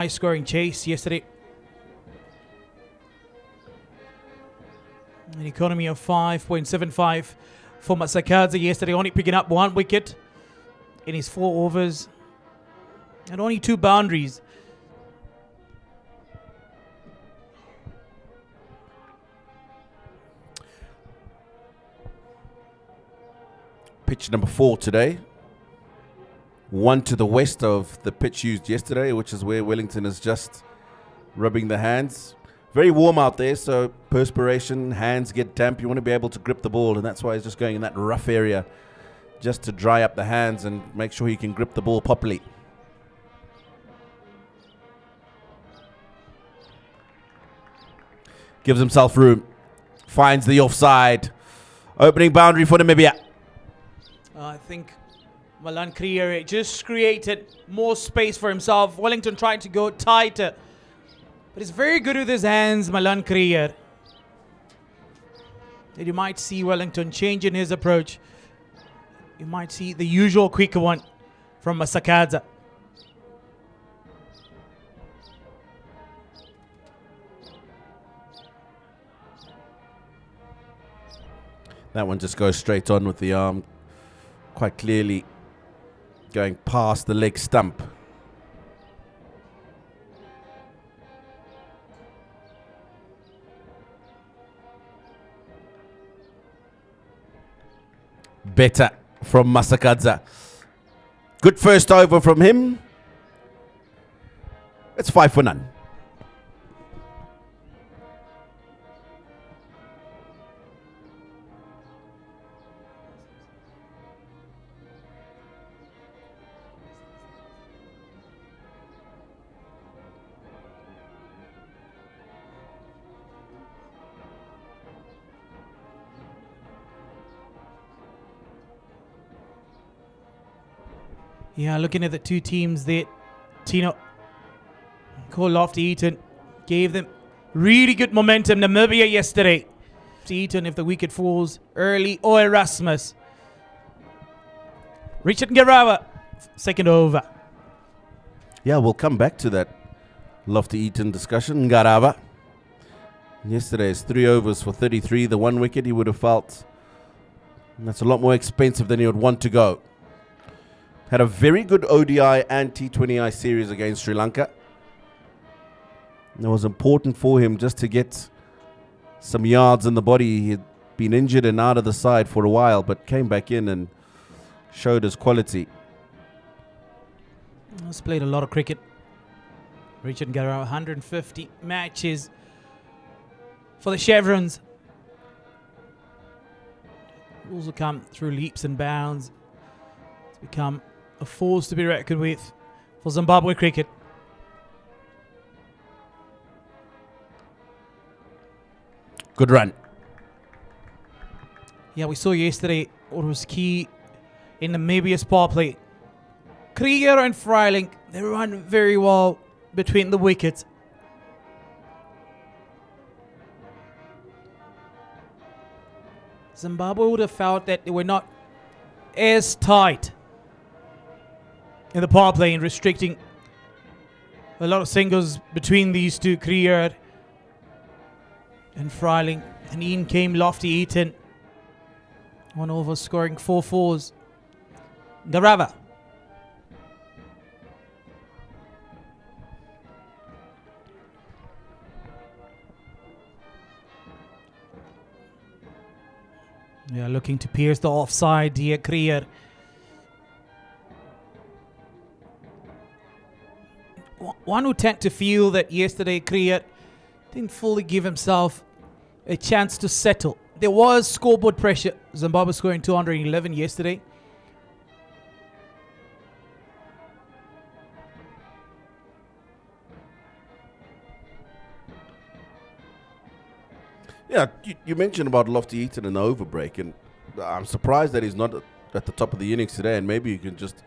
high scoring chase yesterday. An economy of 5.75 for Masakadza yesterday, only picking up 1 wicket in his 4 overs and only 2 boundaries. Pitch number 4 today. 1 to the west of the pitch used yesterday, which is where Wellington is just rubbing the hands. Very warm out there, so perspiration, hands get damp. You want to be able to grip the ball, and that's why he's just going in that rough area just to dry up the hands and make sure he can grip the ball properly. Gives himself room. Finds the offside. Opening boundary for Namibia. I think Malan Krier just created more space for himself. Wellington tried to go tighter, but he's very good with his hands, Malan Krier. And you might see Wellington changing his approach. You might see the usual quicker one from Masakadza. That one just goes straight on with the arm, quite clearly going past the leg stump. Better from Masakadza. Good first over from him. It's 5 for none. Yeah, looking at the two teams there, Tino, Cole Lofty Eaton gave them really good momentum. Namibia yesterday. Eaton if the wicket falls early, or Erasmus. Richard Ngarawa, second over. Yeah, we'll come back to that Lofty Eaton discussion. Ngarawa. Yesterday's 3 overs for 33. The 1 wicket he would have felt. And that's a lot more expensive than he would want to go. Had a very good ODI and T20I series against Sri Lanka. And it was important for him just to get some yards in the body. He had been injured and out of the side for a while, but came back in and showed his quality. He's played a lot of cricket. Richard Ngarawa, 150 matches for the Chevrons. Rules will come through leaps and bounds. It's become a force to be reckoned with for Zimbabwe cricket. Good run. Yeah, we saw yesterday what was key in Namibia's power play. Krieger and Freiling, they run very well between the wickets. Zimbabwe would have felt that they were not as tight in the power play and restricting a lot of singles between these two, Krieger and Freiling. And in came Lofty Eaton. 1 over scoring 4 fours. Ngarawa. Yeah, looking to pierce the offside here, Krieger. One who tend to feel that yesterday Krieger didn't fully give himself a chance to settle. There was scoreboard pressure. Zimbabwe scoring 211 yesterday. Yeah, you mentioned about Lofty Eaton in the overbreak, and I'm surprised that he's not at the top of the innings today, and maybe you can just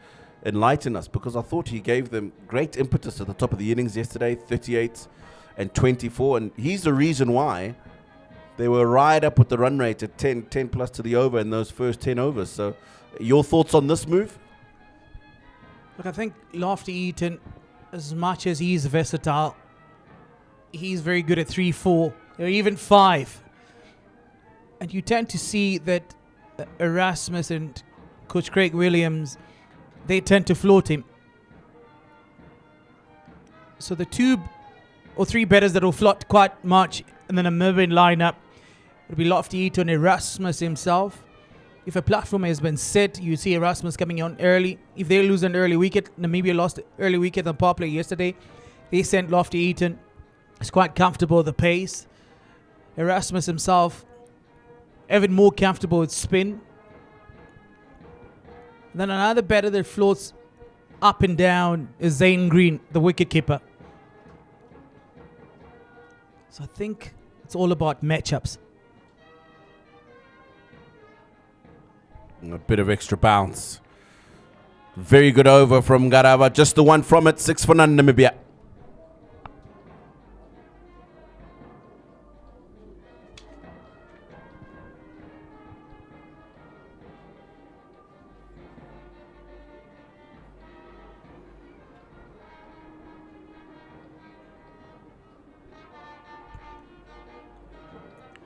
enlighten us, because I thought he gave them great impetus at the top of the innings yesterday, 38 and 24, and he's the reason why they were right up with the run rate at 10 plus to the over in those first 10 overs. So your thoughts on this move? Look, I think Lofty Eaton as much as he's versatile, he's very good at 3, 4, or even 5. And you tend to see that Erasmus and Coach Craig Williams, they tend to float him. So the 2 or 3 batters that will float quite much in the Namibian lineup will be Lofty Eaton, Erasmus himself. If a platform has been set, you see Erasmus coming on early. If they lose an early wicket, Namibia lost early wicket on power play yesterday. They sent Lofty Eaton. He's quite comfortable with the pace. Erasmus himself, even more comfortable with spin. Then another batter that floats up and down is Zane Green, the wicketkeeper. So I think it's all about matchups. A bit of extra bounce. Very good over from Garava. Just the one from it. 6 for none, Namibia.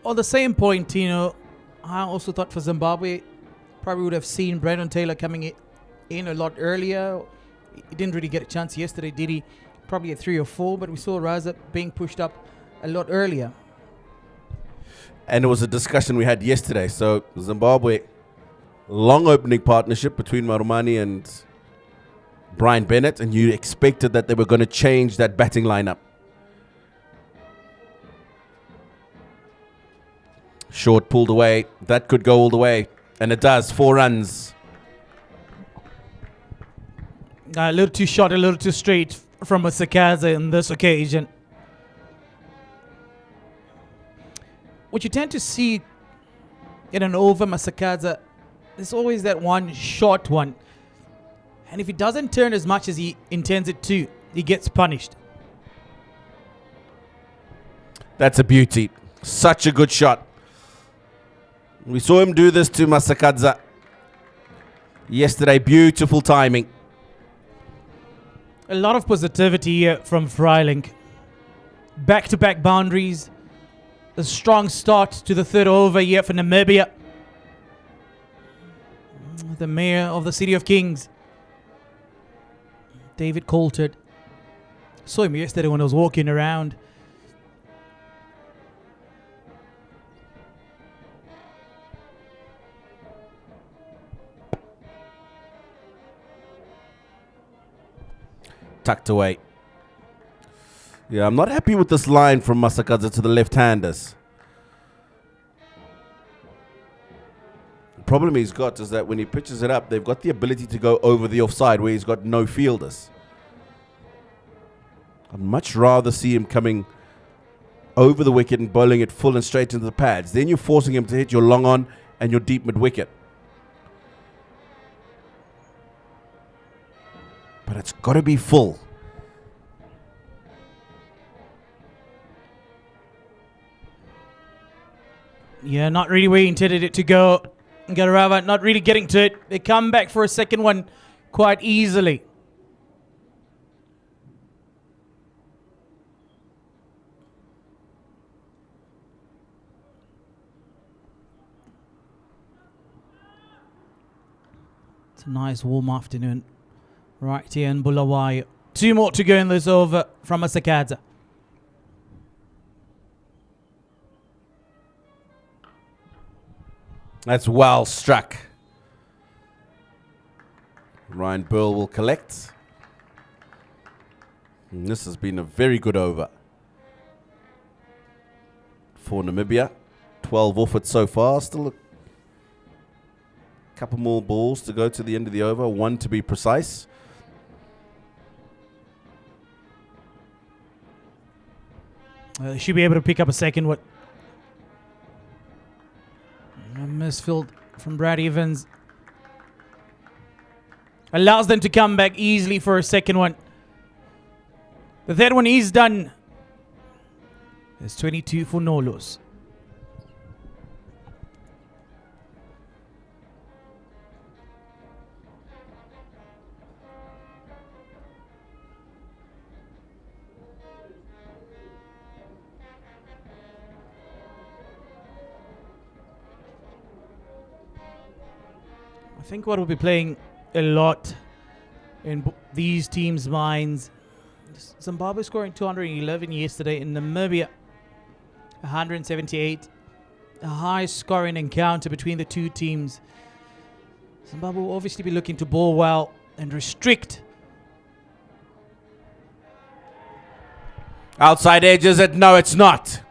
On the same point, Tino, I also thought for Zimbabwe, probably would have seen Brandon Taylor coming in a lot earlier. He didn't really get a chance yesterday, did he? Probably at 3 or 4, but we saw Raza being pushed up a lot earlier. And it was a discussion we had yesterday. So Zimbabwe, long opening partnership between Marumani and Brian Bennett, and you expected that they were going to change that batting lineup. Short pulled away. That could go all the way. And it does. 4 runs. A little too short, a little too straight from Masakaza in this occasion. What you tend to see in an over Masakaza, there's always that one short one. And if it doesn't turn as much as he intends it to, he gets punished. That's a beauty. Such a good shot. We saw him do this to Masakadza yesterday. Beautiful timing. A lot of positivity here from Freiling. Back-to-back boundaries. A strong start to the 3rd over here for Namibia. The mayor of the City of Kings, David Coulthard. Saw him yesterday when I was walking around. Tucked away. Yeah, I'm not happy with this line from Masakadza to the left-handers. The problem he's got is that when he pitches it up, they've got the ability to go over the offside where he's got no fielders. I'd much rather see him coming over the wicket and bowling it full and straight into the pads. Then you're forcing him to hit your long on and your deep mid-wicket. But it's got to be full. Yeah, not really where he intended it to go. Garava not really getting to it. They come back for a second one quite easily. It's a nice warm afternoon right here in Bulawayo. 2 more to go in this over from Masakadza. That's well struck. Ryan Burl will collect. And this has been a very good over for Namibia. 12 off it so far. Still a couple more balls to go to the end of the over. 1 to be precise. They should be able to pick up a second one. A misfield from Brad Evans. Allows them to come back easily for a second one. The third one is done. There's 22 for Nolos. think what will be playing a lot in these teams' minds. Zimbabwe scoring 211 yesterday in Namibia, 178. A high scoring encounter between the two teams. Zimbabwe will obviously be looking to bowl well and restrict. Outside edge, is it? No, it's not.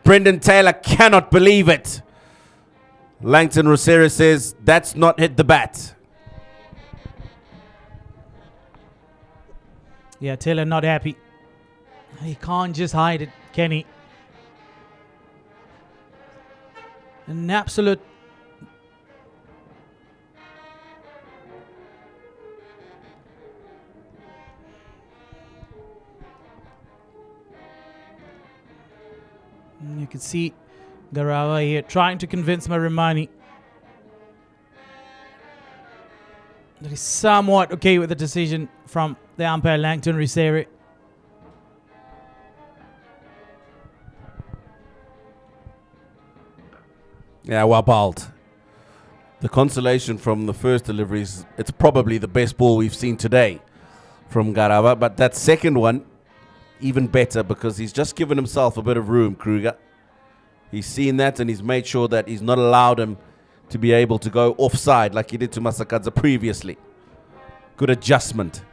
Brendan Taylor cannot believe it. Langton Rosera says that's not hit the bat. Yeah, Taylor not happy. He can't just hide it, can he? An absolute you can see Garawa here trying to convince Marimani that he's somewhat okay with the decision from the umpire Langton Rosera. Yeah, well bowled. The consolation from the first deliveries, it's probably the best ball we've seen today from Garawa. But that second one, even better because he's just given himself a bit of room, Kruger. He's seen that and he's made sure that he's not allowed him to be able to go offside like he did to Masakadza previously. Good adjustment.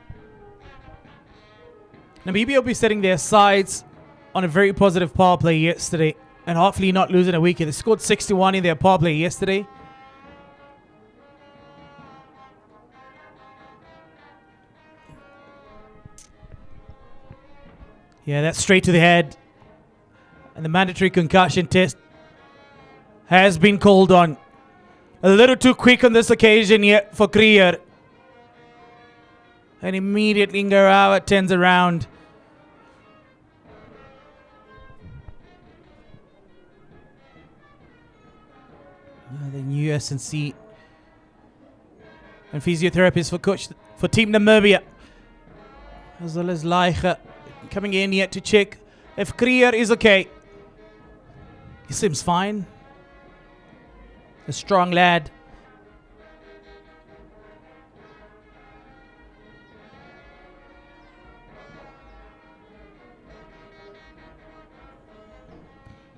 Namibia will be setting their sides on a very positive power play yesterday and hopefully not losing a wicket. They scored 61 in their power play yesterday. Yeah, that's straight to the head. And the mandatory concussion test has been called on. A little too quick on this occasion yet for Krier. And immediately Ngarawa turns around. The new S&C and physiotherapist for Team Namibia, as well as Leicha, coming in yet to check if Krier is okay. He seems fine. A strong lad.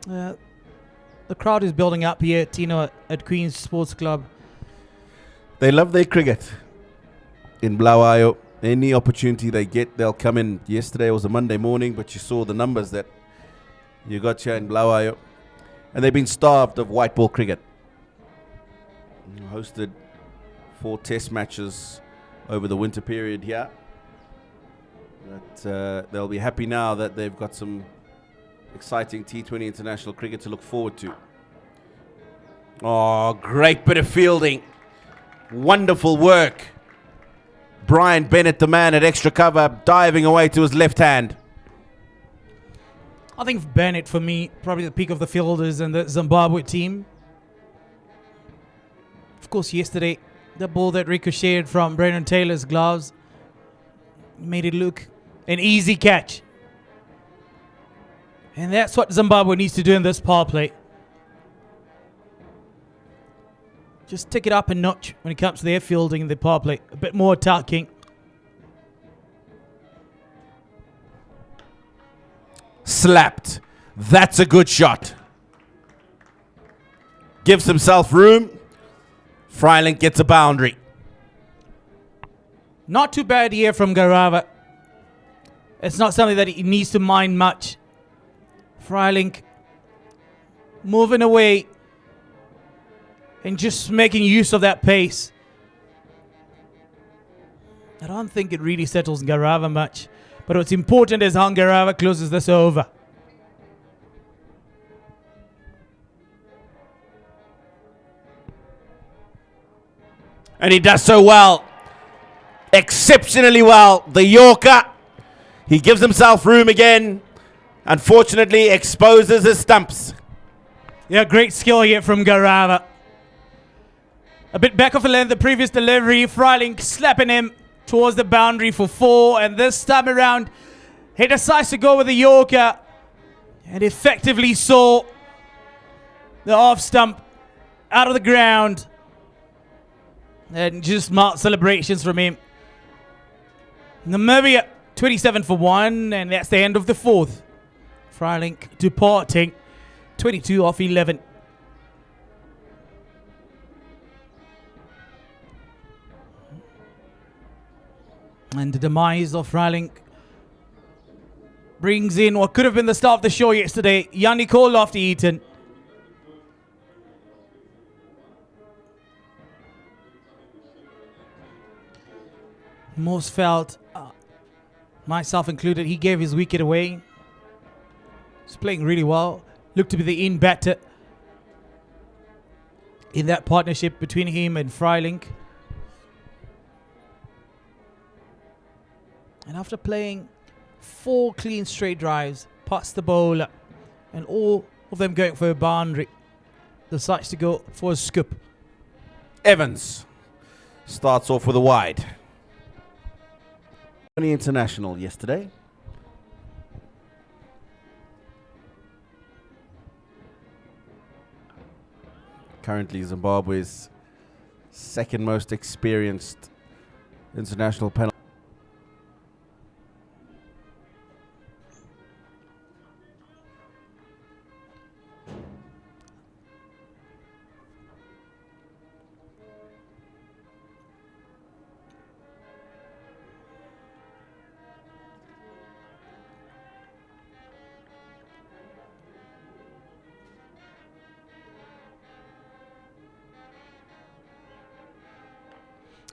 The crowd is building up here, Tino, at Queen's Sports Club. They love their cricket in Blawayo. Any opportunity they get, they'll come in. Yesterday was a Monday morning, but you saw the numbers that you got here in Blawayo. And they've been starved of white ball cricket. Hosted 4 test matches over the winter period here. But they'll be happy now that they've got some exciting T20 international cricket to look forward to. Oh, great bit of fielding. Wonderful work. Brian Bennett, the man at extra cover, diving away to his left hand. I think Bennett, for me, probably the peak of the fielders in the Zimbabwe team. Of course, yesterday, the ball that ricocheted from Brendan Taylor's gloves made it look an easy catch. And that's what Zimbabwe needs to do in this power play. Just take it up a notch when it comes to their fielding in the power play. A bit more attacking. Slapped. That's a good shot. Gives himself room. Freiling gets a boundary. Not too bad here from Garawa. It's not something that he needs to mind much. Freiling moving away and just making use of that pace. I don't think it really settles Garawa much. But what's important is how Garawa closes this over. And he does so well. Exceptionally well. The Yorker. He gives himself room again. Unfortunately, exposes his stumps. Yeah, great skill here from Garawa. A bit back of a length, the previous delivery. Freiling slapping him towards the boundary for 4. And this time around, he decides to go with the Yorker. And effectively saw the off stump out of the ground. And just smart celebrations from him. Namibia 27 for 1, and that's the end of the fourth. Freiling departing 22 off 11. And the demise of Freiling brings in what could have been the star of the show yesterday, Yanni Cole after Eaton. Most felt, myself included, he gave his wicket away. He's playing really well. Looked to be the in batter in that partnership between him and Freiling. And after playing 4 clean straight drives past the bowler and all of them going for a boundary, decides to go for a scoop. Evans starts off with a wide. International yesterday. Currently Zimbabwe's second most experienced international panel.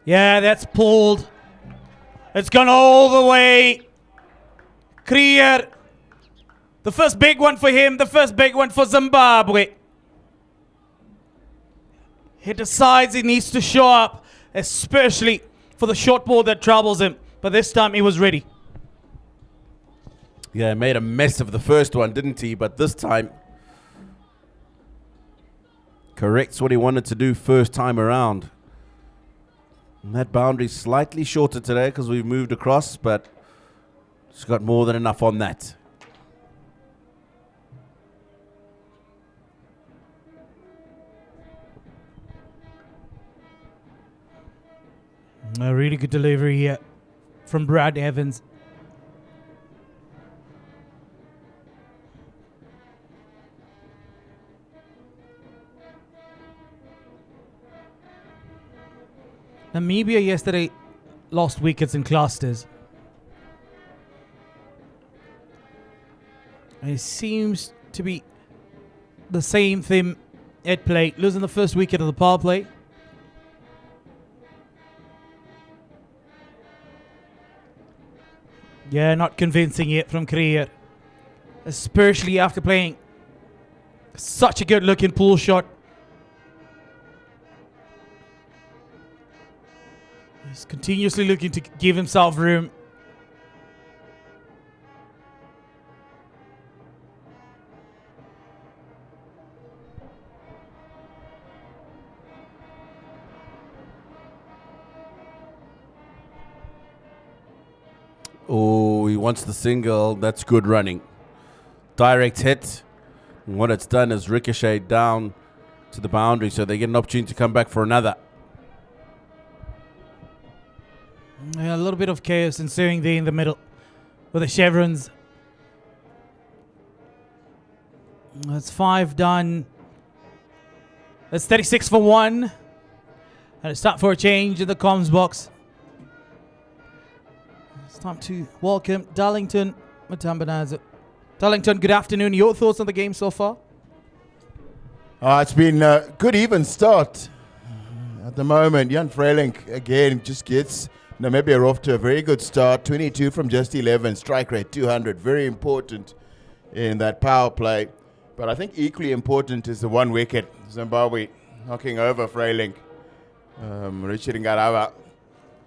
Yeah, that's pulled. It's gone all the way. Clear. The first big one for him, the first big one for Zimbabwe. He decides he needs to show up, especially for the short ball that troubles him. But this time he was ready. Yeah, made a mess of the first one, didn't he? But this time corrects what he wanted to do first time around. And that boundary's slightly shorter today because we've moved across, but it's got more than enough on that. A really good delivery here from Brad Evans. Namibia yesterday lost wickets in clusters. And it seems to be the same thing at play. Losing the first wicket of the power play. Yeah, not convincing yet from Krier. Especially after playing such a good looking pull shot. He's continuously looking to give himself room. Oh, he wants the single. That's good running. Direct hit. And what it's done is ricocheted down to the boundary, so they get an opportunity to come back for another. Yeah, a little bit of chaos ensuing there in the middle with the chevrons. That's 5 done. That's 36 for 1. And it's time for a change in the comms box. It's time to welcome Darlington Matambanaza. Darlington, good afternoon. Your thoughts on the game so far? It's been a good even start. At the moment, Jan Freiling again just gets Namibia off to a very good start. 22 from just 11, strike rate 200. Very important in that power play. But I think equally important is the 1 wicket. Zimbabwe knocking over Freiling. Richard Ngarava,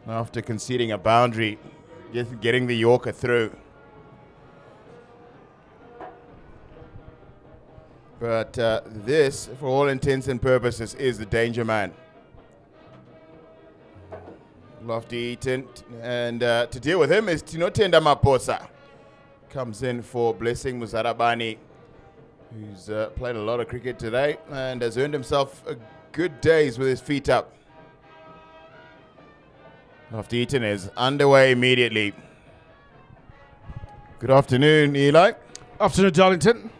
after conceding a boundary, getting the Yorker through. But this, for all intents and purposes, is the danger man. Lofty Eaton, and to deal with him is Tinotenda Maposa. Comes in for Blessing Muzarabani, who's played a lot of cricket today and has earned himself a good days with his feet up. Lofty Eaton is underway immediately. Good afternoon, Eli. Afternoon, Darlington.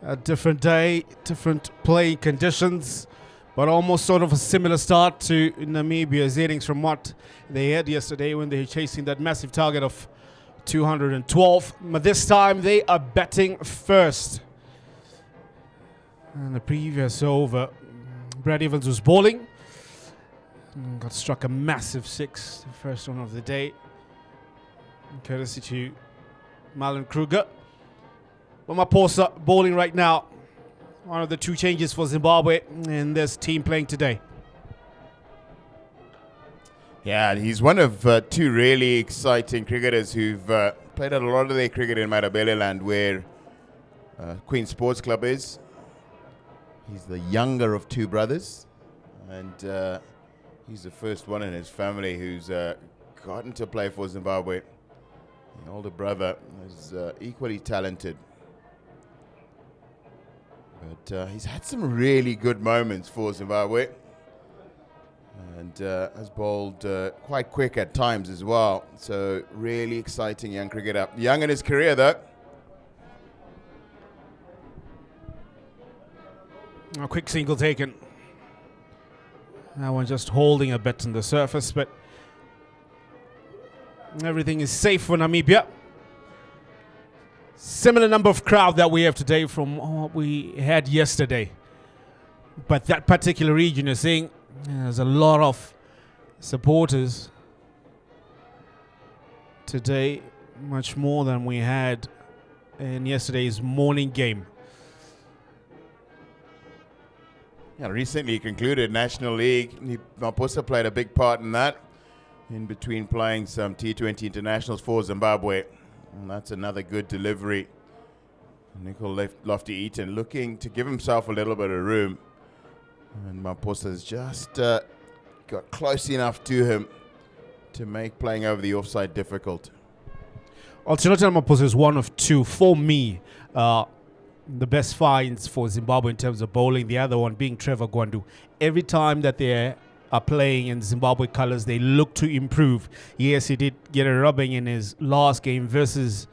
A different day, different playing conditions, but almost sort of a similar start to Namibia's innings from what they had yesterday when they were chasing that massive target of 212. But this time they are batting first. And the previous over, Brad Evans was bowling. Got struck a massive six, the first one of the day. Courtesy to Marlon Kruger. But Maposa bowling right now. One of the two changes for Zimbabwe in this team playing today. Yeah, he's one of two really exciting cricketers who've played a lot of their cricket in Matabeleland, where Queen Sports Club is. He's the younger of two brothers, and he's the first one in his family who's gotten to play for Zimbabwe. The older brother is equally talented. But he's had some really good moments for Zimbabwe, and has bowled quite quick at times as well. So really exciting young cricketer. Young in his career though. A quick single taken. That one just holding a bit on the surface, but everything is safe for Namibia. Similar number of crowd that we have today from what we had yesterday. But that particular region, you're seeing, there's a lot of supporters today, much more than we had in yesterday's morning game. Yeah, recently concluded National League. Maposa played a big part in that, in between playing some T20 internationals for Zimbabwe. And that's another good delivery. Nicol Lofty Eaton looking to give himself a little bit of room. And Maposa's just got close enough to him to make playing over the offside difficult. Alternate Maposa is one of two, for me, the best finds for Zimbabwe in terms of bowling. The other one being Trevor Gwandu. Every time that they are playing in Zimbabwe colours, they look to improve. Yes, he did get a rubbing in his last game versus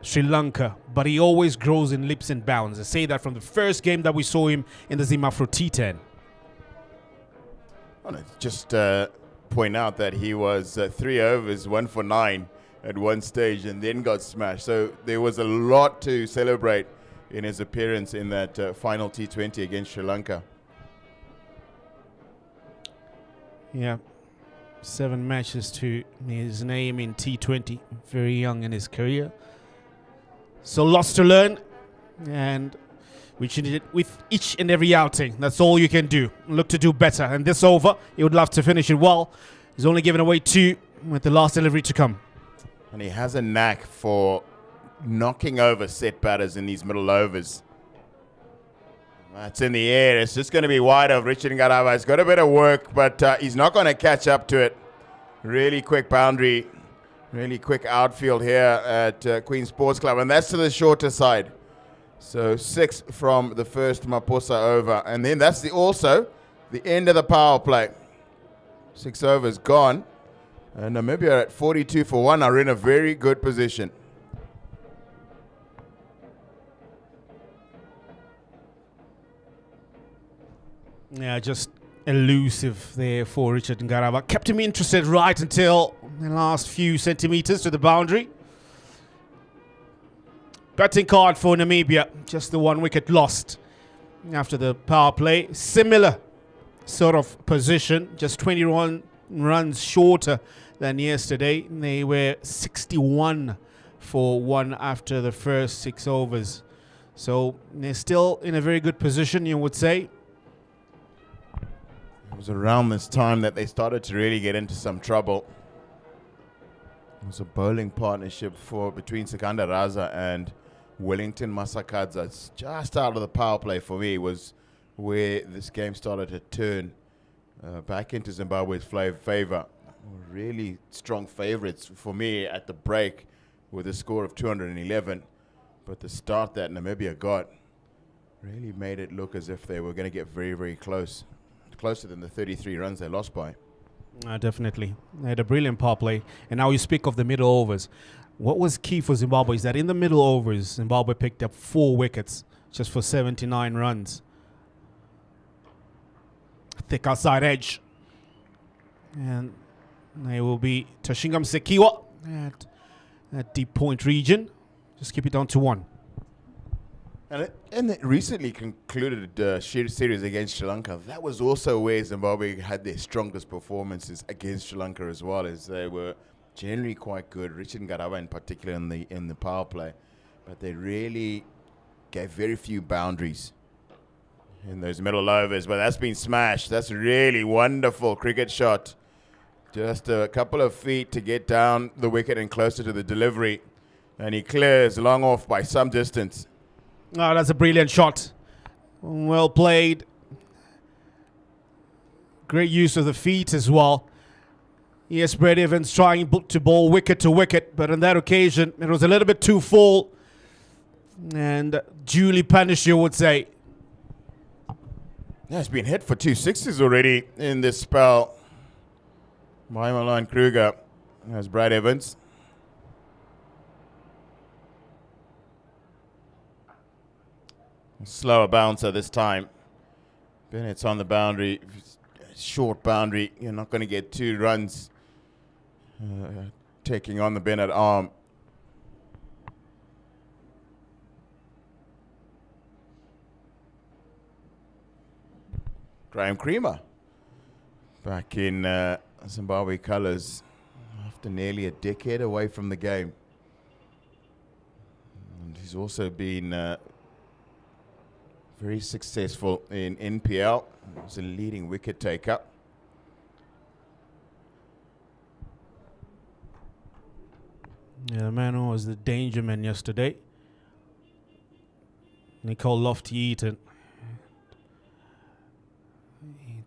Sri Lanka, but he always grows in leaps and bounds. I say that from the first game that we saw him in the Zimbabwe T10. I want to just point out that he was 3 overs, 1 for 9 at one stage, and then got smashed. So there was a lot to celebrate in his appearance in that final T20 against Sri Lanka. Yeah, 7 matches to his name in T20. Very young in his career. So lots to learn, and we should do it with each and every outing. That's all you can do. Look to do better. And this over, he would love to finish it well. He's only given away 2 with the last delivery to come. And he has a knack for knocking over set batters in these middle overs. That's in the air. It's just going to be wide of Richard Ngarava. He's got a bit of work, but he's not going to catch up to it. Really quick boundary. Really quick outfield here at Queen Sports Club. And that's to the shorter side. So 6 from the first Maposa over. And then that's also the end of the power play. 6 overs gone. And Namibia at 42 for 1 are in a very good position. Yeah, just elusive there for Richard Ngarava. Kept him interested right until the last few centimeters to the boundary. Batting card for Namibia. Just the 1 wicket lost after the power play. Similar sort of position. Just 21 runs shorter than yesterday. They were 61 for 1 after the first 6 overs. So they're still in a very good position, you would say. It was around this time that they started to really get into some trouble. It was a bowling partnership between Sikandar Raza and Wellington Masakadza. It's just out of the power play for me was where this game started to turn back into Zimbabwe's favor. Really strong favorites for me at the break with a score of 211. But the start that Namibia got really made it look as if they were going to get very, very close. Closer than the 33 runs they lost by. Definitely. They had a brilliant power play. And now you speak of the middle overs. What was key for Zimbabwe is that in the middle overs, Zimbabwe picked up 4 wickets just for 79 runs. Thick outside edge. And they will be Tashingam Sekiwa at that deep point region. Just keep it down to 1. And it recently concluded a series against Sri Lanka. That was also where Zimbabwe had their strongest performances against Sri Lanka as well, as they were generally quite good. Richard Ngarava in particular in the power play, but they really gave very few boundaries in those middle overs. But that's been smashed. That's a really wonderful cricket shot. Just a couple of feet to get down the wicket and closer to the delivery, and he clears long off by some distance. Oh, that's a brilliant shot. Well played. Great use of the feet as well. Yes, Brad Evans trying to bowl wicket to wicket, but on that occasion, it was a little bit too full. And duly punished, you would say. Yeah, he's been hit for 2 sixes already in this spell by Milan Kruger. There's Brad Evans. Slower bouncer this time. Bennett's on the boundary. Short boundary. You're not going to get 2 runs taking on the Bennett arm. Graham Creamer back in Zimbabwe colours after nearly a decade away from the game. And he's also been very successful in NPL. He was a leading wicket taker. Yeah, the man who was the danger man yesterday, Nicole Lofty-Eaton.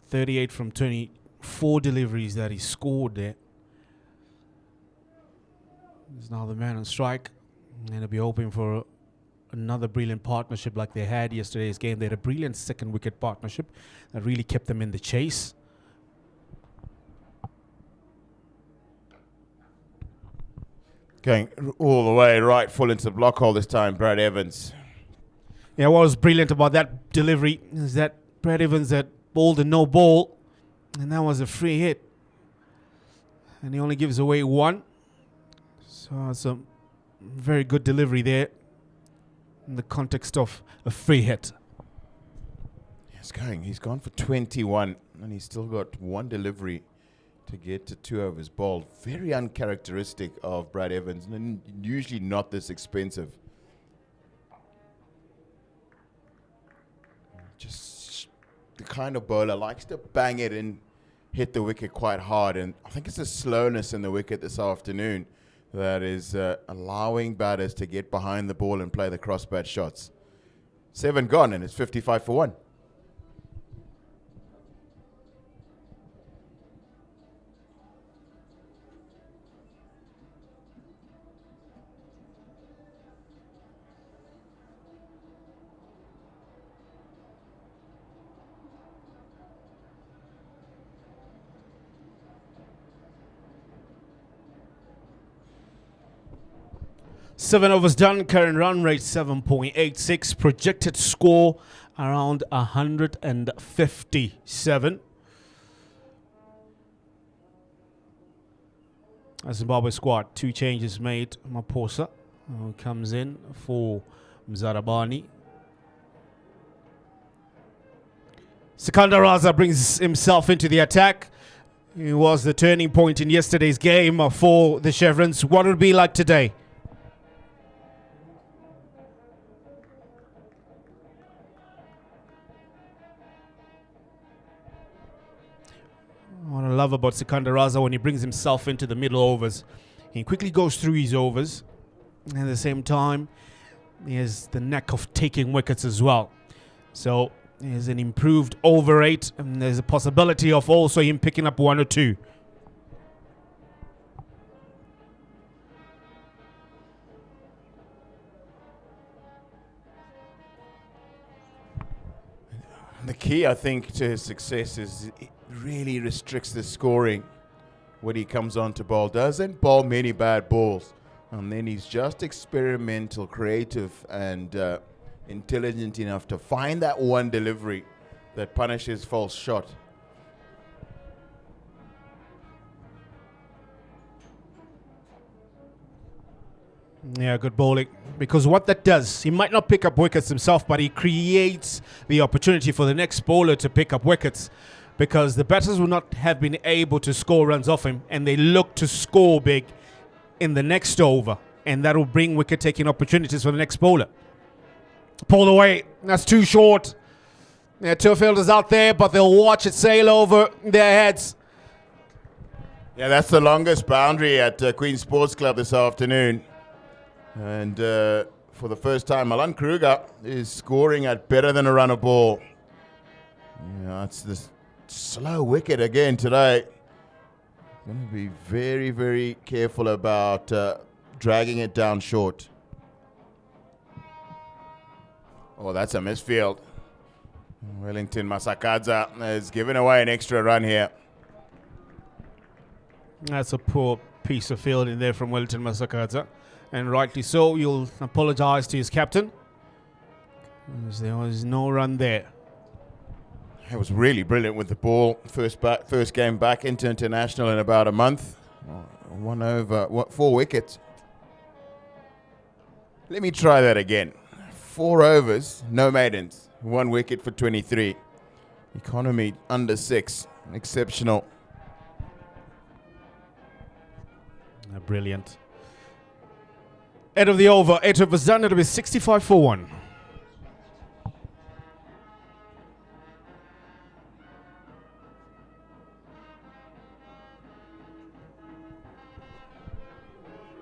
38 from 24 deliveries that he scored there. He's now the man on strike. And he'll be hoping for another brilliant partnership like they had yesterday's game. They had a brilliant second wicket partnership that really kept them in the chase. Going all the way right full into the block hole this time, Brad Evans. Yeah, what was brilliant about that delivery is that Brad Evans had bowled a no ball, and that was a free hit. And he only gives away 1. So it's a very good delivery there in the context of a free hit. He's gone for 21, and he's still got 1 delivery to get to 2 overs bowled. Very uncharacteristic of Brad Evans, and usually not this expensive. Just the kind of bowler likes to bang it and hit the wicket quite hard, and I think it's the slowness in the wicket this afternoon that is allowing batters to get behind the ball and play the cross-bat shots. 7 gone, and it's 55 for 1. Seven overs done, current run rate 7.86, projected score around 157. A Zimbabwe squad, 2 changes made. Maposa comes in for Mzarabani. Sikandar Raza brings himself into the attack. He was the turning point in yesterday's game for the Chevrons. What would it be like today? What I love about Sikandar Raza, when he brings himself into the middle overs, he quickly goes through his overs, and at the same time, he has the knack of taking wickets as well. So there's an improved over rate, and there's a possibility of also him picking up 1 or 2. The key, I think, to his success is it really restricts the scoring when he comes on to bowl. Doesn't bowl many bad balls. And then he's just experimental, creative, and intelligent enough to find that one delivery that punishes false shot. Yeah, good bowling. Because what that does, he might not pick up wickets himself, but he creates the opportunity for the next bowler to pick up wickets. Because the batters will not have been able to score runs off him, and they look to score big in the next over. And that will bring wicket-taking opportunities for the next bowler. Pulled away. That's too short. Yeah, two fielders out there, but they'll watch it sail over their heads. Yeah, that's the longest boundary at Queen's Sports Club this afternoon. And for the first time, Milan Kruger is scoring at better than a run a ball. Yeah, it's this slow wicket again today. Going to be very, very careful about dragging it down short. Oh, that's a misfield. Wellington Masakadza has given away an extra run here. That's a poor piece of fielding there from Wellington Masakadza. And rightly so, you'll apologize to his captain. Because there was no run there. It was really brilliant with the ball. First game back into international in about a month. 1 over, 4 wickets. Let me try that again. 4 overs, no maidens. 1 wicket for 23. Economy under 6. Exceptional. Brilliant. End of the over. 8 overs done. It'll be 65 for 1.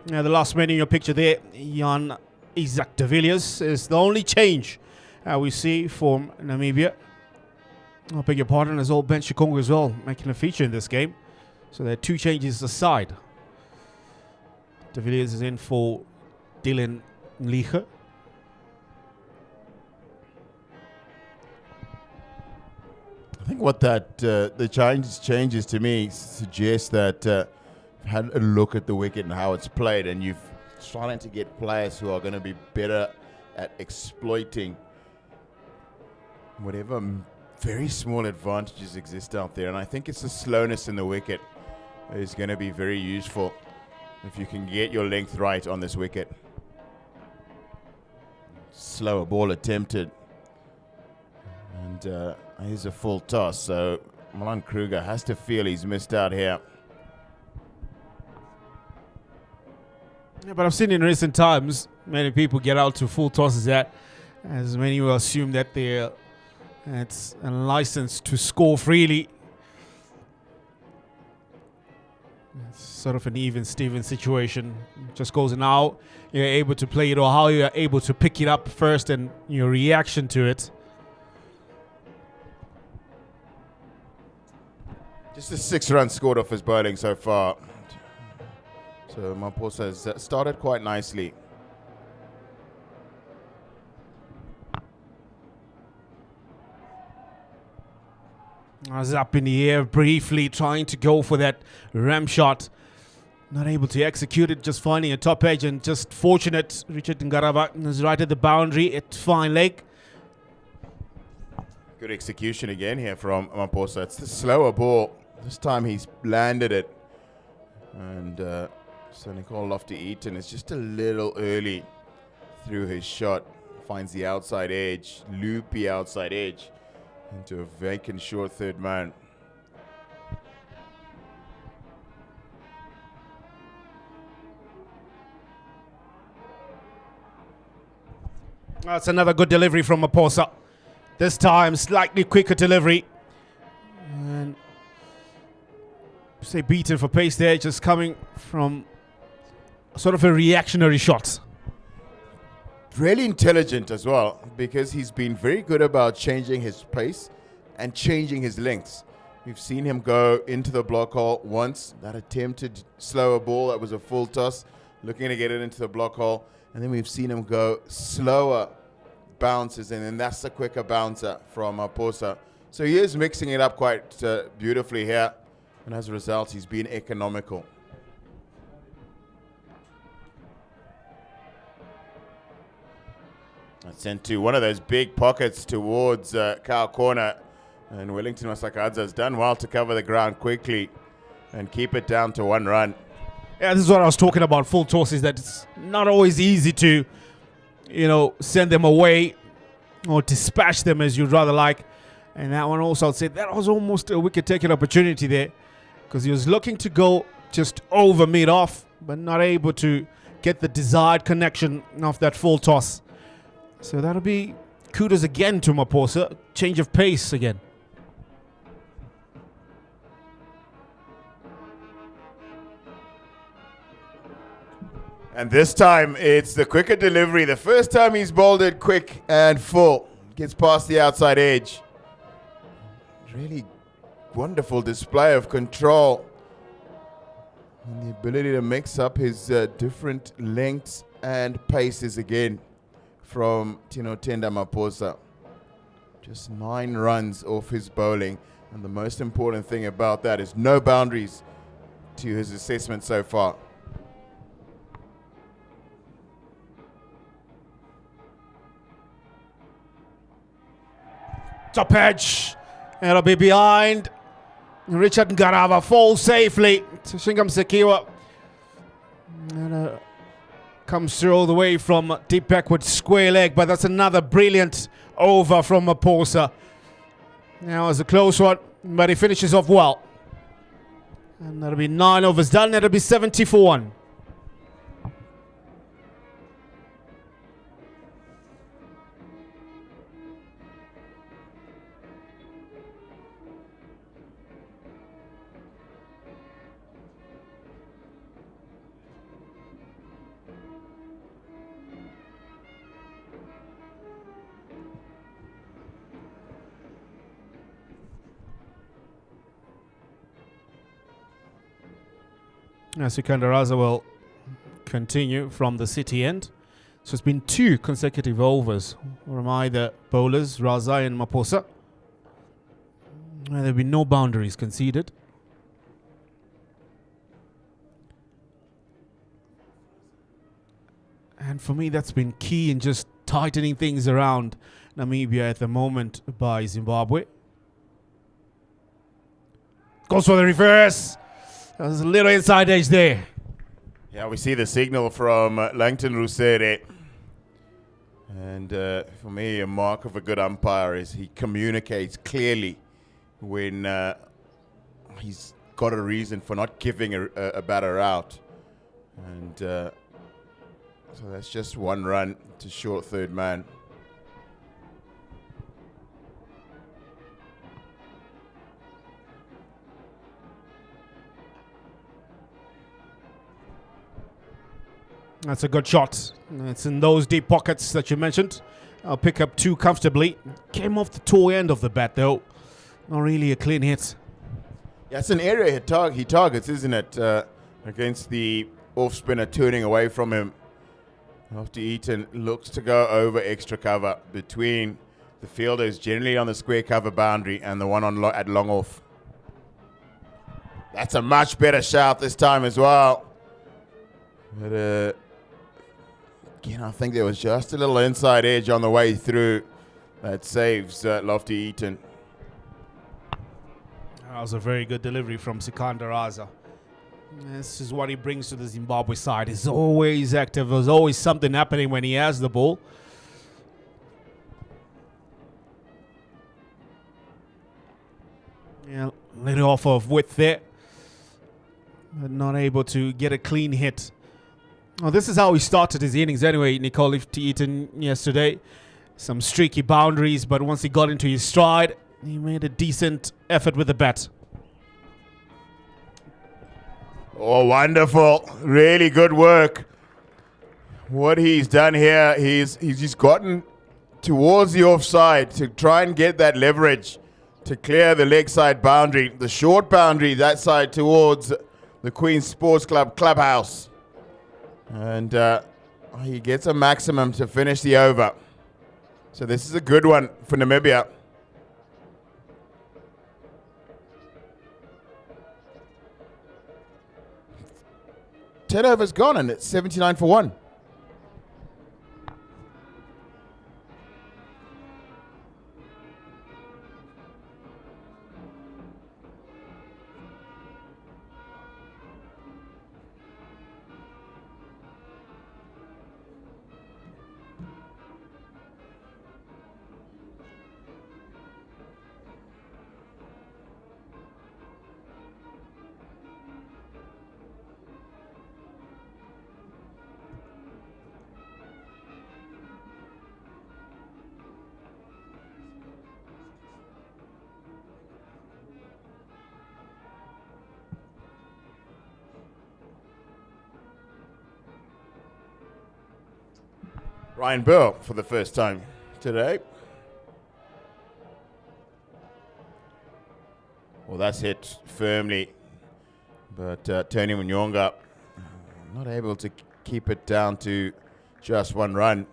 Now the last man in your picture there, Jan Isaac de Villiers, is the only change we see from Namibia. I beg your pardon, as old Ben Shikongo as well, making a feature in this game. So there are 2 changes aside. De Villiers is in for Dylan Liege. I think what that the changes to me suggest that had a look at the wicket and how it's played, and you've starting to get players who are going to be better at exploiting whatever very small advantages exist out there. And I think it's the slowness in the wicket is going to be very useful if you can get your length right on this wicket. Slower ball attempted. And here's a full toss. So Milan Kruger has to feel he's missed out here. Yeah, but I've seen in recent times many people get out to full tosses as many will assume that it's a license to score freely. It's sort of an even-Steven situation. Just goes in how you're able to play it or how you're able to pick it up first and your reaction to it. Just a 6 runs scored off his bowling so far. So Maposa has started quite nicely. I was up in the air briefly trying to go for that ram shot. Not able to execute it, just finding a top edge and just fortunate. Richard Ngarava is right at the boundary at fine leg. Good execution again here from Maposa. It's the slower ball. This time he's landed it. And so Nicole Lofty-Eaton is just a little early through his shot. Finds the outside edge, loopy outside edge, into a vacant short third man. That's another good delivery from Maposa. This time, slightly quicker delivery. And say beaten for pace there, just coming from sort of a reactionary shot. Really intelligent as well, because he's been very good about changing his pace and changing his lengths. We've seen him go into the block hole once, that attempted slower ball, that was a full toss, looking to get it into the block hole. And then we've seen him go slower bounces, and then that's the quicker bouncer from Maposa. So he is mixing it up quite beautifully here. And as a result, he's been economical. That's sent to one of those big pockets towards Cow Corner. And Wellington Masakadza has done well to cover the ground quickly and keep it down to 1 run. Yeah, this is what I was talking about. Full tosses, that it's not always easy to, send them away or dispatch them as you'd rather like. And that one also, I'd say that was almost a wicket-taking opportunity there, because he was looking to go just over mid-off, but not able to get the desired connection off that full toss. So that'll be kudos again to Maposa. Change of pace again. And this time, it's the quicker delivery. The first time he's bowled it quick and full. Gets past the outside edge. Really wonderful display of control. And the ability to mix up his different lengths and paces again from Tinotenda Maposa. Just 9 runs off his bowling. And the most important thing about that is no boundaries to his assessment so far. Top edge. It'll be behind. Richard Ngarava falls safely to Shingam Sekiwa. And comes through all the way from deep backward square leg, but that's another brilliant over from Maposa. Now it's a close one, but he finishes off well. And that'll be 9 overs done. That'll be 70 for 1. Sikandar Raza will continue from the city end. So it's been 2 consecutive overs from either bowlers, Raza and Maposa. And there have been no boundaries conceded. And for me, that's been key in just tightening things around Namibia at the moment by Zimbabwe. Goes for the reverse. There's a little inside edge there. Yeah, we see the signal from Langton Rusere. And for me, a mark of a good umpire is he communicates clearly when he's got a reason for not giving a batter out. And so that's just 1 run to short third man. That's a good shot. It's in those deep pockets that you mentioned. I'll pick up 2 comfortably. Came off the toe end of the bat, though. Not really a clean hit. Yeah, it's an area he targets, isn't it? Against the off-spinner turning away from him. After Eaton looks to go over extra cover between the fielders generally on the square cover boundary and the one on at long off. That's a much better shout this time as well. But again, I think there was just a little inside edge on the way through that saves Lofty Eaton. That was a very good delivery from Sikandar Raza. This is what he brings to the Zimbabwe side. He's always active. There's always something happening when he has the ball. Yeah, little off of width there, but not able to get a clean hit. Well, this is how he started his innings anyway, Nicole Eaton yesterday. Some streaky boundaries, but once he got into his stride, he made a decent effort with the bat. Oh, wonderful. Really good work. What he's done here, he's gotten towards the offside to try and get that leverage to clear the leg side boundary, the short boundary, that side towards the Queen's Sports Club clubhouse. And he gets a maximum to finish the over. So this is a good one for Namibia. 10 overs gone, and it's 79 for 1. Ryan Burl for the first time today. Well, that's hit firmly, but Tony Munyonga not able to keep it down to just 1 run.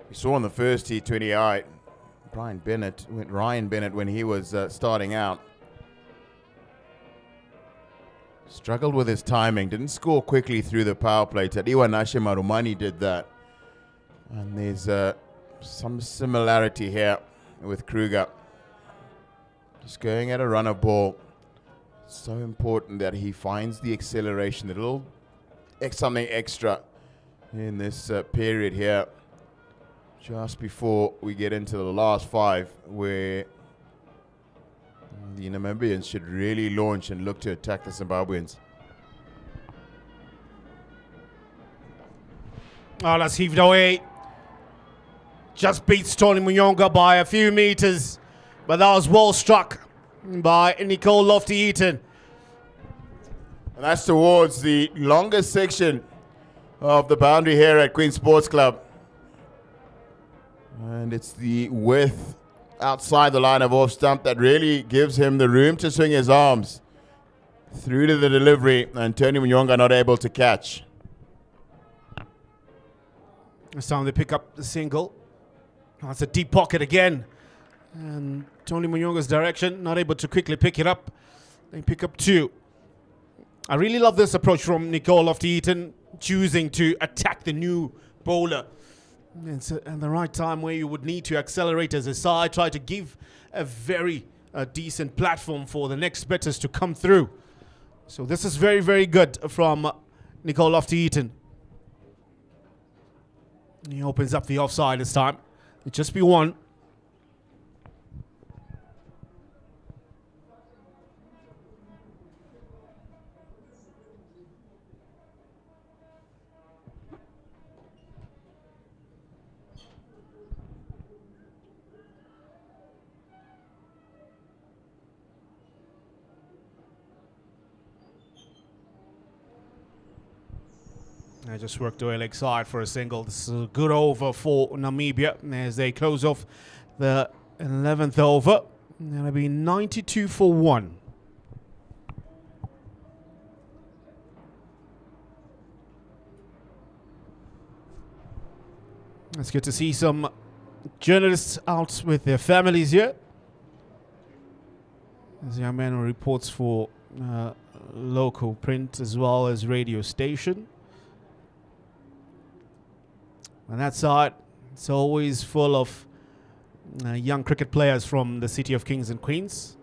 We saw in the first T20I, Ryan Bennett, when he was starting out, struggled with his timing, didn't score quickly through the power play. Tadiwa Nashe Marumani did that. And there's some similarity here with Kruger. Just going at a run of ball. So important that he finds the acceleration, a little something extra in this period here, just before we get into the last 5, where the Namibians should really launch and look to attack the Zimbabweans. Oh, that's heaved away. Just beats Tony Munyonga by a few meters. But that was well struck by Nicole Lofty-Eaton. And that's towards the longest section of the boundary here at Queen Sports Club. And it's the width outside the line of off stump that really gives him the room to swing his arms through to the delivery, and Tony Munyonga not able to catch. This time they pick up the single. That's a deep pocket again. And Tony Munyonga's direction, not able to quickly pick it up. They pick up 2. I really love this approach from Nicole Lofty-Eaton, choosing to attack the new bowler. It's at the right time where you would need to accelerate as a side, try to give a very decent platform for the next batters to come through. So this is very, very good from Nicole Lofty-Eaton. He opens up the offside this time. It'll just be 1. I just worked away leg side for a single. This is a good over for Namibia as they close off the 11th over. It'll be 92 for 1. It's good to see some journalists out with their families here. As young man who reports for local print as well as radio station. On that side, it's always full of young cricket players from the city of Kings and Queens.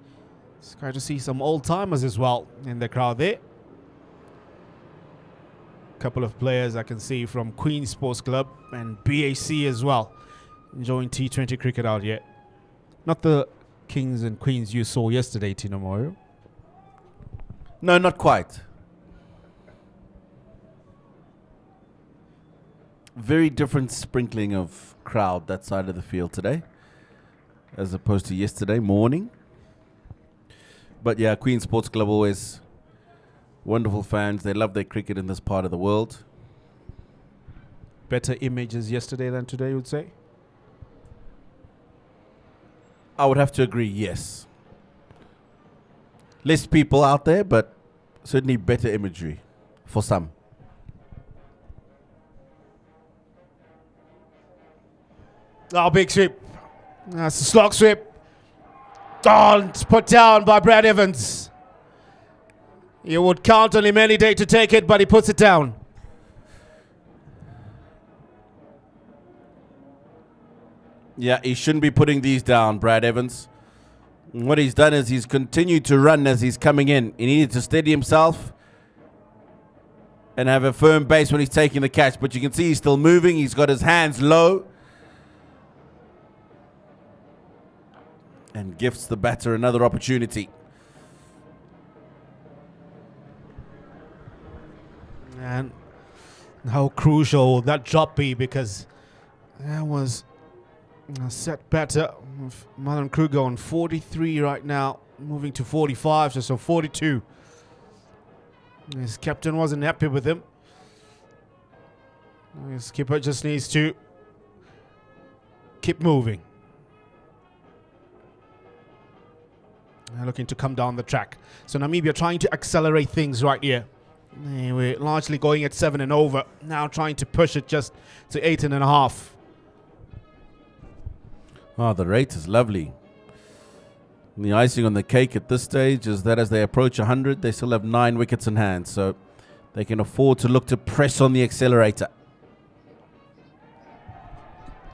It's great to see some old-timers as well in the crowd there. A couple of players I can see from Queen Sports Club and BAC as well, enjoying T20 cricket out here. Not the Kings and Queens you saw yesterday, Tino Moyo. No, not quite. Very different sprinkling of crowd that side of the field today as opposed to yesterday morning. But yeah, Queen Sports Club always wonderful fans. They love their cricket in this part of the world. Better images yesterday than today, you would say? I would have to agree, yes. Less people out there, but certainly better imagery for some. Oh, big sweep. That's a slog sweep. Put down by Brad Evans. You would count on him any day to take it, but he puts it down. Yeah, he shouldn't be putting these down, Brad Evans. And what he's done is he's continued to run as he's coming in. He needed to steady himself and have a firm base when he's taking the catch. But you can see he's still moving. He's got his hands low. And gifts the batter another opportunity. And how crucial will that drop be, because that was a set batter with Marlon Kruger on 43 right now, moving to 45, so 42. His captain wasn't happy with him. His keeper just needs to keep moving. Looking to come down the track. So Namibia trying to accelerate things right here. We're largely going at 7 and over. Now trying to push it just to 8.5. Oh, the rate is lovely. And the icing on the cake at this stage is that as they approach 100, they still have 9 wickets in hand. So they can afford to look to press on the accelerator.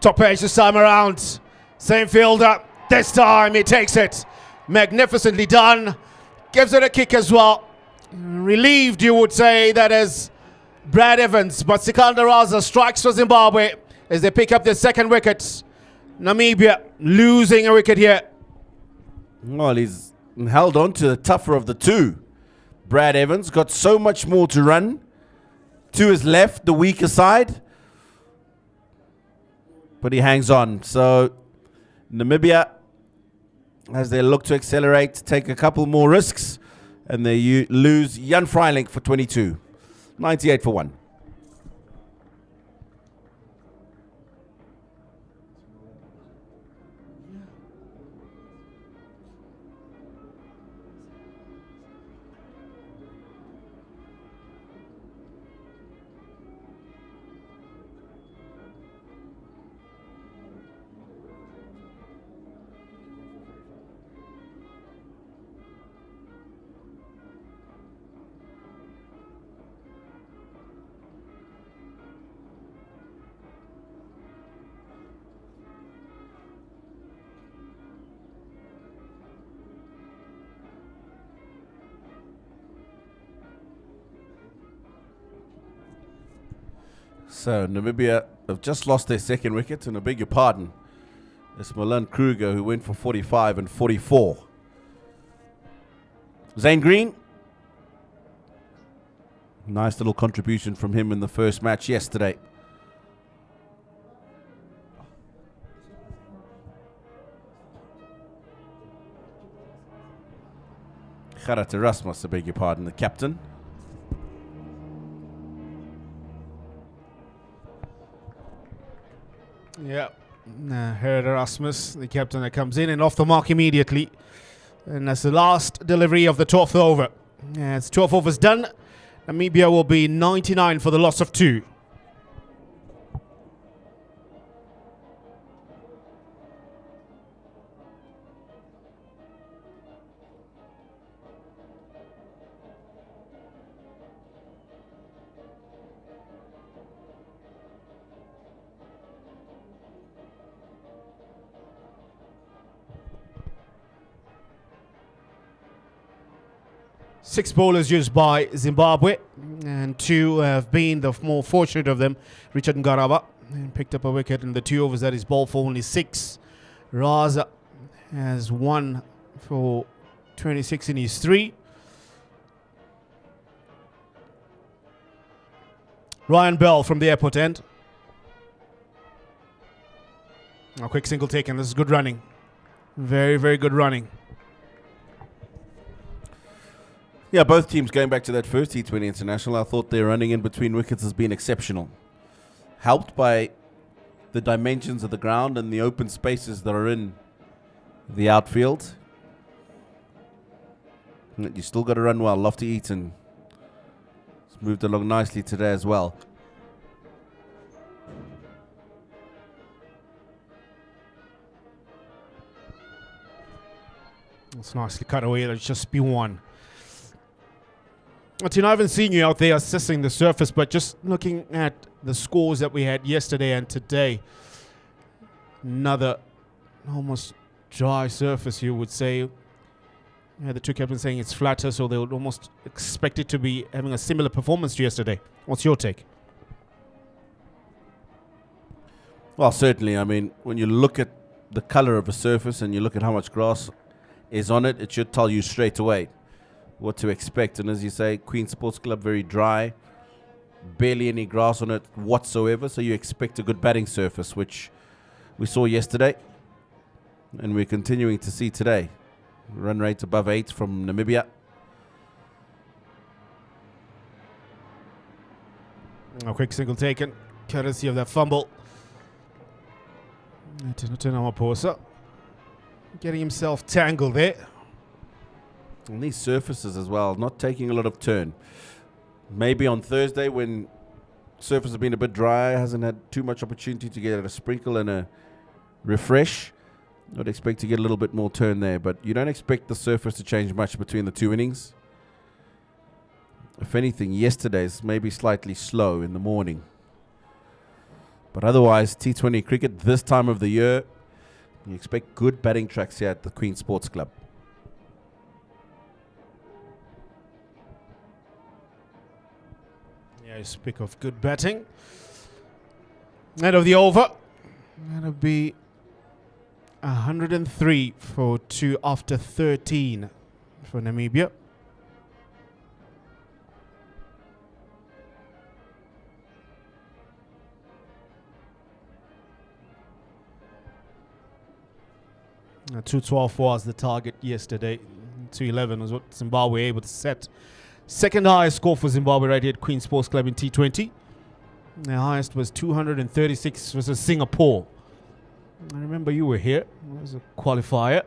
Top edge this time around. Same fielder. This time he takes it. Magnificently done. Gives it a kick as well. Relieved, you would say, that is Brad Evans. But Sikandar Raza strikes for Zimbabwe as they pick up their second wicket. Namibia losing a wicket here. Well, he's held on to the tougher of the two. Brad Evans got so much more to run. To his left, the weaker side. But he hangs on. So Namibia, as they look to accelerate, take a couple more risks, and they lose Jan Freiling for 22. 98 for 1. So Namibia have just lost their second wicket, and I beg your pardon, it's Marlon Kruger who went for 45 and 44. Zane Green, nice little contribution from him in the first match yesterday. Gerard Erasmus, I beg your pardon, the captain. Yeah, Gerard Erasmus, the captain that comes in and off the mark immediately. And that's the last delivery of the 12th over. As 12 overs done, Namibia will be 99 for the loss of 2. Six bowlers used by Zimbabwe, and 2 have been the more fortunate of them. Richard Ngarava and picked up a wicket in the 2 overs that is bowled for only 6. Raza has 1 for 26 in his 3. Ryan Bell from the airport end. A quick single taken. This is good running. Very, very good running. Yeah, both teams going back to that first T20 International, I thought their running in between wickets has been exceptional. Helped by the dimensions of the ground and the open spaces that are in the outfield. You still got to run well. Lofty Eaton has moved along nicely today as well. It's nicely cut away. It'll just be one. Tina, I haven't seen you out there assessing the surface, but just looking at the scores that we had yesterday and today, another almost dry surface, you would say. Yeah, the two captains saying it's flatter, so they would almost expect it to be having a similar performance to yesterday. What's your take? Well, certainly. I mean, when you look at the color of a surface and you look at how much grass is on it, it should tell you straight away what to expect. And as you say, Queen Sports Club, very dry, barely any grass on it whatsoever, so you expect a good batting surface, which we saw yesterday and we're continuing to see today. Run rate above 8 from Namibia. A quick single taken, courtesy of that fumble. Amaposa getting himself tangled there. And these surfaces as well, not taking a lot of turn. Maybe on Thursday when surface has been a bit dry, hasn't had too much opportunity to get a sprinkle and a refresh. I'd expect to get a little bit more turn there, but you don't expect the surface to change much between the two innings. If anything, yesterday's maybe slightly slow in the morning. But otherwise, T20 cricket this time of the year, you expect good batting tracks here at the Queen Sports Club. Yeah, you speak of good batting. End of the over. That'll be 103 for 2 after 13 for Namibia. Uh, 212 was the target yesterday. 211 was what Zimbabwe able to set. Second highest score for Zimbabwe right here at Queen Sports Club in T20. The highest was 236 versus Singapore. I remember you were here. It was a qualifier.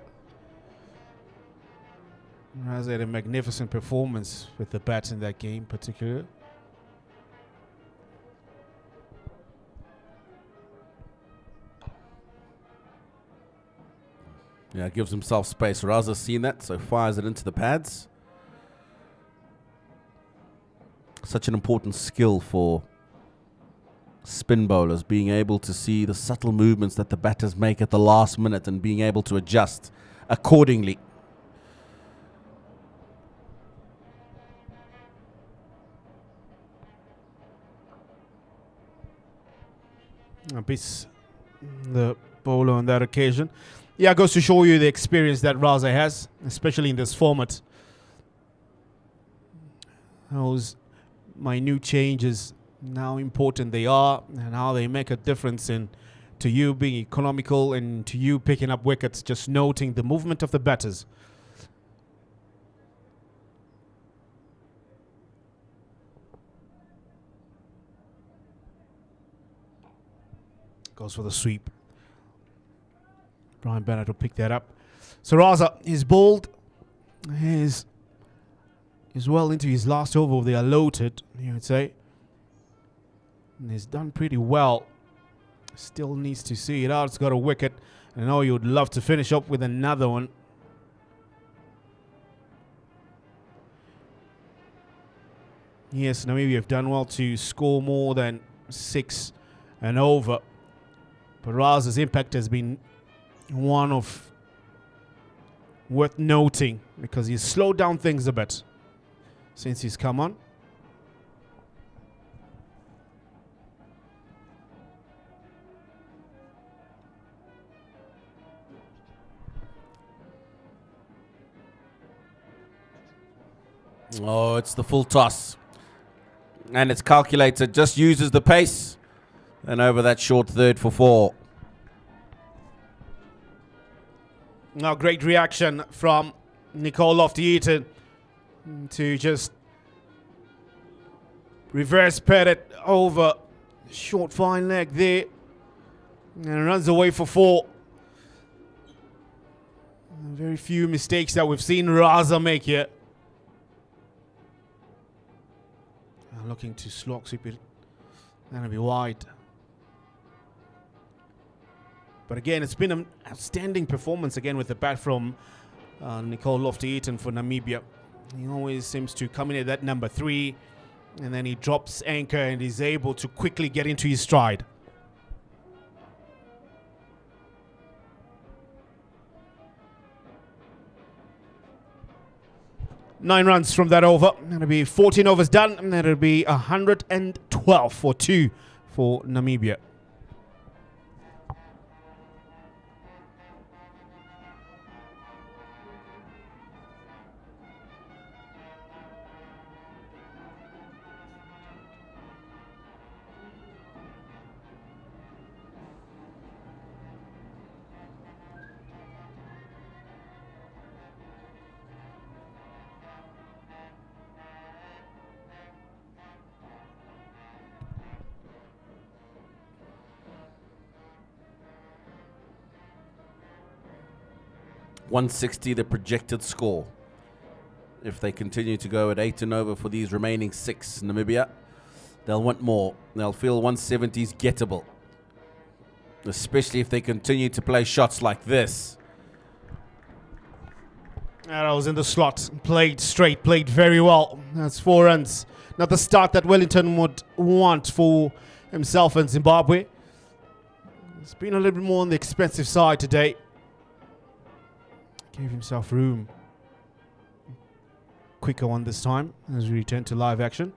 Raz had a magnificent performance with the bats in that game, particularly. Yeah, gives himself space. Raza's seen that, so fires it into the pads. Such an important skill for spin bowlers, being able to see the subtle movements that the batters make at the last minute and being able to adjust accordingly. Beats the bowler on that occasion. Yeah, it goes to show you the experience that Raza has, especially in this format. Those minute changes, how important they are and how they make a difference in to you being economical and to you picking up wickets, just noting the movement of the batters. Goes for the sweep. Brian Bennett will pick that up. So Raza is bowled. He's well into his last over. They are loaded, you would say. And he's done pretty well. Still needs to see it out. It's got a wicket. And I know you would love to finish up with another one. Yes, Namibia have done well to score more than 6 and over. But Raza's impact has been one of worth noting because he's slowed down things a bit since he's come on. Oh, it's the full toss. And it's calculated, just uses the pace. And over that short third for 4. Now, great reaction from Nicole Lofty-Eaton to just reverse pet it over short fine leg there and runs away for 4. Very few mistakes that we've seen Raza make here. Looking to slog sweep it. Gonna be wide. But again, it's been an outstanding performance again with the bat from Nicole Lofty-Eaton for Namibia. He always seems to come in at that number 3, and then he drops anchor and is able to quickly get into his stride. Nine runs from that over. That'll be 14 overs done, and that'll be 112 for 2 for Namibia. .160 the projected score. If they continue to go at 8 and over for these remaining 6, Namibia, they'll want more. They'll feel 170 is gettable, especially if they continue to play shots like this. Arrows in the slot, played straight, played very well. That's 4 runs. Not the start that Wellington would want for himself and Zimbabwe. It's been a little bit more on the expensive side today. Gave himself room. Quicker one this time as we return to live action.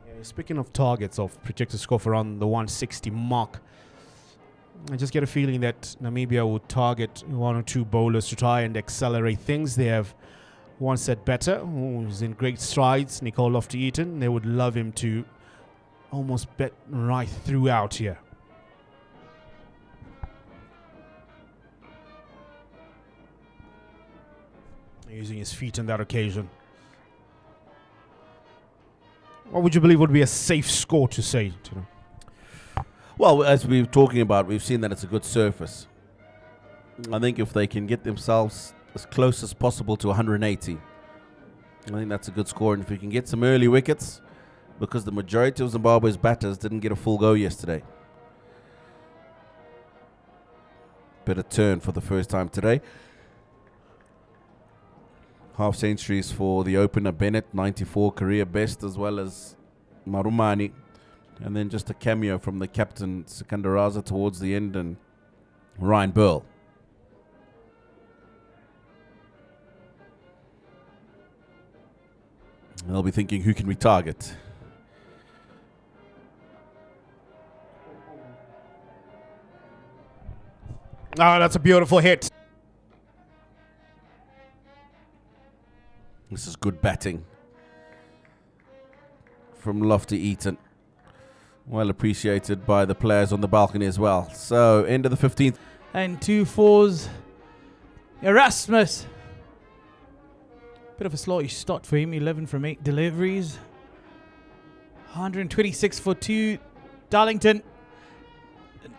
Yeah, speaking of targets of projected score for around the 160 mark, I just get a feeling that Namibia will target 1 or 2 bowlers to try and accelerate things. They have one set better, who's in great strides, Nicole Lofty-Eaton. They would love him to almost bet right throughout here. Using his feet on that occasion. What would you believe would be a safe score to say? Well, as we were talking about, we've seen that it's a good surface. I think if they can get themselves as close as possible to 180, I think that's a good score. And if we can get some early wickets, because the majority of Zimbabwe's batters didn't get a full go yesterday. Better turn for the first time today. Half centuries for the opener Bennett, 94 career best, as well as Marumani. And then just a cameo from the captain Sikandaraza towards the end, and Ryan Burl. They'll be thinking, who can we target? Oh, that's a beautiful hit. This is good batting from Lofty-Eaton. Well appreciated by the players on the balcony as well. So, end of the 15th. And 2 fours. Erasmus. Bit of a slowish start for him. 11 from 8 deliveries. 126 for 2. Darlington.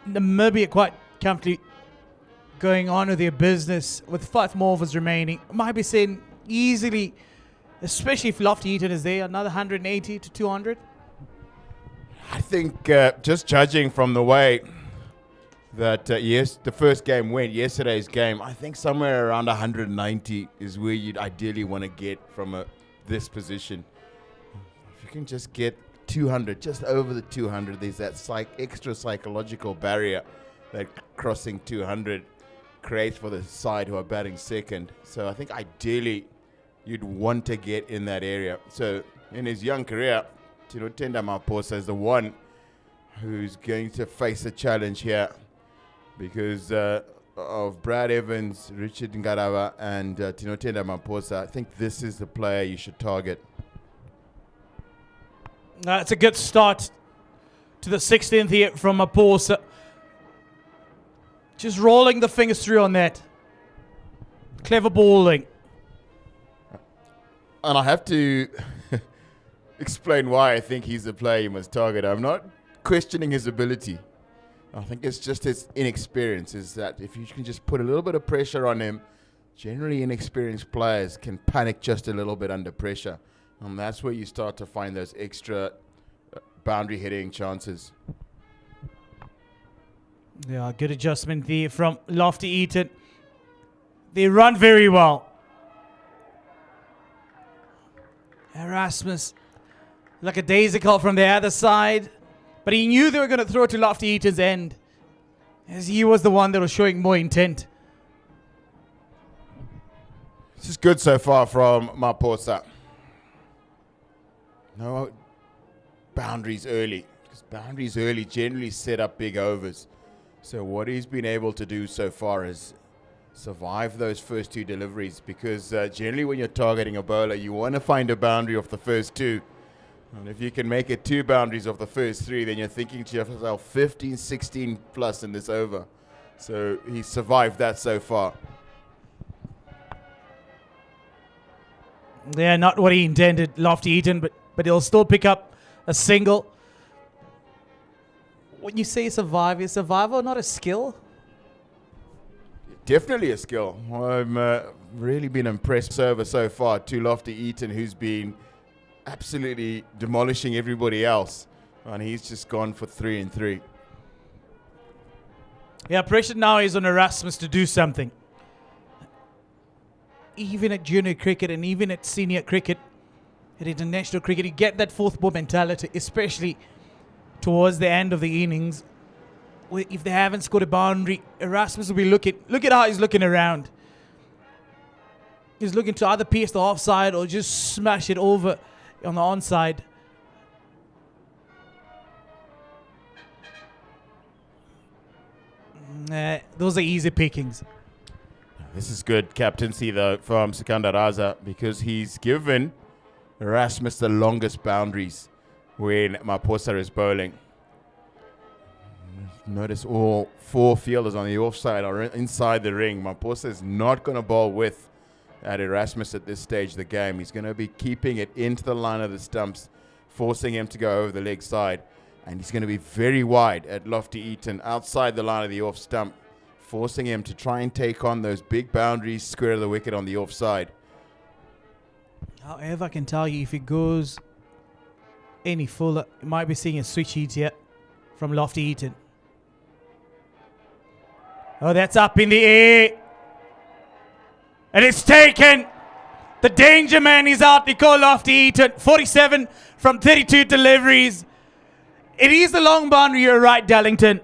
Namibia quite comfortably going on with their business with 5 more overs remaining. Might be saying easily, especially if Lofty-Eaton is there, another 180 to 200. I think just judging from the way that the first game went, yesterday's game, I think somewhere around 190 is where you'd ideally want to get from this position. If you can just get 200, just over the 200, there's that extra psychological barrier that crossing 200 creates for the side who are batting second. So I think ideally you'd want to get in that area. So in his young career, T20I Maposa is the one who's going to face a challenge here because of Brad Evans, Richard Ngarava, and T20I Maposa. I think this is the player you should target. That's a good start to the 16th here from Maposa. Just rolling the fingers through on that. Clever bowling. And I have to explain why I think he's the player you must target. I'm not questioning his ability. I think it's just his inexperience, is that if you can just put a little bit of pressure on him, generally inexperienced players can panic just a little bit under pressure. And that's where you start to find those extra boundary hitting chances. Yeah, good adjustment there from Lofty Eaton. They run very well. Erasmus, like a daisical from the other side. But he knew they were going to throw to Lofty Eaton's end, as he was the one that was showing more intent. This is good so far from Maposa. No boundaries early, because boundaries early generally set up big overs. So what he's been able to do so far is survive those first two deliveries, because generally when you're targeting a bowler, you want to find a boundary of the first two. And if you can make it 2 boundaries of the first 3, then you're thinking to yourself 15, 16 plus in this over. So he's survived that so far. Yeah, not what he intended, Lofty Eaton, but he'll still pick up a single. When you say survive, is survival not a skill? Definitely a skill. I've really been impressed server so far to Lofty Eaton, who's been absolutely demolishing everybody else. And he's just gone for 3 and 3. Yeah, pressure now is on Erasmus to do something. Even at junior cricket and even at senior cricket, at international cricket, you get that fourth ball mentality, especially towards the end of the innings. If they haven't scored a boundary, Erasmus will be looking. Look at how he's looking around. He's looking to either pierce the offside or just smash it over on the onside. Those are easy pickings. This is good captaincy, though, from Sikandar Raza, because he's given Erasmus the longest boundaries when Maposa is bowling. Notice all 4 fielders on the offside are inside the ring. Maposa is not going to bowl with at Erasmus at this stage of the game. He's going to be keeping it into the line of the stumps, forcing him to go over the leg side. And he's going to be very wide at Lofty Eaton, outside the line of the off stump, forcing him to try and take on those big boundaries, square the wicket on the offside. However, I can tell you, if it goes any fuller, you might be seeing a switch hit here from Lofty Eaton. Oh, that's up in the air. And it's taken. The danger man is out. Nicole Lofty Eaton, 47 from 32 deliveries. It is the long boundary, you're right, Darlington.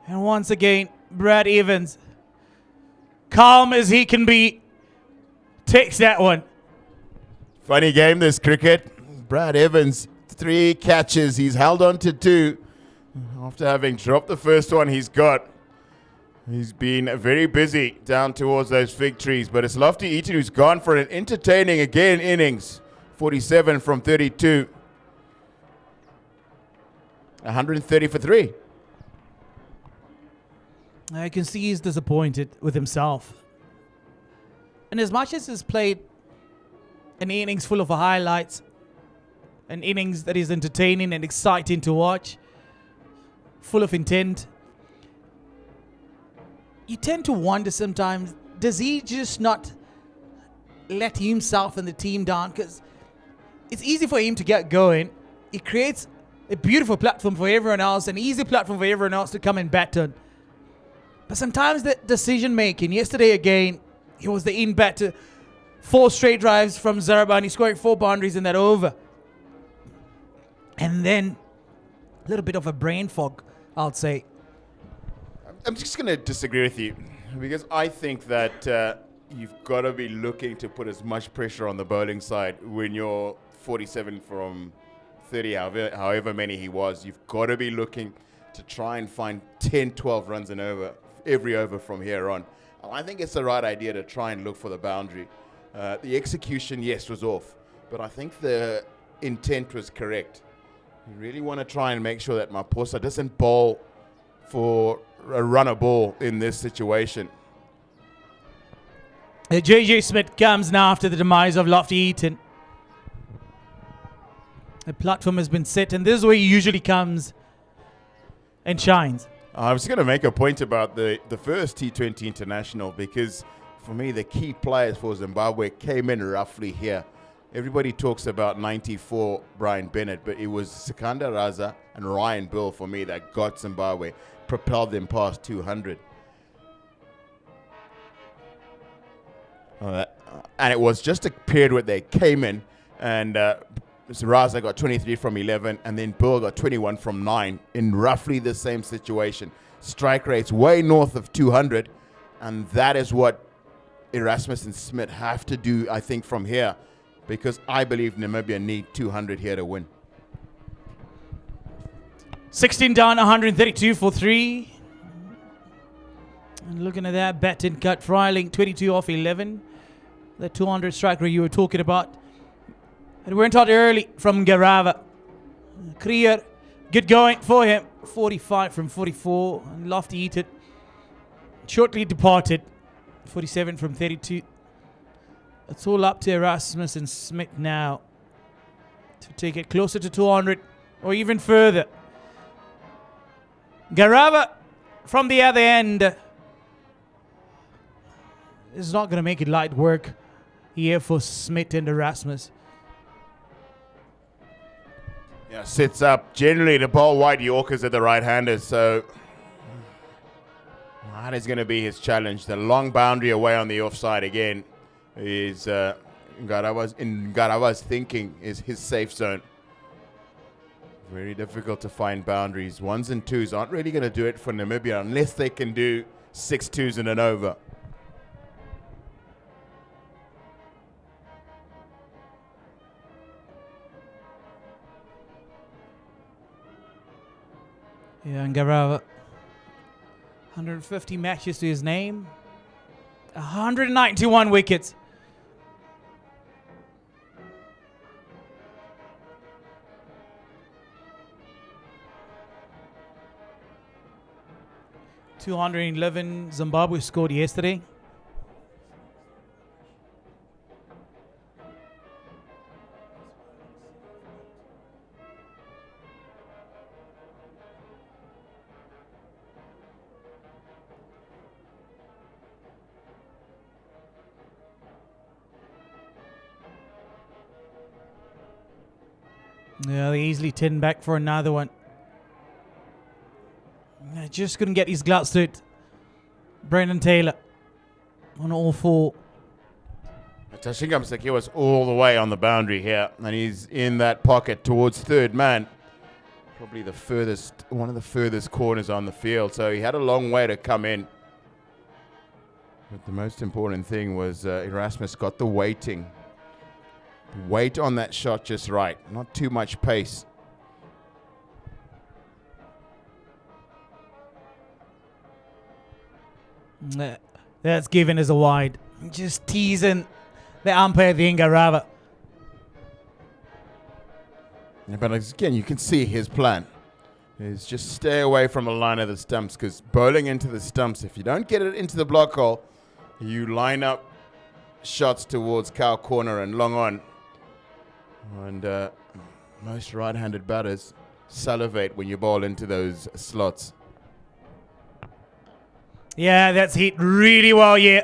And once again, Brad Evans, calm as he can be, takes that one. Funny game, this cricket. Brad Evans, 3 catches. He's held on to 2. After having dropped the first one he's been very busy down towards those fig trees. But it's Lofty Eaton who's gone for an entertaining again innings. 47 from 32. 130 for 3. I can see he's disappointed with himself. And as much as he's played an innings full of highlights, an innings that is entertaining and exciting to watch, full of intent, you tend to wonder sometimes, does he just not let himself and the team down? Because it's easy for him to get going. It creates a beautiful platform for everyone else, an easy platform for everyone else to come and bat on. But sometimes the decision making, yesterday again, he was the in batter, 4 straight drives from Zarba, and he scored 4 boundaries in that over. And then a little bit of a brain fog, I'll say. I'm just going to disagree with you, because I think that you've got to be looking to put as much pressure on the bowling side when you're 47 from 30, however many he was. You've got to be looking to try and find 10, 12 runs an over, every over from here on. I think it's the right idea to try and look for the boundary. The execution, yes, was off, but I think the intent was correct. You really want to try and make sure that Maposa doesn't bowl for a runner ball in this situation. JJ Smith comes now after the demise of Lofty Eaton. The platform has been set, and this is where he usually comes and shines. I was going to make a point about the first T20 international, because for me the key players for Zimbabwe came in roughly here. everybody talks about 94 Brian Bennett, but it was Sikandar Raza and Ryan Bill for me that got Zimbabwe, propelled them past 200. And it was just a period where they came in, and Raza got 23 from 11, and then Bill got 21 from 9 in roughly the same situation. Strike rates way north of 200, and that is what Erasmus and Smith have to do, I think, from here, because I believe Namibia need 200 here to win. 16 down, 132 for 3. And looking at that, Batten cut Freiling, 22 off 11. The 200 striker you were talking about. It went out early from Garava. Krier, good going for him. 45 from 44. And Lofty Eaton shortly departed. 47 from 32. It's all up to Erasmus and Smith now to take it closer to 200 or even further. Garava from the other end is not going to make it light work here for Smith and Erasmus. Yeah, sits up. Generally, the ball wide Yorkers are the right-handers, so that is going to be his challenge. The long boundary away on the offside again is Garava's thinking is his safe zone. Very difficult to find boundaries. 1s and 2s aren't really going to do it for Namibia unless they can do 6 2s and an over. Yeah, and Garava, 150 matches to his name, 191 wickets. .211 Zimbabwe scored yesterday. Yeah, they easily 10 back for another one. Just couldn't get his gloves to it. Brendan Taylor on all 4. Tashinga Mseki was all the way on the boundary here, and he's in that pocket towards third man. Probably the furthest, one of the furthest corners on the field, so he had a long way to come in. But the most important thing was Erasmus got the weighting. Weight on that shot just right, not too much pace. That's given as a wide. Just teasing the umpire, the Garava. Yeah, but again, you can see his plan is just stay away from the line of the stumps, because bowling into the stumps, if you don't get it into the block hole, you line up shots towards cow corner and long on. And most right-handed batters salivate when you bowl into those slots. Yeah, that's hit really well, yeah.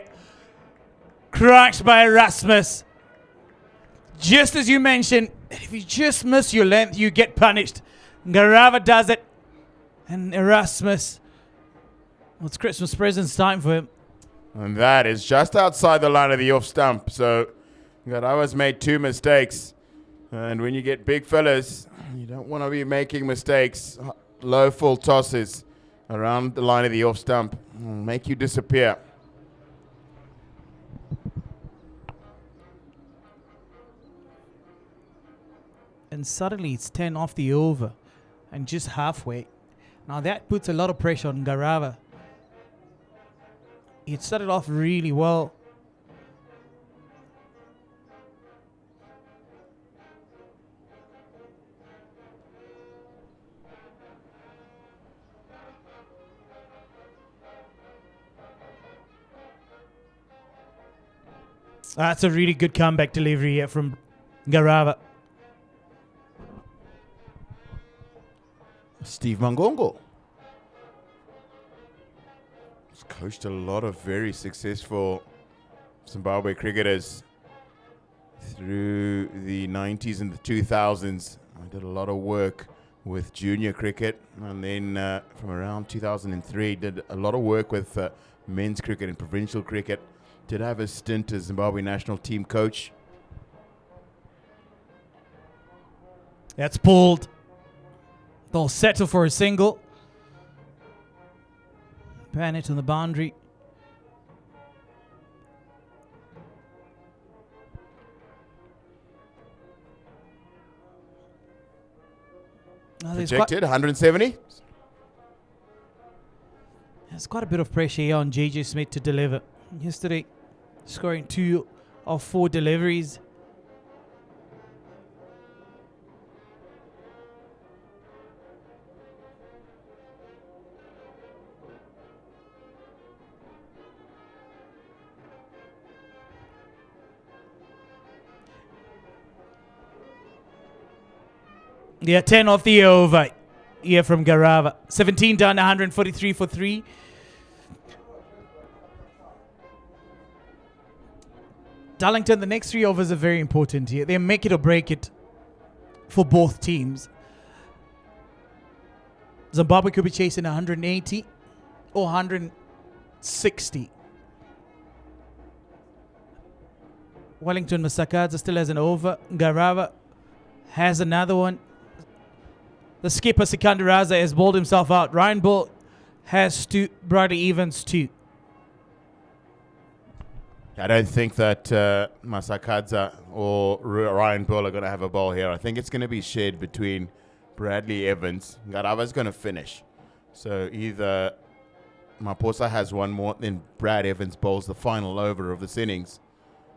Crushed by Erasmus. Just as you mentioned, if you just miss your length, you get punished. Garava does it. And Erasmus, well, it's Christmas presents time for him. And that is just outside the line of the off stump. So Garava's made 2 mistakes. And when you get big fellas, you don't want to be making mistakes. Low full tosses around the line of the off stump will make you disappear. And suddenly it's 10 off the over and just halfway. Now that puts a lot of pressure on Garava. It started off really well. That's a really good comeback delivery here from Garava. Steve Mangongo has coached a lot of very successful Zimbabwe cricketers through the 90s and the 2000s. I did a lot of work with junior cricket, and then from around 2003 did a lot of work with men's cricket and provincial cricket. Did have a stint as Zimbabwe national team coach. That's pulled. They'll settle for a single. Bennett on the boundary. Projected 170. There's quite a bit of pressure here on JJ Smith to deliver. Yesterday, scoring 2 of 4 deliveries. Yeah, 10 off the over here from Garava. 17 done, 143 for 3. Darlington, the next 3 overs are very important here. They make it or break it for both teams. Zimbabwe could be chasing 180 or 160. Wellington Masakadza still has an over. Garava has another one. The skipper Sikandaraza has bowled himself out. Ryan Bull has 2. Bradley Evans 2. I don't think that Masakadza or Ryan Bull are going to have a ball here. I think it's going to be shared between Bradley Evans. Garava's going to finish. So either Maposa has one more, then Brad Evans bowls the final over of this innings,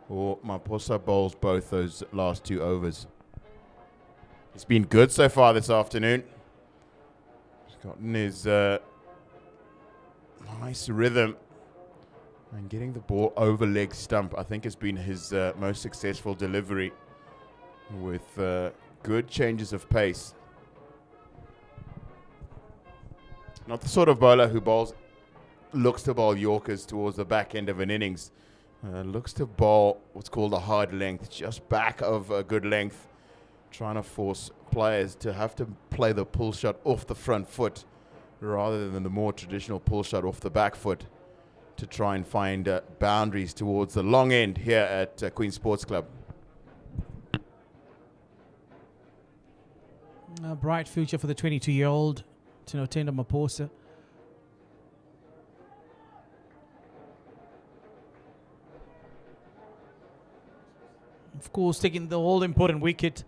or Maposa bowls both those last 2 overs. It's been good so far this afternoon. He's gotten his nice rhythm. And getting the ball over leg stump, I think, has been his most successful delivery, with good changes of pace. Not the sort of bowler who looks to bowl Yorkers towards the back end of an innings. Looks to bowl what's called a hard length, just back of a good length, trying to force players to have to play the pull shot off the front foot rather than the more traditional pull shot off the back foot, to try and find boundaries towards the long end here at Queen Sports Club. A bright future for the 22-year-old Tinotenda Maposa. Of course, taking the all-important wicket.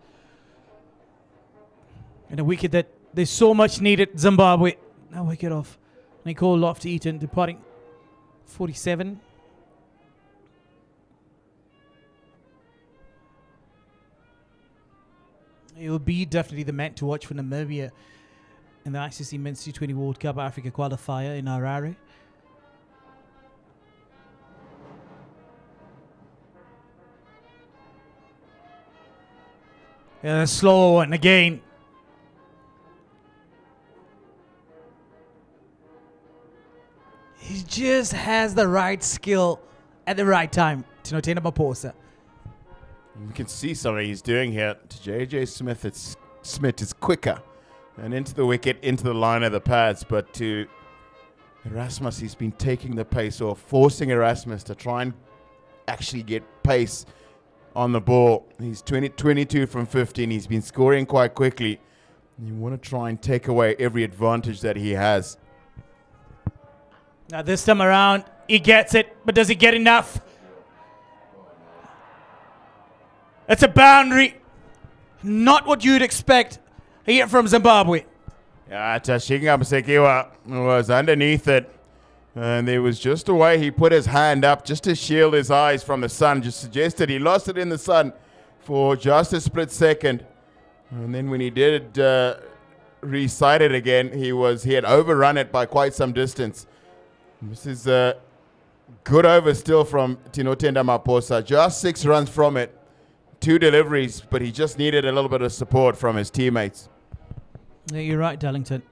And a wicket that they so much needed, Zimbabwe. Now wicket off. Nicole Lofty-Eaton departing 47. It will be definitely the man to watch for Namibia in the ICC Men's T20 World Cup Africa qualifier in Harare. Yeah, a slow one again. He just has the right skill at the right time. Tinotenda Maposa. You can see something he's doing here. To J.J. Smith is quicker and into the wicket, into the line of the pads. But to Erasmus, he's been taking the pace off, forcing Erasmus to try and actually get pace on the ball. He's 22 from 15. He's been scoring quite quickly. You want to try and take away every advantage that he has. Now this time around, he gets it, but does he get enough? It's a boundary. Not what you'd expect here from Zimbabwe. Yeah, Tashinga Msekiwa was underneath it. And there was just a way he put his hand up just to shield his eyes from the sun. Just suggested he lost it in the sun for just a split second. And then when he did re-sight it again, he had overrun it by quite some distance. This is a good over still from Tinotenda Maposa. Just 6 runs from it. 2 deliveries, but he just needed a little bit of support from his teammates. Yeah, you're right, Darlington.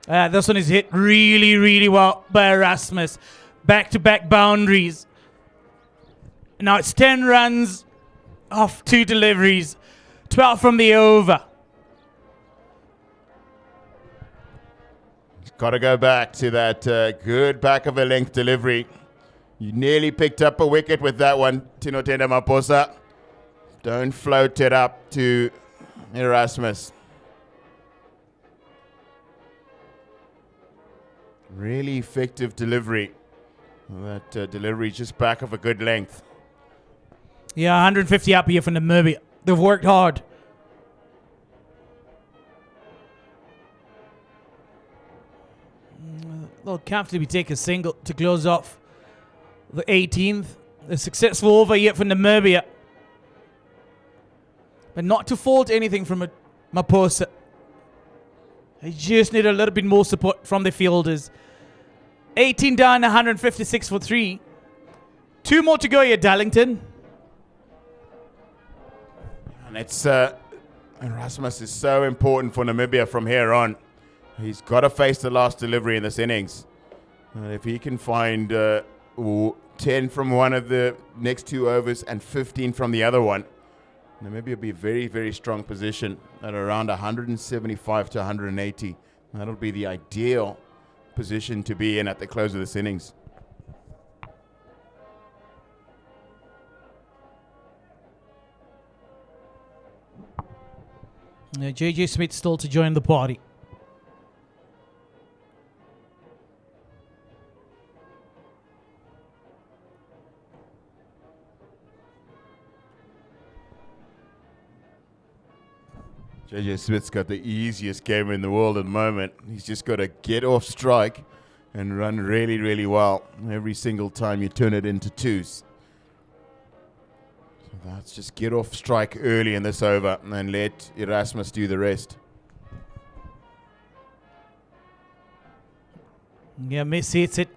This one is hit really, really well by Erasmus. Back-to-back boundaries. Now it's 10 runs off 2 deliveries. 12 from the over. Got to go back to that good back of a length delivery. You nearly picked up a wicket with that one, Tinotenda Maposa. Don't float it up to Erasmus. Really effective delivery. That delivery just back of a good length. Yeah, 150 up here from Namibia. They've worked hard. They'll comfortably take a single to close off the 18th. A successful over here for Namibia. But not to fault anything from Maposa. They just need a little bit more support from the fielders. 18 down, 156 for 3. 2 more to go here, Darlington. And it's Erasmus is so important for Namibia from here on. He's got to face the last delivery in this innings. If he can find 10 from one of the next 2 overs and 15 from the other one, Namibia will be a very, very strong position at around 175 to 180. That'll be the ideal position to be in at the close of this innings. JJ Smith still to join the party. JJ Smith's got the easiest game in the world at the moment. He's just got to get off strike and run really, really well every single time you turn it into 2s. So that's just get off strike early in this over and let Erasmus do the rest. Yeah, Miss hits it.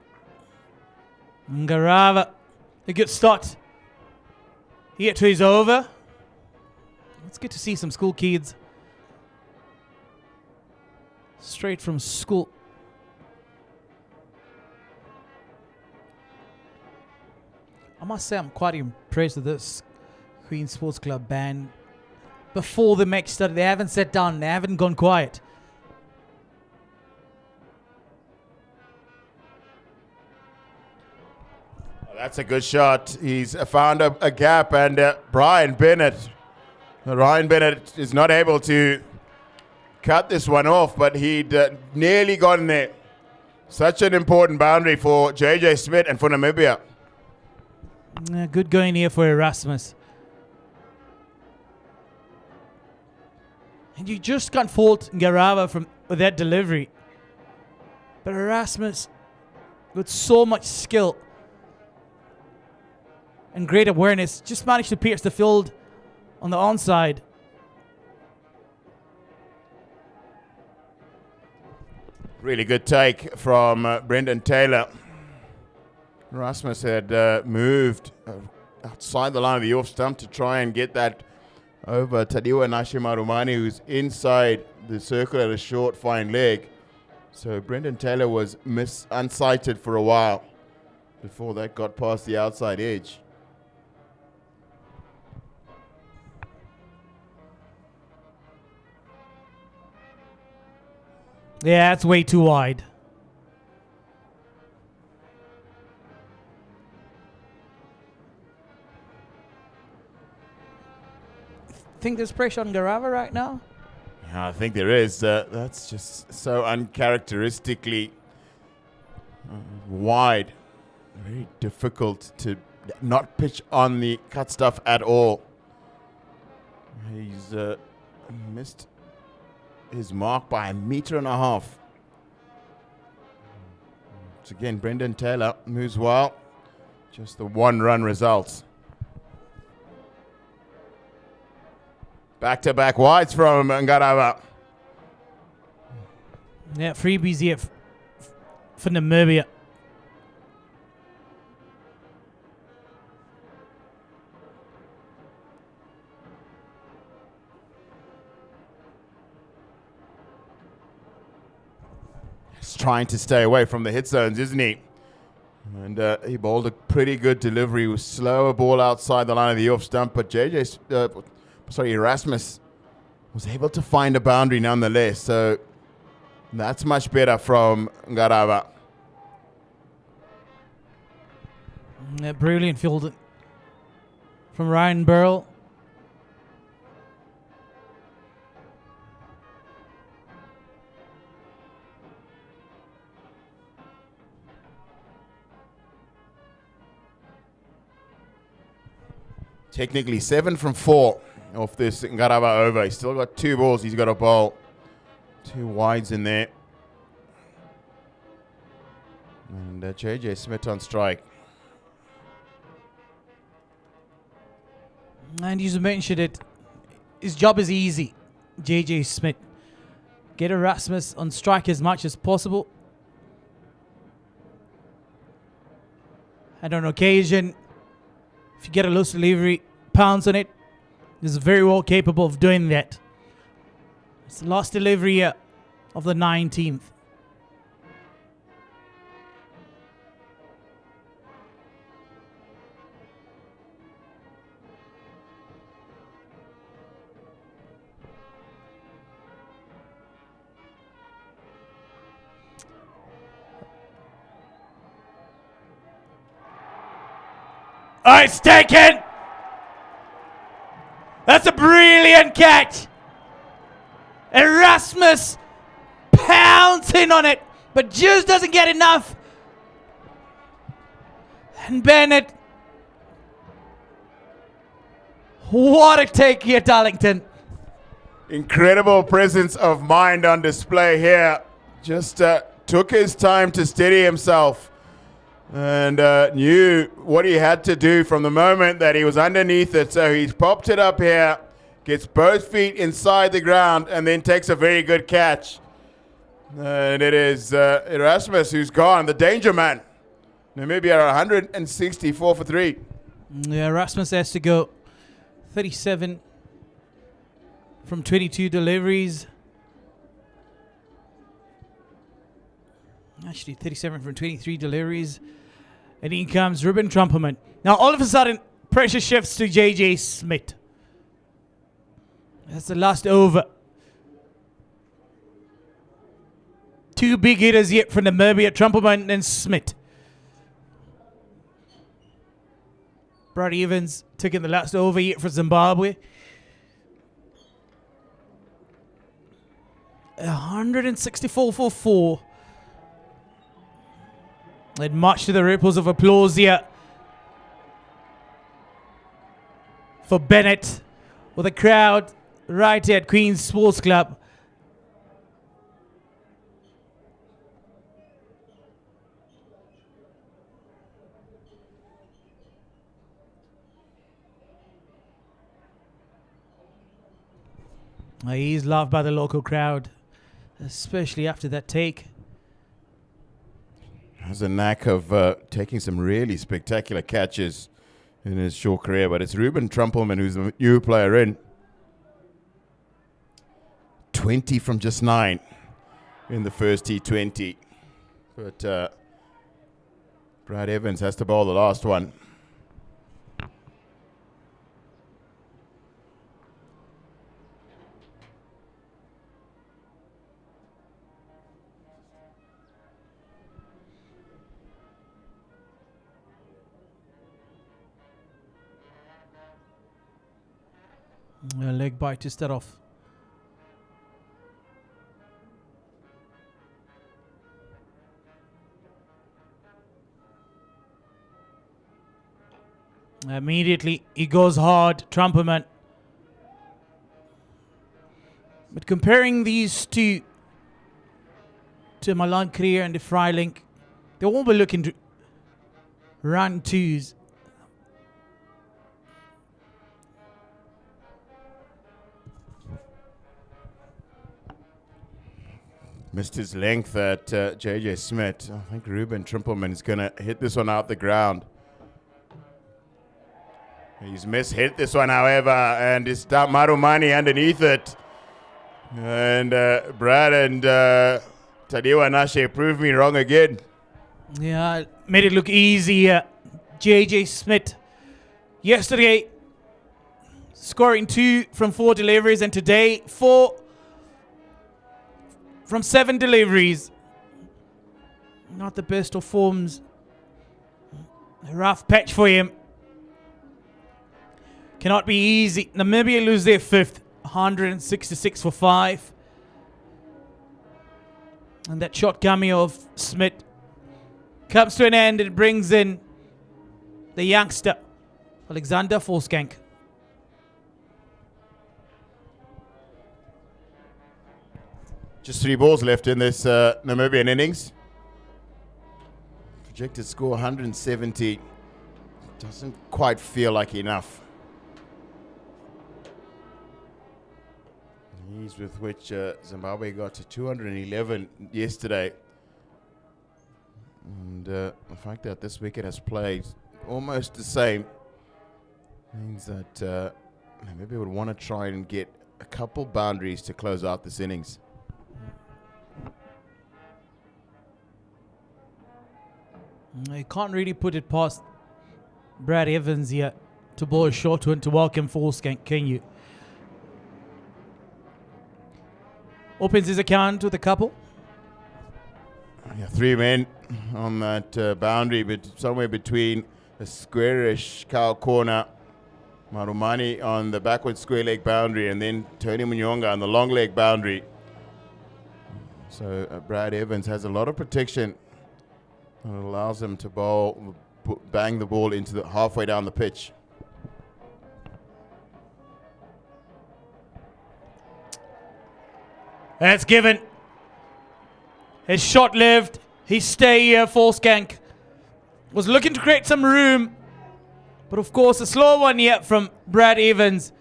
Ngarava, a good start. Here to his over. It's good to see some school kids straight from school. I must say I'm quite impressed with this Queen Sports Club band. Before the match started, they haven't sat down, they haven't gone quiet. That's a good shot. He's found a gap, and Ryan Bennett is not able to cut this one off, but he'd nearly gotten there. Such an important boundary for JJ Smith and for Namibia. Good going here for Erasmus. And you just can't fault Ngarava with that delivery. But Erasmus, with so much skill and great awareness, just managed to pierce the field on the onside. Really good take from Brendan Taylor. Erasmus had moved outside the line of the off stump to try and get that over Tadiwa Nashimarumani, who's inside the circle at a short, fine leg. So Brendan Taylor was unsighted for a while before that got past the outside edge. Yeah, it's way too wide. Think there's pressure on Ngarava right now? Yeah, I think there is. That's just so uncharacteristically wide. Very difficult to not pitch on the cut stuff at all. He's missed his mark by 1.5 meters. So again, Brendan Taylor moves well. Just the 1-run results. Back-to-back wides from Ngarava. Yeah, freebies here for Namibia. just trying to stay away from the hit zones, isn't he? And he bowled a pretty good delivery with slower ball outside the line of the off stump, but Erasmus was able to find a boundary nonetheless. So that's much better from Ngarava. Brilliant fielding from Ryan Burrell. Technically 7 from 4 off this Ngarava over. He's still got 2 balls he's got to bowl. 2 wides in there. And JJ Smith on strike. And you mentioned it. His job is easy. JJ Smith. Get Erasmus on strike as much as possible. And on occasion, if you get a loose delivery, pounce on it. He's very well capable of doing that. It's the last delivery of the 19th. Oh, it's taken! That's a brilliant catch! Erasmus pouncing on it, but just doesn't get enough. And Bennett. What a take here, Darlington. Incredible presence of mind on display here. Just took his time to steady himself. And knew what he had to do from the moment that he was underneath it. So he's popped it up here, gets both feet inside the ground, and then takes a very good catch. And it is Erasmus who's gone, the danger man. Namibia are 164 for 3. Yeah, Erasmus has to go 37 from 22 deliveries. Actually, 37 from 23 deliveries. And in comes Ruben Trumpelman. Now, all of a sudden, pressure shifts to JJ Smith. That's the last over. 2 big hitters yet from Namibia, Trumpelman and Smith. Brad Evans taking the last over yet for Zimbabwe. 164 for 4. And much to the ripples of applause here for Bennett, with a crowd right here at Queen's Sports Club. He's loved by the local crowd, especially after that take. Has a knack of taking some really spectacular catches in his short career, but it's Ruben Trumpelman who's the new player in. 20 from just 9 in the first T20. But Brad Evans has to bowl the last one. A leg bite to start off. Immediately he goes hard, Trumpelman. But comparing these two to Malan Krier and the Freiling, they won't be looking to run twos. Missed his length at JJ Smith. I think Ruben Trumpelman is going to hit this one out the ground. He's mishit this one, however, and it's Marumani underneath it. And Brad and Tadiwa Nashe proved me wrong again. Yeah, made it look easy. JJ Smith yesterday scoring 2 from 4 deliveries, and today 4 from 7 deliveries. Not the best of forms. A rough patch for him. Cannot be easy. Namibia lose their 5th, 166 for 5. And that shot cameo of Smith comes to an end. It brings in the youngster, Alexander Volskank. Just 3 balls left in this Namibian innings. Projected score 170. Doesn't quite feel like enough. Ease with which Zimbabwe got to 211 yesterday. And the fact that this wicket has played almost the same means that maybe would want to try and get a couple boundaries to close out this innings. You can't really put it past Brad Evans here to bowl a short one to welcome Volskank, can you? Opens his account with a couple. Yeah, 3 men on that boundary, but somewhere between a squarish cow corner, Marumani on the backward square leg boundary, and then Tony Munyonga on the long leg boundary. So Brad Evans has a lot of protection. It allows him to bang the ball into the halfway down the pitch. That's given. His shot lived. His stay here, Volskank was looking to create some room. But of course, a slow one here from Brad Evans.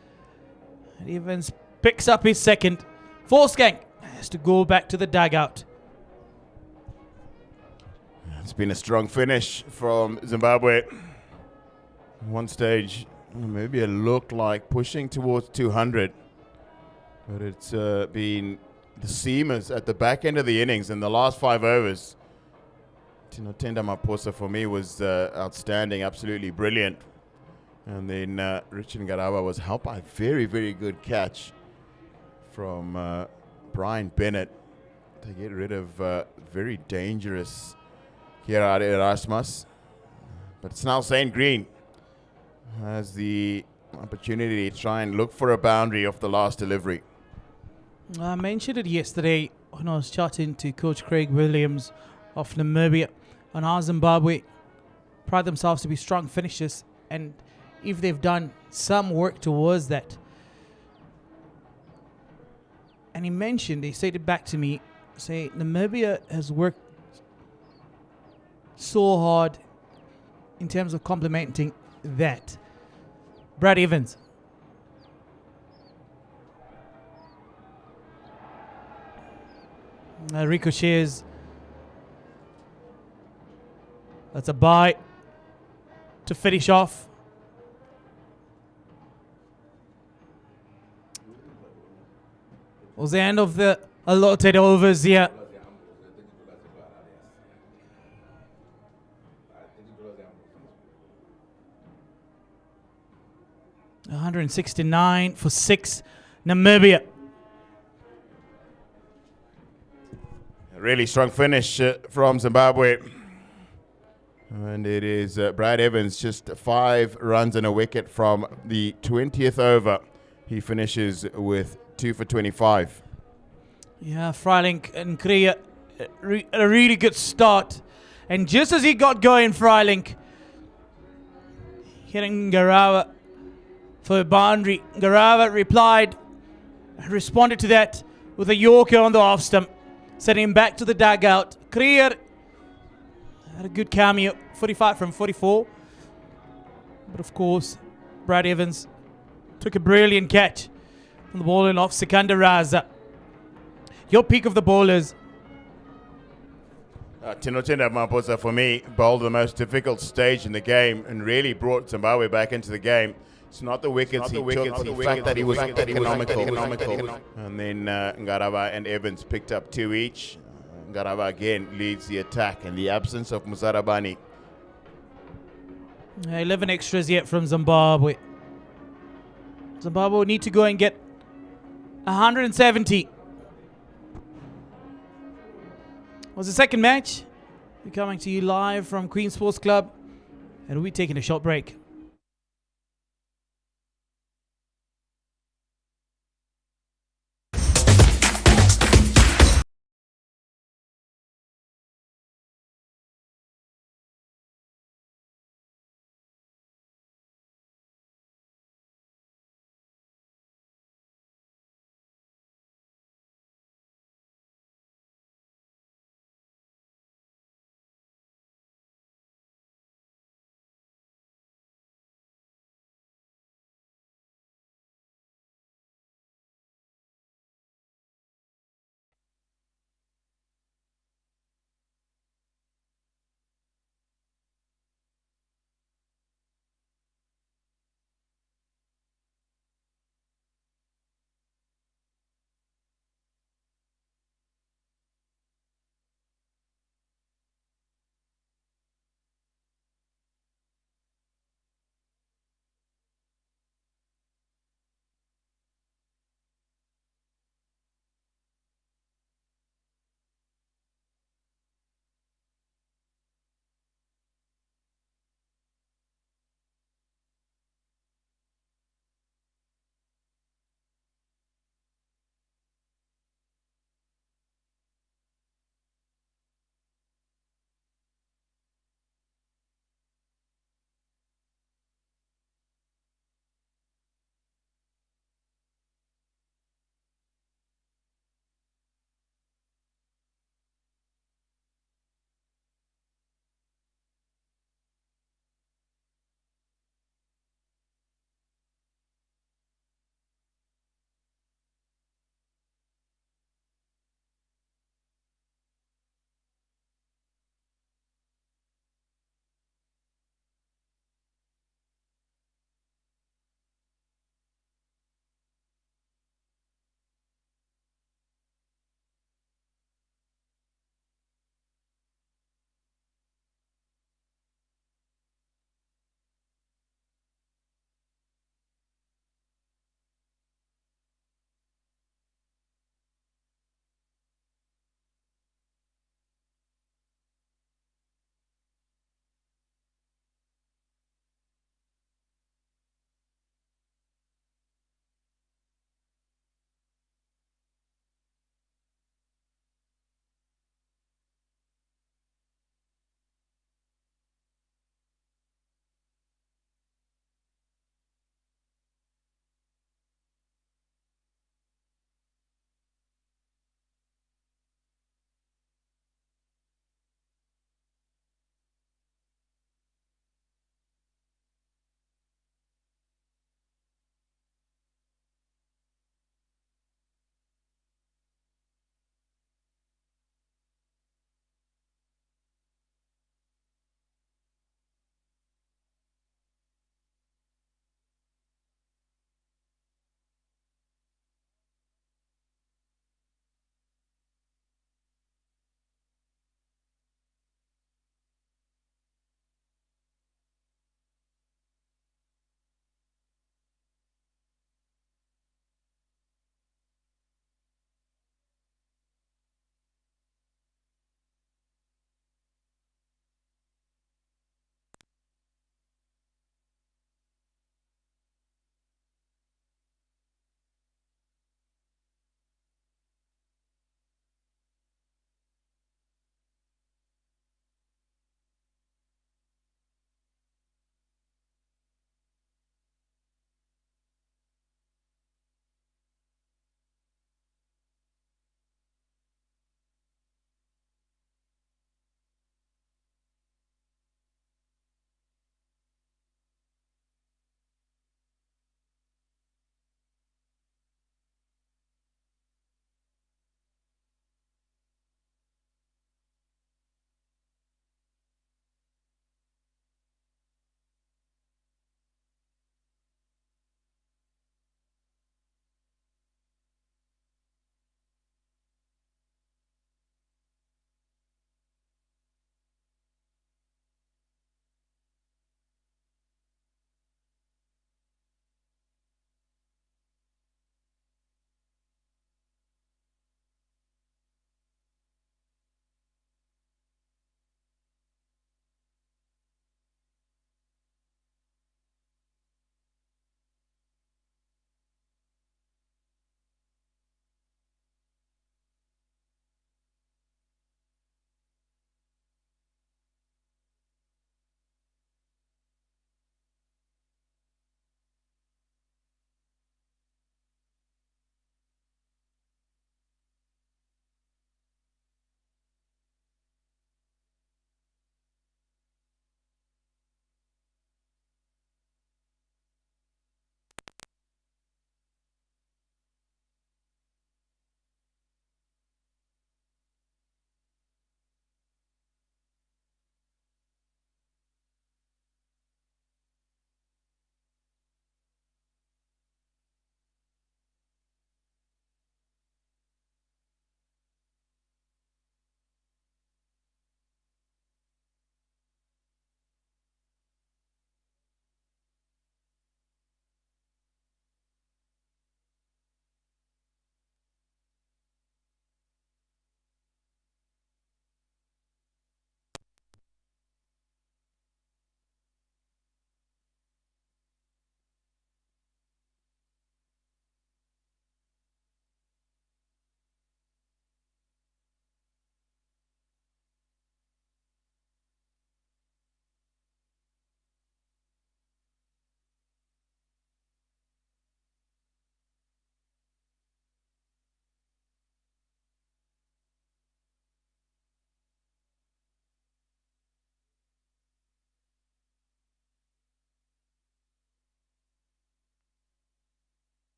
And Evans picks up his second. Volskank has to go back to the dugout. It's been a strong finish from Zimbabwe. At one stage, maybe it looked like pushing towards 200. But it's been the seamers at the back end of the innings in the last 5 overs. Tinotenda Maposa for me was outstanding, absolutely brilliant. And then Richard Ngarawa was helped by a very, very good catch from Brian Bennett to get rid of very dangerous Gerard Erasmus. But it's now St. Green has the opportunity to try and look for a boundary off the last delivery. I mentioned it yesterday when I was chatting to Coach Craig Williams of Namibia on how Zimbabwe pride themselves to be strong finishers, and if they've done some work towards that. And he said it back to me, say Namibia has worked so hard in terms of complementing that. Brad Evans. Ricochets. That's a bye to finish off. Was the end of the allotted overs here. $169 for 6, Namibia. A really strong finish from Zimbabwe. And it is Brad Evans, just 5 runs and a wicket from the 20th over. He finishes with 2 for 25. Yeah, Freilink and Kriya, a really good start. And just as he got going, Freilink hitting Ngarawa for a boundary. Ngarawa responded to that with a Yorker on the off stump, sending him back to the dugout. Kriya had a good cameo, 45 from 44. But of course, Brad Evans took a brilliant catch on the ball in off Sikandar Raza. Your pick of the bowlers. Tinotenda Maposa, for me, bowled the most difficult stage in the game and really brought Zimbabwe back into the game. It's not the wickets he took, the fact that he was economical. And then Ngarawa and Evans picked up 2 each. Ngarava again leads the attack in the absence of Musarabani. 11 extras yet from Zimbabwe. Zimbabwe will need to go and get 170. Was the second match. We're coming to you live from Queen Sports Club, and we'll be taking a short break.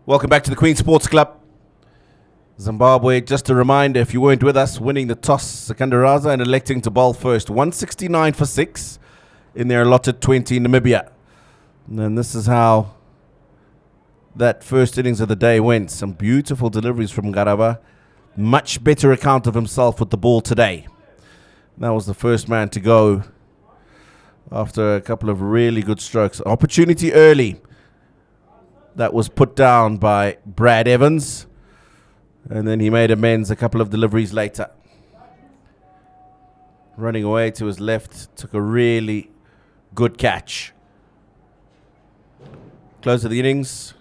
Welcome back to the Queen Sports Club. Zimbabwe, just a reminder, if you weren't with us, winning the toss, Sekundaraza, and electing to bowl first. 169 for 6 in their allotted 20 in Namibia. And this is how that first innings of the day went. Some beautiful deliveries from Garaba. Much better account of himself with the ball today. That was the first man to go after a couple of really good strokes. Opportunity early. That was put down by Brad Evans. And then he made amends a couple of deliveries later. Running away to his left. Took a really good catch. Close of the innings.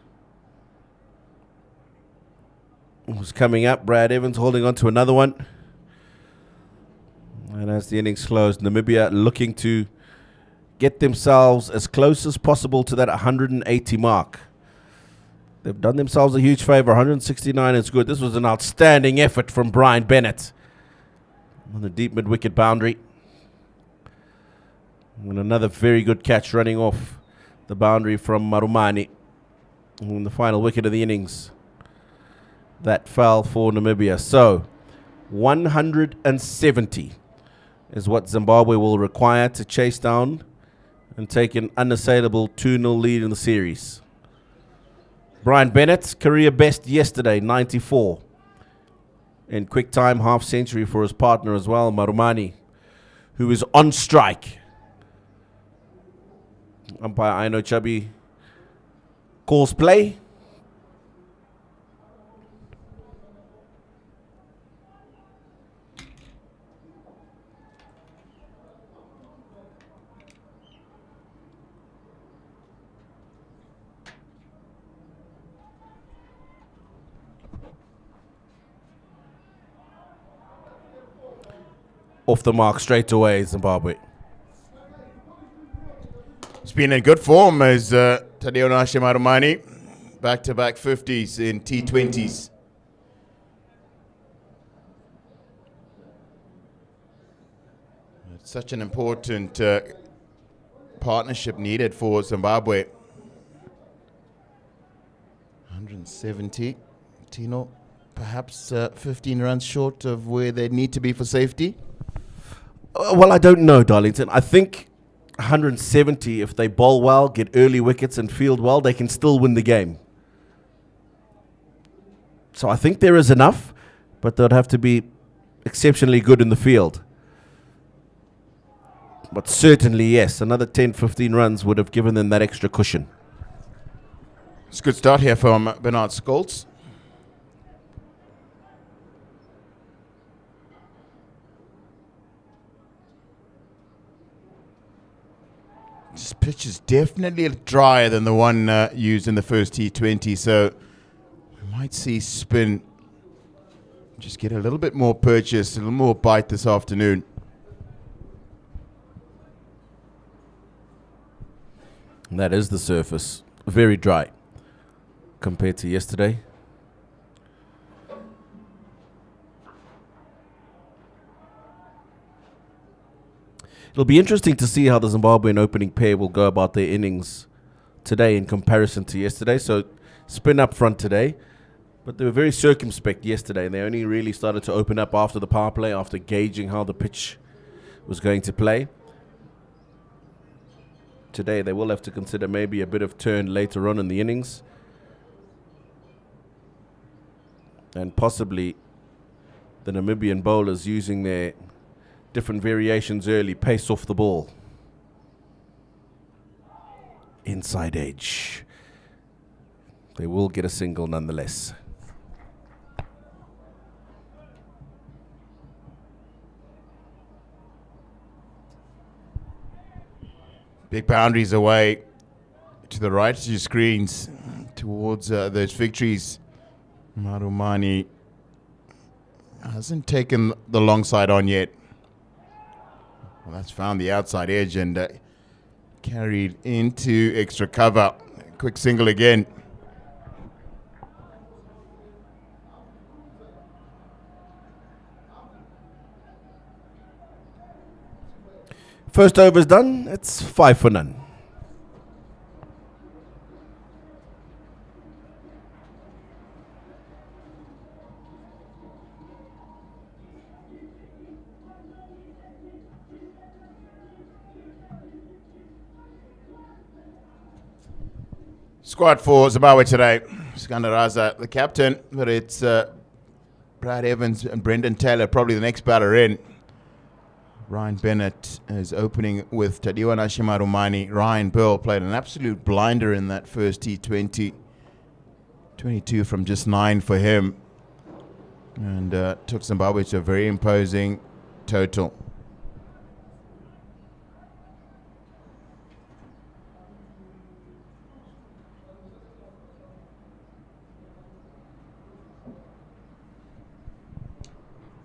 Was coming up. Brad Evans holding on to another one. And as the innings closed, Namibia looking to get themselves as close as possible to that 180 mark. They've done themselves a huge favor. 169 is good. This was an outstanding effort from Brian Bennett on the deep mid-wicket boundary. And another very good catch running off the boundary from Marumani on the final wicket of the innings. That fell for Namibia. So, 170 is what Zimbabwe will require to chase down and take an unassailable 2-0 lead in the series. Brian Bennett, career best yesterday, 94. In quick time, half century for his partner as well, Marumani, who is on strike. Umpire Aino Chubby calls play. Off the mark straight away, Zimbabwe. It's been in good form as Tadeo Marumani, back-to-back 50s in T20s. It's such an important partnership needed for Zimbabwe. 170, Tino, perhaps 15 runs short of where they need to be for safety. Well, I don't know, Darlington. I think 170, if they bowl well, get early wickets and field well, they can still win the game. So I think there is enough, but they'd have to be exceptionally good in the field. But certainly, yes, another 10, 15 runs would have given them that extra cushion. It's a good start here from Bernard Scholz. This pitch is definitely drier than the one used in the first T20, so we might see spin just get a little bit more purchase, a little more bite this afternoon. And that is the surface. Very dry compared to yesterday. It'll be interesting to see how the Zimbabwean opening pair will go about their innings today in comparison to yesterday. So spin up front today, but they were very circumspect yesterday, and they only really started to open up after the power play, after gauging how the pitch was going to play. Today they will have to consider maybe a bit of turn later on in the innings, and possibly the Namibian bowlers using their different variations early, pace off the ball. Inside edge. They will get a single nonetheless. Big boundaries away to the right of your screens towards those victories. Marumani hasn't taken the long side on yet. Well, that's found the outside edge and carried into extra cover. Quick single again. First over's done. It's 5 for none. Squad for Zimbabwe today. Skandaraza, the captain, but it's Brad Evans and Brendan Taylor, probably the next batter in. Ryan Bennett is opening with Tadiwa Nashimarumani. Ryan Bill played an absolute blinder in that first T20. 22 from just 9 for him. And took Zimbabwe to a very imposing total.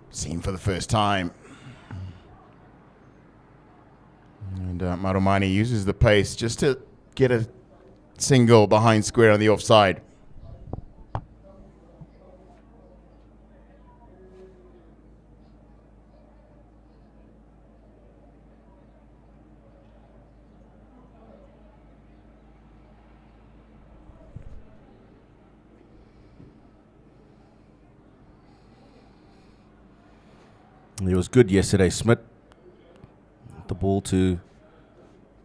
Seen for the first time. And Marumani uses the pace just to get a single behind square on the offside. He was good yesterday, Smith. The ball to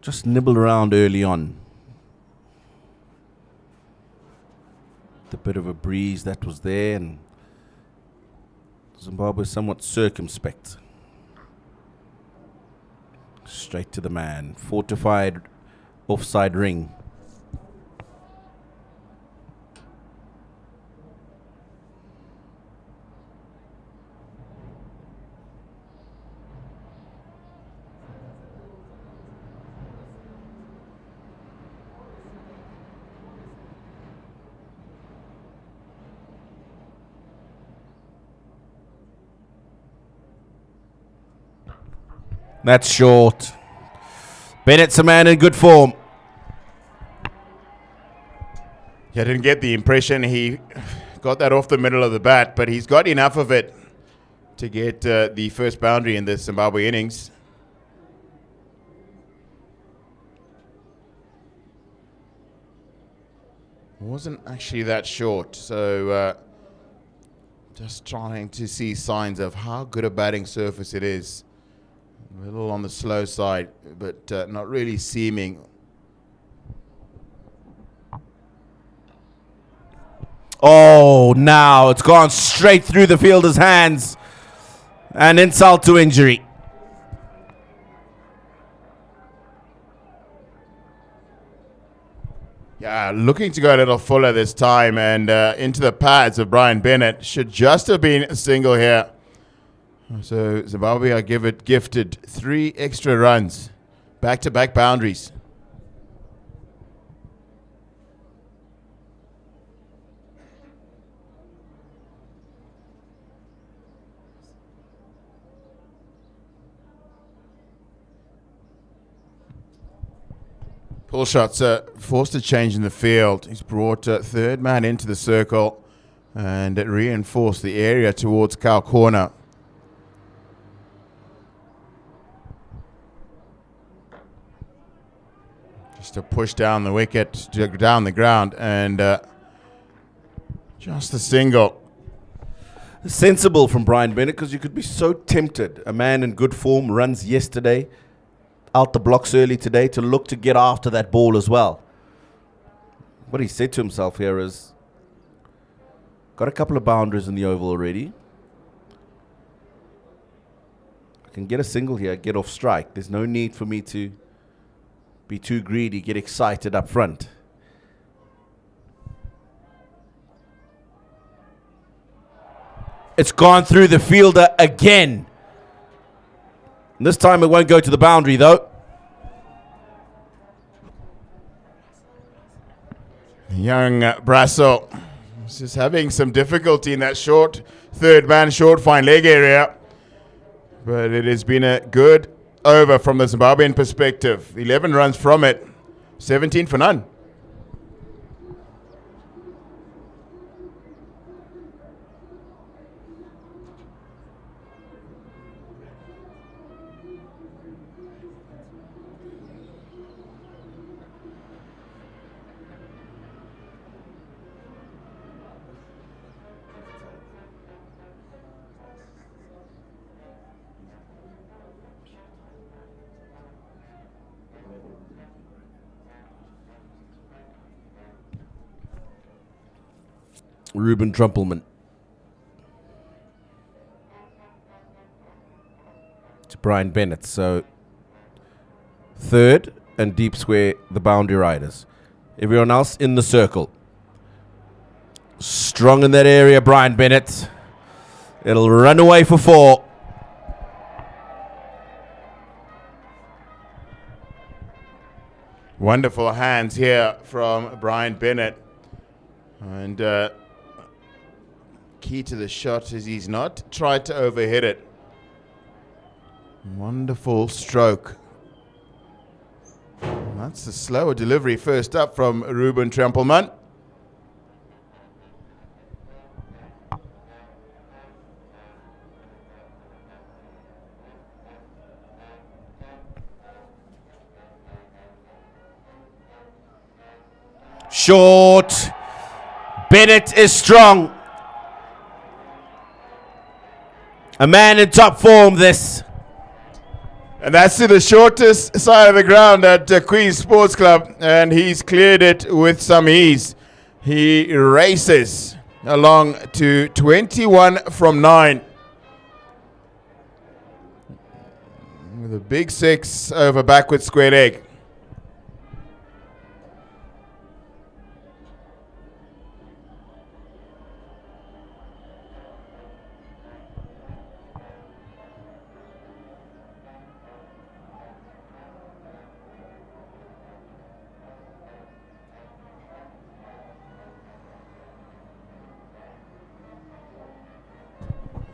just nibble around early on. The bit of a breeze that was there, and Zimbabwe somewhat circumspect. Straight to the man. Fortified offside ring. That's short. Bennett's a man in good form. Yeah, I didn't get the impression he got that off the middle of the bat, but he's got enough of it to get the first boundary in this Zimbabwe innings. It wasn't actually that short, so just trying to see signs of how good a batting surface it is. A little on the slow side, but not really seeming. Oh, now it's gone straight through the fielder's hands. An insult to injury. Yeah, looking to go a little fuller this time, and into the pads of Brian Bennett. Should just have been a single here. So Zimbabwe are gifted 3 extra runs, back-to-back boundaries. Pull shots forced a change in the field. He's brought third man into the circle, and it reinforced the area towards cow corner. Just to push down the wicket, down the ground, and just a single. Sensible from Brian Bennett, because you could be so tempted. A man in good form runs yesterday, out the blocks early today to look to get after that ball as well. What he said to himself here is, got a couple of boundaries in the oval already. I can get a single here, get off strike. There's no need for me to be too greedy, get excited up front. It's gone through the fielder again. This time it won't go to the boundary though. Young Brasso is just having some difficulty in that short third man, short fine leg area. But it has been a good over from the Zimbabwean perspective. 11 runs from it, 17 for none. Ruben Trumpelman. To Brian Bennett. So third and deep square, the boundary riders. Everyone else in the circle. Strong in that area, Brian Bennett. It'll run away for 4. Wonderful hands here from Brian Bennett. And key to the shot is he's not tried to overhit it. Wonderful stroke. That's the slower delivery first up from Ruben Trumpelman. Short. Bennett is strong. A man in top form, this. And that's to the shortest side of the ground at Queen's Sports Club. And he's cleared it with some ease. He races along to 21 from 9. With a big 6 over backward square leg.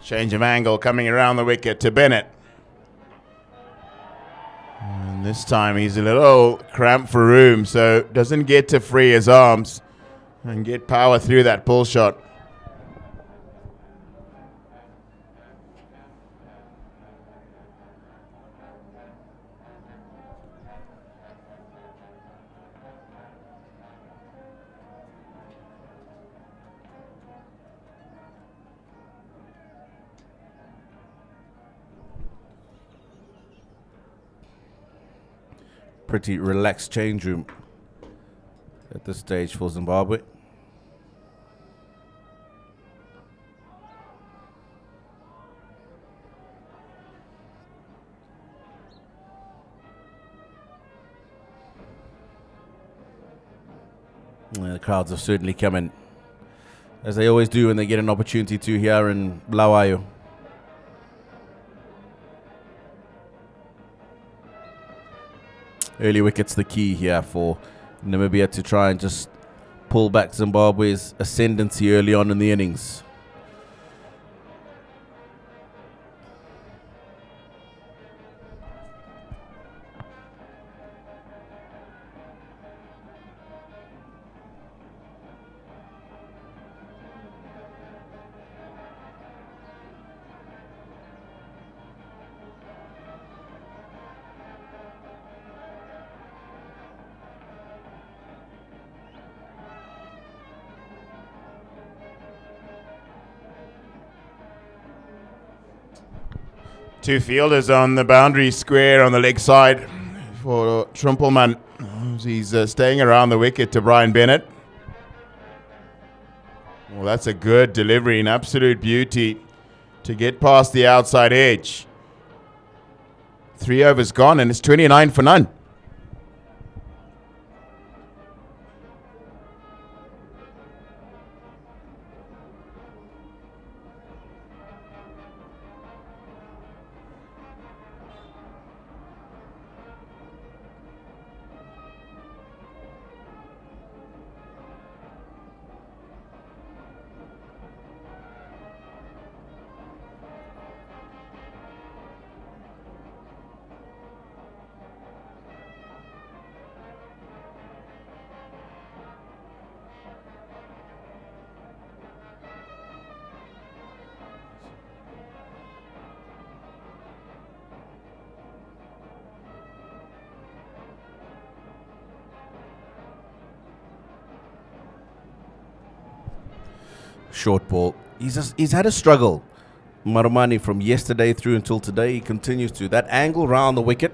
Change of angle coming around the wicket to Bennett. And this time he's a little cramped for room, so doesn't get to free his arms and get power through that pull shot. Pretty relaxed change room at this stage for Zimbabwe. The crowds have certainly come in, as they always do when they get an opportunity to here in Bulawayo. Early wickets the key here for Namibia to try and just pull back Zimbabwe's ascendancy early on in the innings. Two fielders on the boundary square on the leg side for Trumpelman. He's staying around the wicket to Brian Bennett. Well, that's a good delivery, an absolute beauty to get past the outside edge. 3 overs gone and it's 29 for none. Short ball. He's had a struggle, Marumani, from yesterday through until today. He continues to. That angle round the wicket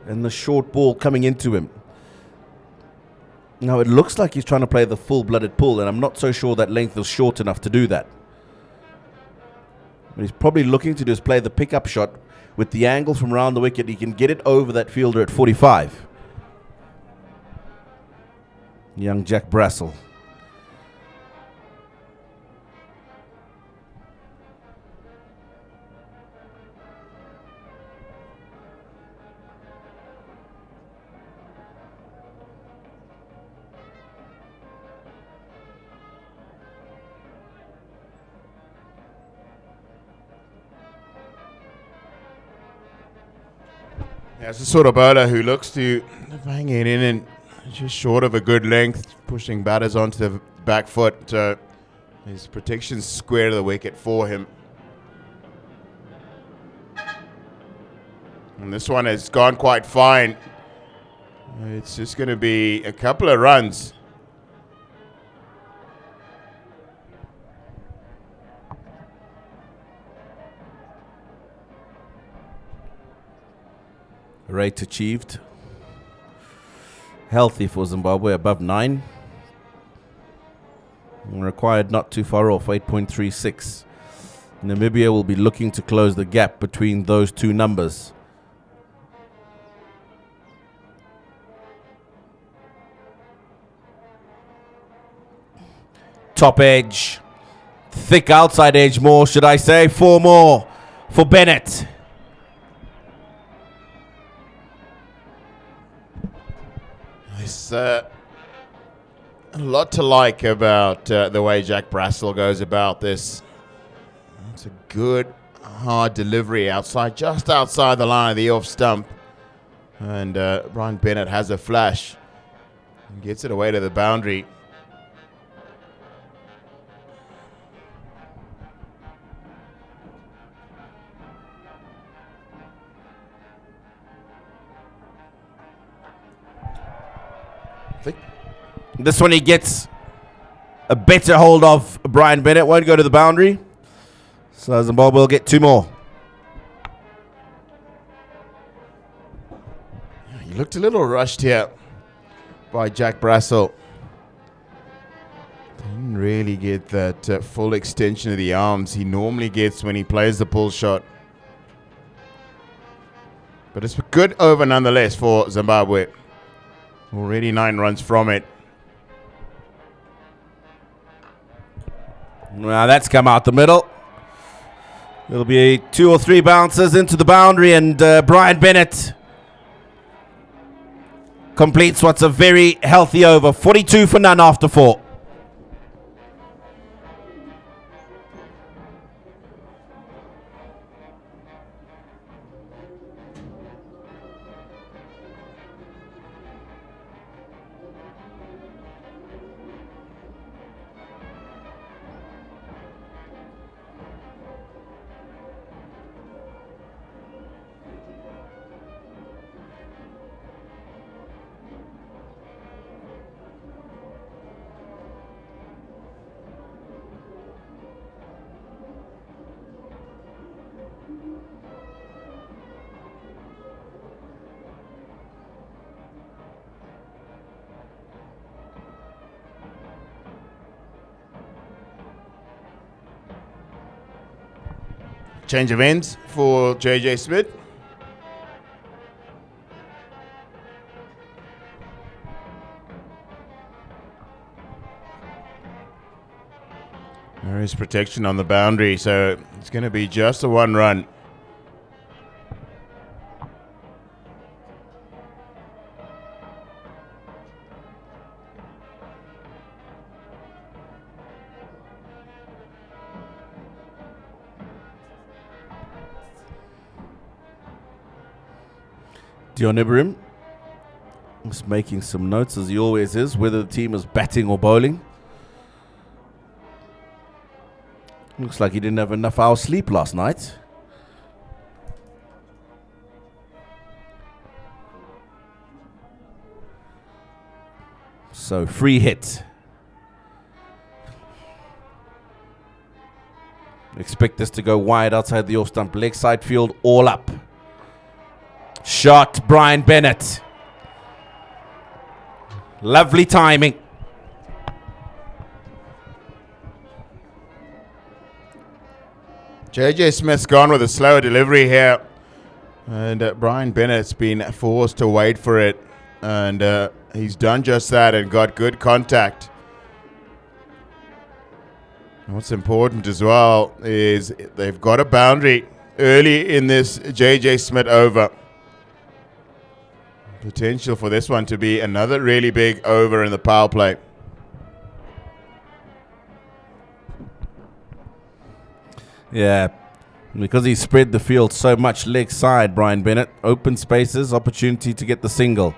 and the short ball coming into him. Now it looks like he's trying to play the full-blooded pull, and I'm not so sure that length is short enough to do that. What he's probably looking to do is play the pickup shot with the angle from around the wicket. He can get it over that fielder at 45. Young Jack Brassel. That's the sort of bowler who looks to bang it in and just short of a good length, pushing batters onto the back foot. His protection's square to the wicket for him. And this one has gone quite fine. It's just going to be a couple of runs. Rate achieved. Healthy for Zimbabwe, above 9. And required not too far off, 8.36. Namibia will be looking to close the gap between those two numbers. Top edge. Thick outside edge more, should I say. 4 more for Bennett. There's a lot to like about the way Jack Brassel goes about this. It's a good, hard delivery outside, just outside the line of the off stump. And Brian Bennett has a flash and gets it away to the boundary. This one he gets a better hold of. Brian Bennett won't go to the boundary. So Zimbabwe will get 2 more. He looked a little rushed here by Jack Brassel. Didn't really get that full extension of the arms he normally gets when he plays the pull shot. But it's good over nonetheless for Zimbabwe. Already 9 runs from it. Now that's come out the middle. There'll be 2 or 3 bounces into the boundary, and Brian Bennett completes what's a very healthy over. 42 for none after 4. Change of ends for JJ Smith. There is protection on the boundary, so it's going to be just a 1 run. Dion Ibrahim is making some notes, as he always is, whether the team is batting or bowling. Looks like he didn't have enough hours sleep last night. So, free hit. Expect this to go wide outside the off stump. Leg side field, all up. Shot, Brian Bennett. Lovely timing. JJ Smith's gone with a slower delivery here. And Brian Bennett's been forced to wait for it. And he's done just that and got good contact. And what's important as well is they've got a boundary early in this JJ Smith over. Potential for this one to be another really big over in the power play. Yeah, because he spread the field so much leg side, Brian Bennett. Open spaces, opportunity to get the single.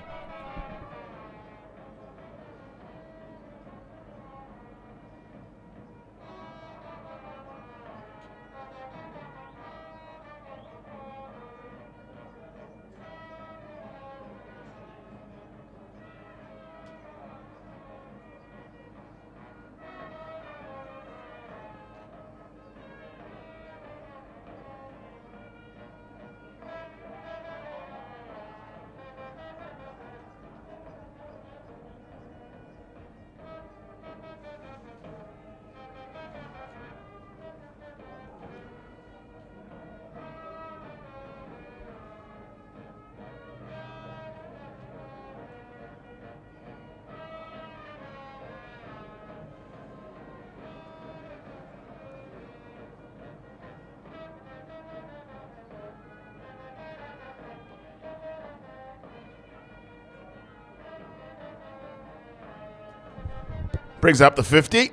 Brings up the 50.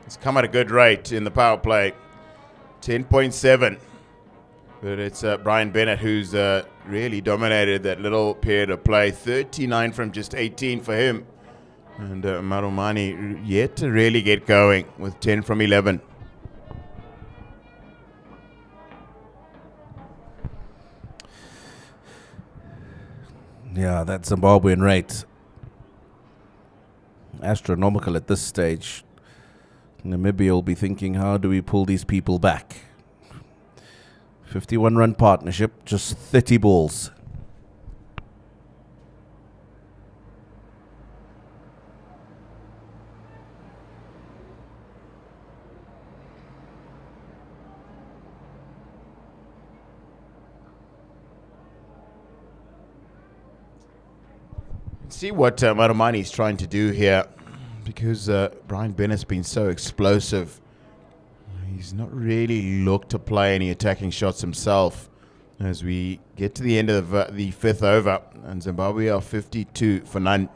It's come at a good rate in the power play. 10.7. But it's Brian Bennett who's really dominated that little period of play. 39 from just 18 for him. And Marumani yet to really get going with 10 from 11. Yeah, that Zimbabwean rate, astronomical at this stage. Namibia will be thinking, how do we pull these people back? 51-run partnership, just 30 balls. See what Marumani is trying to do here, because Brian Bennett's been so explosive. He's not really looked to play any attacking shots himself as we get to the end of the fifth over, and Zimbabwe are 52 for none.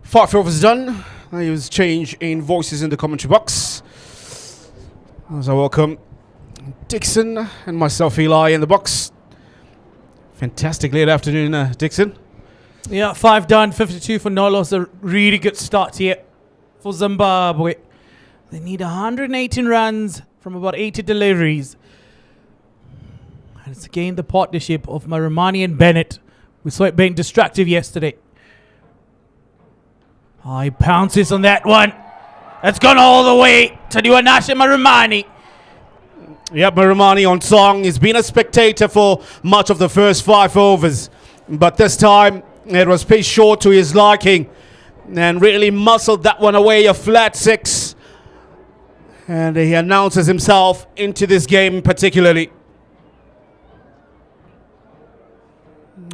Five overs done. There was change in voices in the commentary box. As I welcome Dixon and myself, Eli, in the box. Fantastic late afternoon, Dixon. Yeah, 5 done, 52 for no loss. A really good start here for Zimbabwe. They need 118 runs from about 80 deliveries. And it's again the partnership of Marumani and Bennett. We saw it being destructive yesterday. Oh, he pounces on that one. That's gone all the way to Diwanashe Marumani. Yep, Marumani on song. He's been a spectator for much of the first 5 overs. But this time, it was pitched short to his liking. And really muscled that one away, a flat 6. And he announces himself into this game particularly.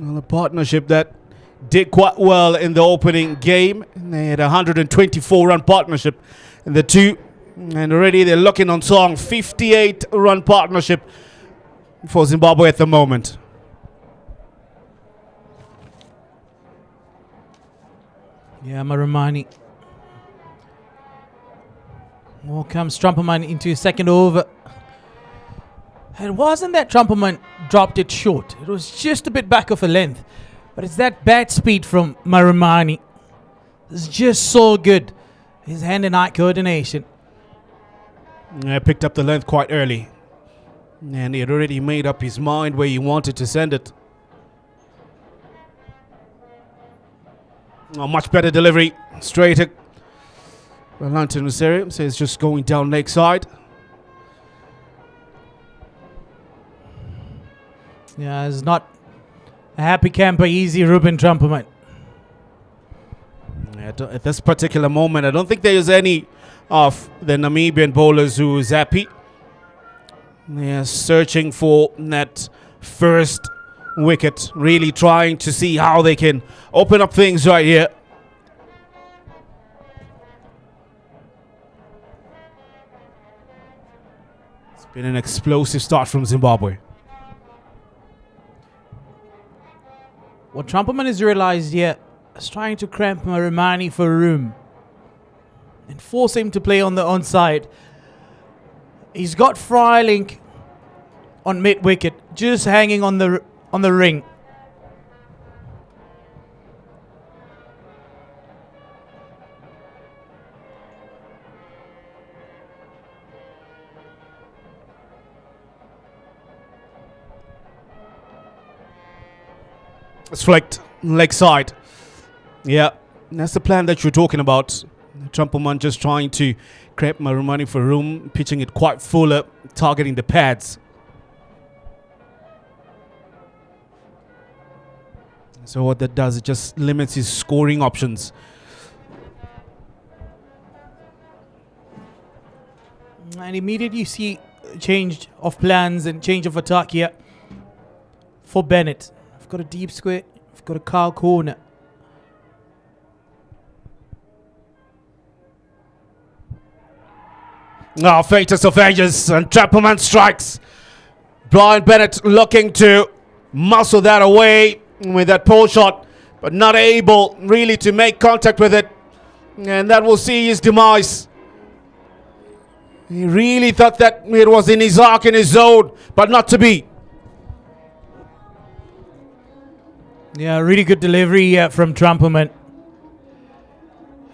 Well, a partnership that did quite well in the opening game. They had a 124-run partnership in the 2. And already they're looking on song. 58-run partnership for Zimbabwe at the moment. Yeah, Marumani. More comes Trumpelman into his second over. It wasn't that Trumpelman dropped it short. It was just a bit back of a length. But it's that bat speed from Marumani. It's just so good. His hand and eye coordination. Yeah, picked up the length quite early. And he had already made up his mind where he wanted to send it. A much better delivery. Straight at Lantern Rosario. So it's just going down leg side. Yeah, it's not a happy camper, easy Ruben Trumpelman. At this particular moment, I don't think there is any of the Namibian bowlers who is happy. They are searching for that first wicket, really trying to see how they can open up things right here. It's been an explosive start from Zimbabwe. What Trumpelman has realized here is trying to cramp Marimani for room and force him to play on the onside. He's got Frylink on mid wicket, just hanging on the ring. It's flicked leg side. Yeah, that's the plan that you're talking about. Trumpelman just trying to cramp Marimani for room, pitching it quite full up, targeting the pads. So what that does, it just limits his scoring options. And immediately you see change of plans and change of attack here for Bennett. I've got a deep square, I've got a cow corner. Now, Fatus of Ages and Trumpelman strikes. Brian Bennett looking to muscle that away with that pole shot, but not able really to make contact with it. And that will see his demise. He really thought that it was in his arc, in his zone, but not to be. Yeah, really good delivery here from Trumpelman.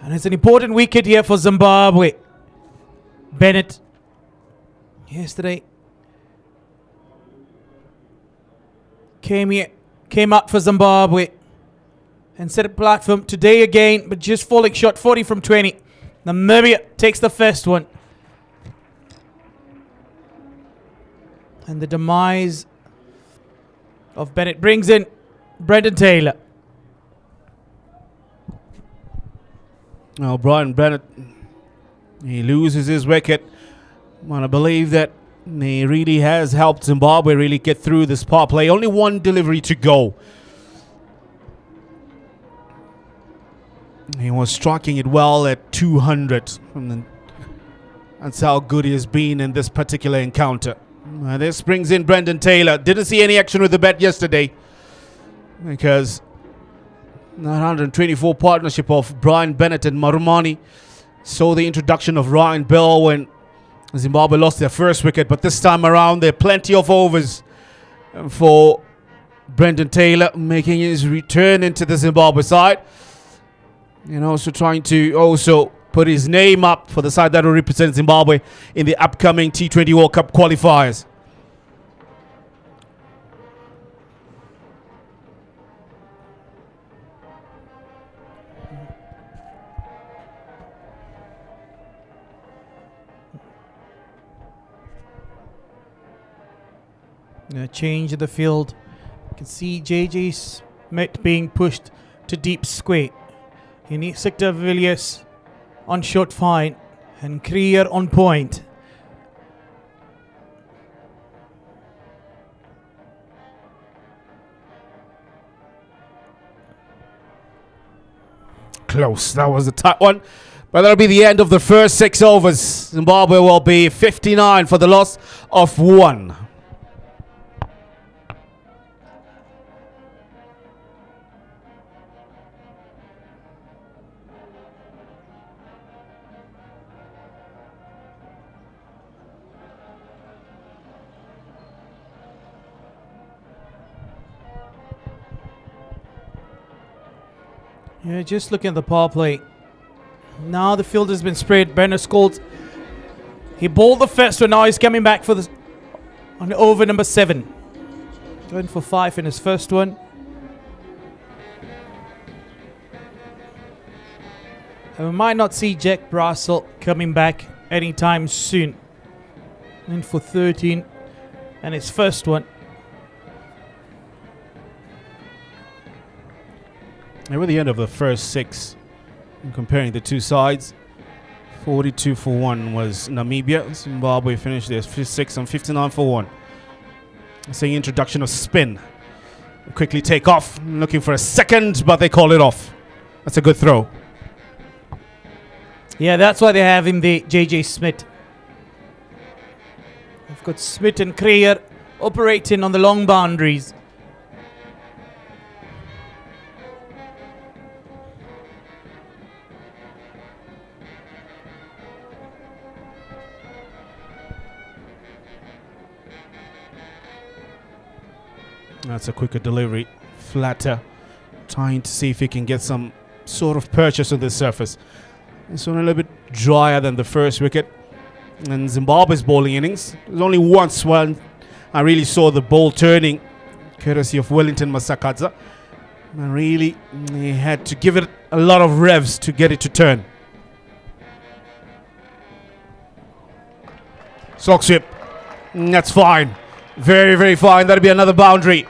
And it's an important wicket here for Zimbabwe. Bennett yesterday came up for Zimbabwe and set a platform today again, but just falling short, 40 from 20. Namibia takes the first one. And the demise of Bennett brings in Brendan Taylor. Now Brian Bennett, he loses his wicket. And I believe that he really has helped Zimbabwe really get through this power play. Only one delivery to go. He was striking it well at 200. And that's how good he has been in this particular encounter. This brings in Brendan Taylor. Didn't see any action with the bat yesterday, because 924 partnership of Brian Bennett and Marumani saw the introduction of Ryan Bell when Zimbabwe lost their first wicket. But this time around, there are plenty of overs for Brendan Taylor, making his return into the Zimbabwe side, and also trying to also put his name up for the side that will represent Zimbabwe in the upcoming T20 World Cup qualifiers. Change of the field. You can see JJ Smith being pushed to deep square. You need Sector Villiers on short fine and Creer on point. Close. That was a tight one. But that'll be the end of the first 6 overs. Zimbabwe will be 59 for the loss of 1. Yeah, just looking at the power play. Now the field has been spread. Bernard Scholz. He bowled the first one. Now he's coming back for the on over number 7. Going for 5 in his first one. And we might not see Jack Russell coming back anytime soon. In for 13 and his first one. And with the end of the first 6, and comparing the two sides, 42 for 1 was Namibia. Zimbabwe finished their 6 and 59 for 1. Saying introduction of spin. Quickly take off, looking for a second, but they call it off. That's a good throw. Yeah, that's why they have him the JJ Smith. They've got Smith and Creer operating on the long boundaries. That's a quicker delivery. Flatter, trying to see if he can get some sort of purchase on the surface. It's only a little bit drier than the first wicket. And Zimbabwe's bowling innings, there's only once when I really saw the ball turning, courtesy of Wellington Masakadza. And really, he had to give it a lot of revs to get it to turn. Sock sweep. That's fine. Very, very fine. That'll be another boundary.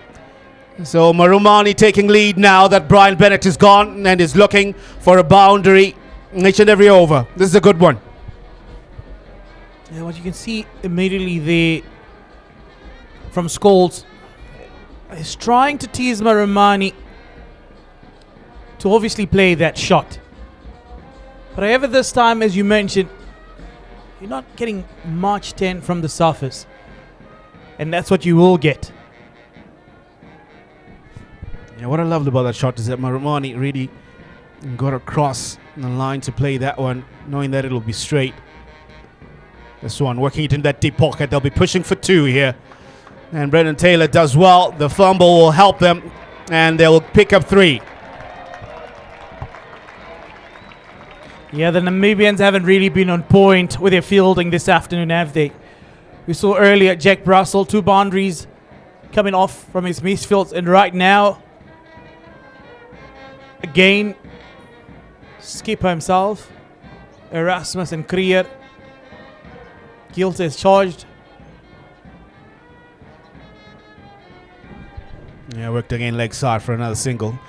So Marumani taking lead now that Brian Bennett is gone and is looking for a boundary each and every over. This is a good one. Yeah, what you can see immediately there from Scholes is trying to tease Marumani to obviously play that shot. But however, this time, as you mentioned, you're not getting much 10 from the surface. And that's what you will get. Yeah, what I loved about that shot is that Marumani really got across the line to play that one, knowing that it'll be straight. This one, working it in that deep pocket. They'll be pushing for 2 here. And Brendan Taylor does well. The fumble will help them, and they'll pick up 3. Yeah, the Namibians haven't really been on point with their fielding this afternoon, have they? We saw earlier Jack Russell, 2 boundaries coming off from his misfields, and right now, again, skipper himself, Erasmus and Creer, guilty as charged. Yeah, worked again leg side for another single.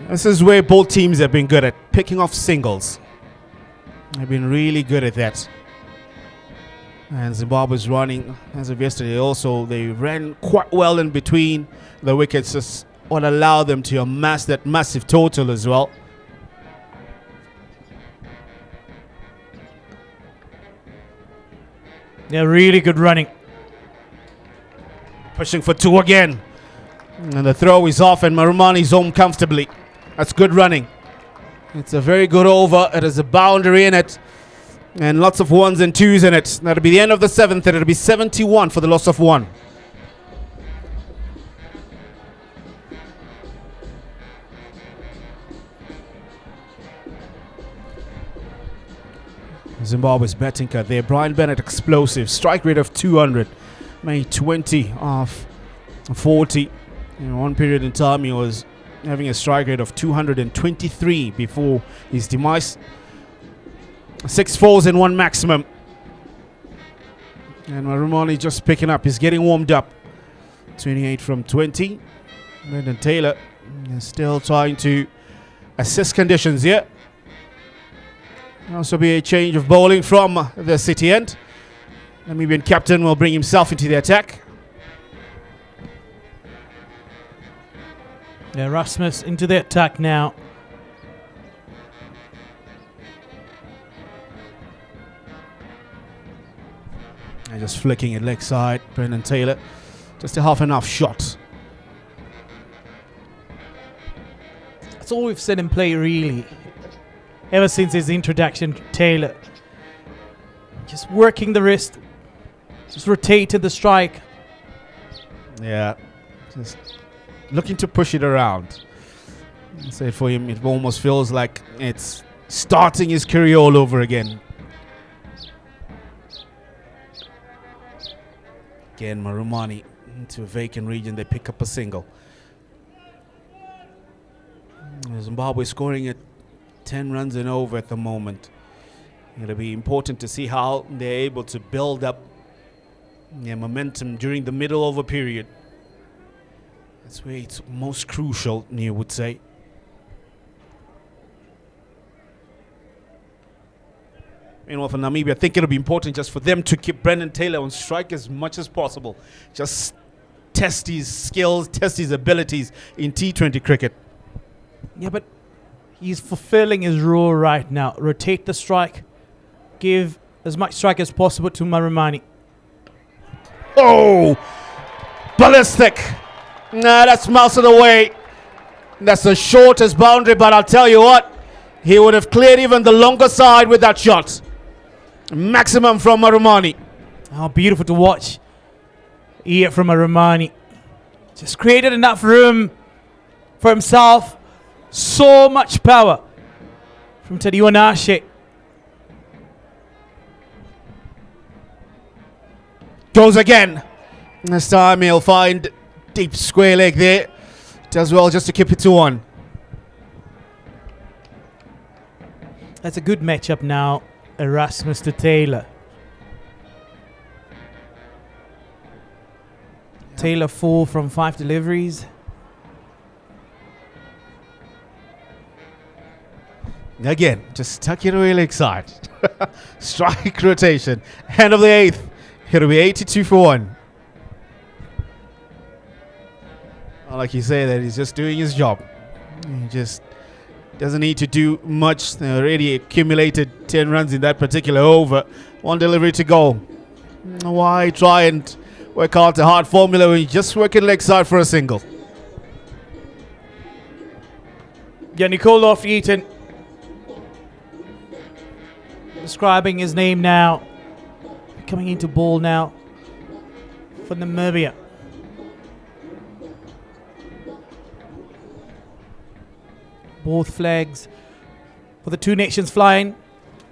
This is where both teams have been good at picking off singles. They've been really good at that. And Zimbabwe's running, as of yesterday also, they ran quite well in between the wickets. That's what allowed them to amass that massive total as well. Yeah, really good running. Pushing for 2 again. And the throw is off and Marumani's home comfortably. That's good running. It's a very good over. It has a boundary in it. And lots of 1s and 2s in it. That'll be the end of the 7th. It'll be 71 for the loss of 1. Zimbabwe's batting cut there. Brian Bennett explosive. Strike rate of 200. Made 20 off 40. In one period in time, he was having a strike rate of 223 before his demise. 6 4s and 1 maximum. And Marumani just picking up. He's getting warmed up. 28 from 20. Brendan Taylor is still trying to assess conditions here. Also be a change of bowling from the City end. Namibian captain will bring himself into the attack. Yeah, Rasmus into the attack now. And just flicking it leg side. Brendan Taylor. Just a half enough shot. That's all we've seen him play, really. Ever since his introduction, Taylor. Just working the wrist. Just rotated the strike. Yeah. Just looking to push it around. Say for him, it almost feels like it's starting his career all over again. Again, Marumani into a vacant region. They pick up a single. Zimbabwe scoring at 10 runs and over at the moment. It'll be important to see how they're able to build up momentum during the middle over period. That's where it's most crucial, you would say. Meanwhile, for Namibia, I think it'll be important just for them to keep Brendan Taylor on strike as much as possible. Just test his skills, test his abilities in T20 cricket. Yeah, but he's fulfilling his role right now. Rotate the strike. Give as much strike as possible to Marumani. Oh! Ballistic! Nah, that's miles away. That's the shortest boundary, but I'll tell you what, he would have cleared even the longer side with that shot. Maximum from Marumani. How beautiful to watch. Here from Marumani. Just created enough room for himself. So much power from Tadiwanashe. Goes again. This time he'll find deep square leg there. Does well just to keep it to 1. That's a good matchup now. Erasmus to Taylor. Taylor 4 from 5 deliveries. Again, just tuck it away leg side. Strike rotation. End of the 8th. It'll be 82 for 1. Like you say, that he's just doing his job. He just doesn't need to do much. They already accumulated 10 runs in that particular over. 1 delivery to go. Why try and work out a hard formula when you just working leg side for a single? Yeah, Nikolov Eaton describing his name now. Coming into ball now for Namibia. Both flags for the two nations flying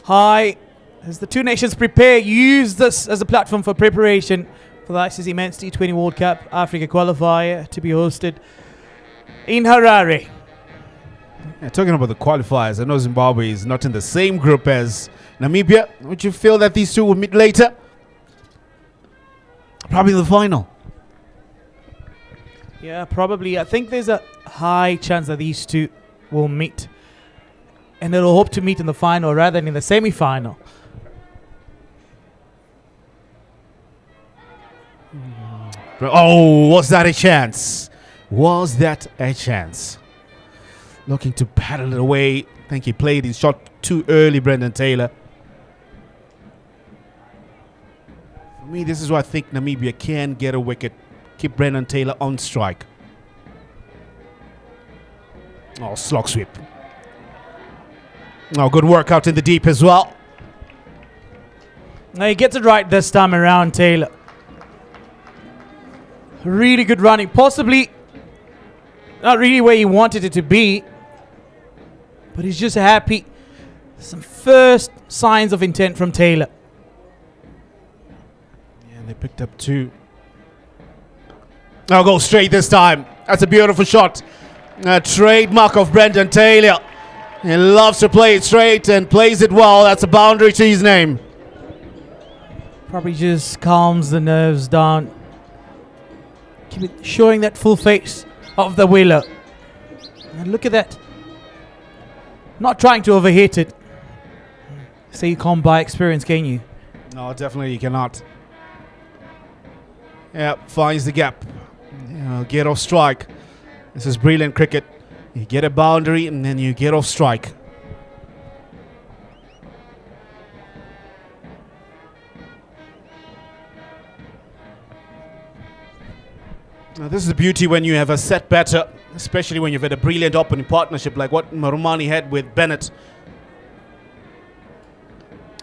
high as the two nations prepare. Use this as a platform for preparation for the ICC Men's T20 World Cup Africa qualifier to be hosted in Harare. Yeah, talking about the qualifiers, I know Zimbabwe is not in the same group as Namibia. Would you feel that these two will meet later? Probably the final. Yeah, probably. I think there's a high chance that these two will meet. And they'll hope to meet in the final rather than in the semi-final. Oh, was that a chance? Was that a chance? Looking to paddle it away. I think he played his shot too early, Brendan Taylor. For me, this is why I think Namibia can get a wicket. Keep Brendan Taylor on strike. Oh, slog sweep. Oh, good work out in the deep as well. Now he gets it right this time around, Taylor. Really good running. Possibly not really where he wanted it to be, but he's just happy. Some first signs of intent from Taylor. Yeah, they picked up 2. I'll go straight this time. That's a beautiful shot. A trademark of Brendan Taylor. He loves to play it straight and plays it well. That's a boundary to his name. Probably just calms the nerves down. Keep it showing that full face of the wheeler. And look at that. Not trying to overhit it. So you can't buy experience, can you? No, definitely you cannot. Yeah, finds the gap. Get off strike. This is brilliant cricket. You get a boundary and then you get off strike. Now this is the beauty when you have a set batter, especially when you've had a brilliant opening partnership like what Marumani had with Bennett.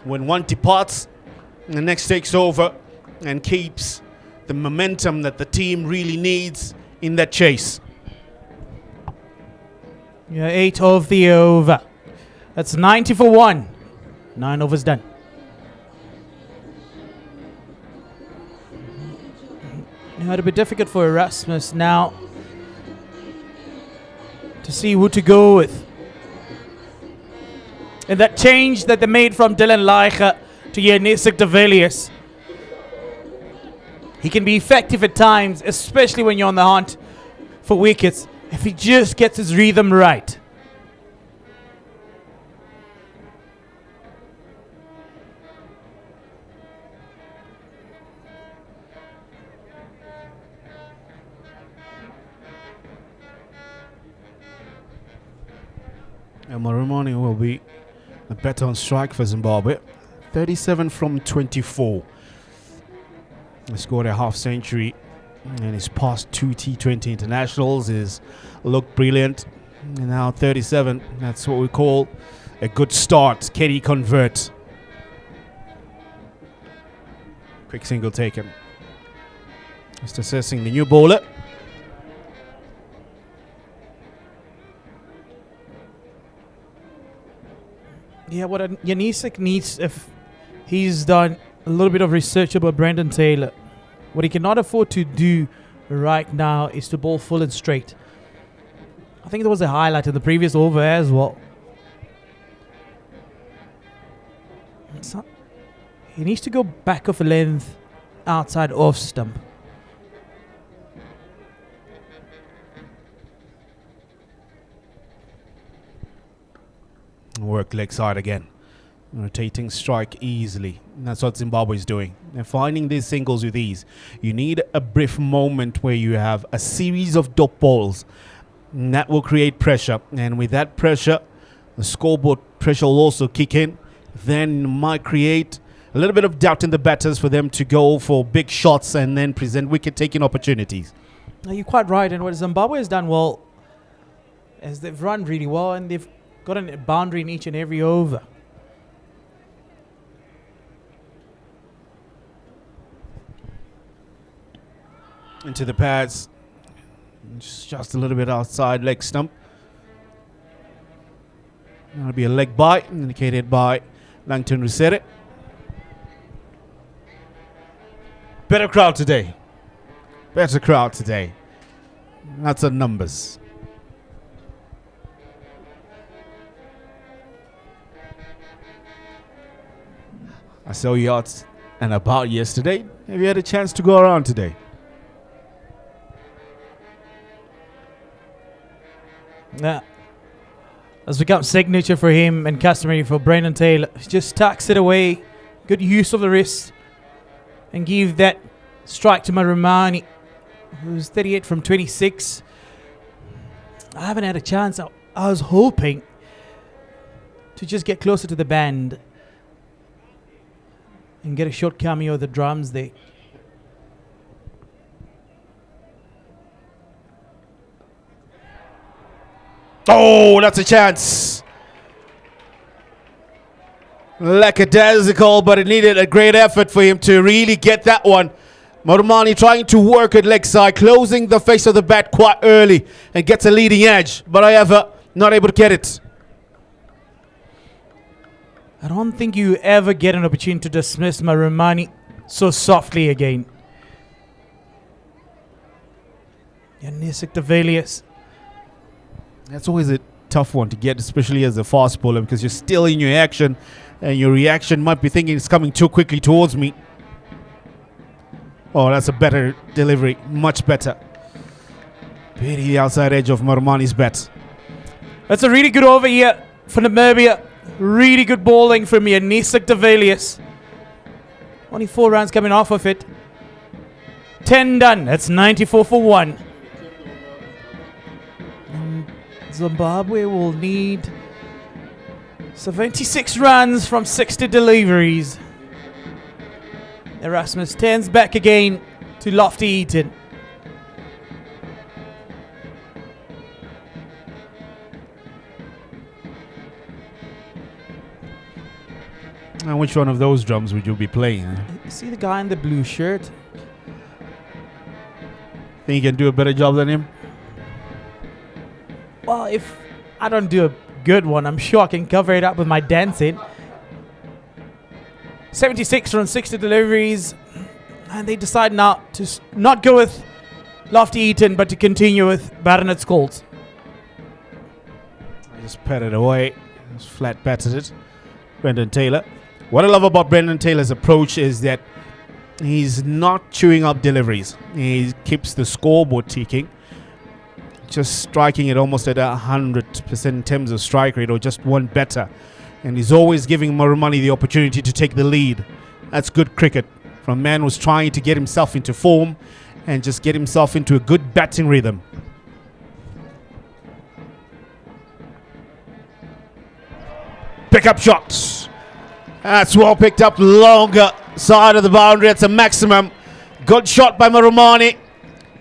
When one departs, the next takes over and keeps the momentum that the team really needs in that chase. Yeah, 8 of the over. That's 90 for 1. 9 overs done. It'll be difficult for Erasmus now to see who to go with. And that change that they made from Dylan Leicher to Yanisik de Villiers, he can be effective at times, especially when you're on the hunt for wickets, if he just gets his rhythm right. And Marumani will be the better on strike for Zimbabwe. 37 from 24. He scored a half century in his past 2 T20 internationals. He's looked brilliant. And now 37. That's what we call a good start. Can he convert? Quick single taken. Just assessing the new bowler. Yeah, what Yanisik needs, if he's done a little bit of research about Brendan Taylor, what he cannot afford to do right now is to bowl full and straight. I think there was a highlight in the previous over as well. He needs to go back of a length outside off stump. Work leg side again. Rotating strike easily. That's what Zimbabwe is doing. They're finding these singles with ease. You need a brief moment where you have a series of dot balls. And that will create pressure. And with that pressure, the scoreboard pressure will also kick in. Then might create a little bit of doubt in the batters for them to go for big shots and then present wicket-taking opportunities. Now, you're quite right. And what Zimbabwe has done well is they've run really well and they've got a boundary in each and every over. Into the pads. Just a little bit outside leg stump. That'll be a leg bite indicated by Langton Rusere. Better crowd today. Better crowd today. That's the numbers. I saw you out and about yesterday. Have you had a chance to go around today? Yeah. Has become signature for him and customary for Brendan Taylor. He just tucks it away. Good use of the wrist. And give that strike to Marumani, who's 38 from 26. I haven't had a chance. I was hoping to just get closer to the band and get a short cameo of the drums there. Oh, that's a chance. Lackadaisical, but it needed a great effort for him to really get that one. Marumani trying to work at leg side, closing the face of the bat quite early and gets a leading edge, but however, not able to get it. I don't think you ever get an opportunity to dismiss Marumani so softly again. Yanisik de Villiers. That's always a tough one to get, especially as a fast bowler, because you're still in your action and your reaction might be thinking it's coming too quickly towards me. Oh, that's a better delivery. Much better. Pity the outside edge of Marumani's bat. That's a really good over here for Namibia. Really good bowling from Yanisik de Villiers. Only 4 runs coming off of it. 10 done. That's 94 for 1. Zimbabwe will need 76 runs from 60 deliveries. Erasmus turns back again to Lofty Eaton. And which one of those drums would you be playing? You see the guy in the blue shirt? Think you can do a better job than him? Well, if I don't do a good one, I'm sure I can cover it up with my dancing. 76 from 60 deliveries. And they decide now to not go with Lofty Eaton, but to continue with Baronet Scholes. I just patted away. Just flat batted it. Brendan Taylor. What I love about Brendan Taylor's approach is that he's not chewing up deliveries. He keeps the scoreboard ticking. Just striking it almost at 100% in terms of strike rate, or just one better. And he's always giving Marumani the opportunity to take the lead. That's good cricket from a man who's trying to get himself into form and just get himself into a good batting rhythm. Pick up shots. That's well picked up, longer side of the boundary. That's a maximum. Good shot by Marumani.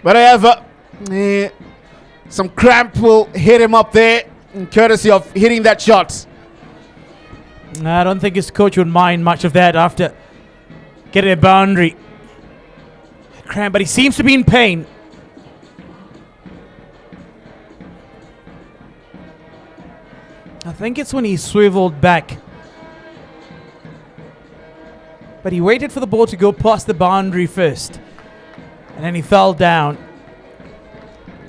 But however, some cramp will hit him up there, courtesy of hitting that shot. I don't think his coach would mind much of that after getting a boundary. Cramp, but he seems to be in pain. I think it's when he swiveled back. But he waited for the ball to go past the boundary first. And then he fell down.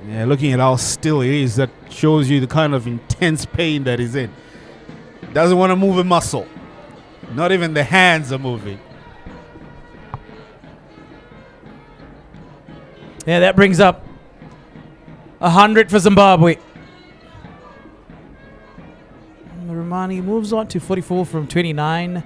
Yeah, looking at how still he is, that shows you the kind of intense pain that he's in. Doesn't want to move a muscle. Not even the hands are moving. Yeah, that brings up 100 for Zimbabwe. Romani moves on to 44 from 29.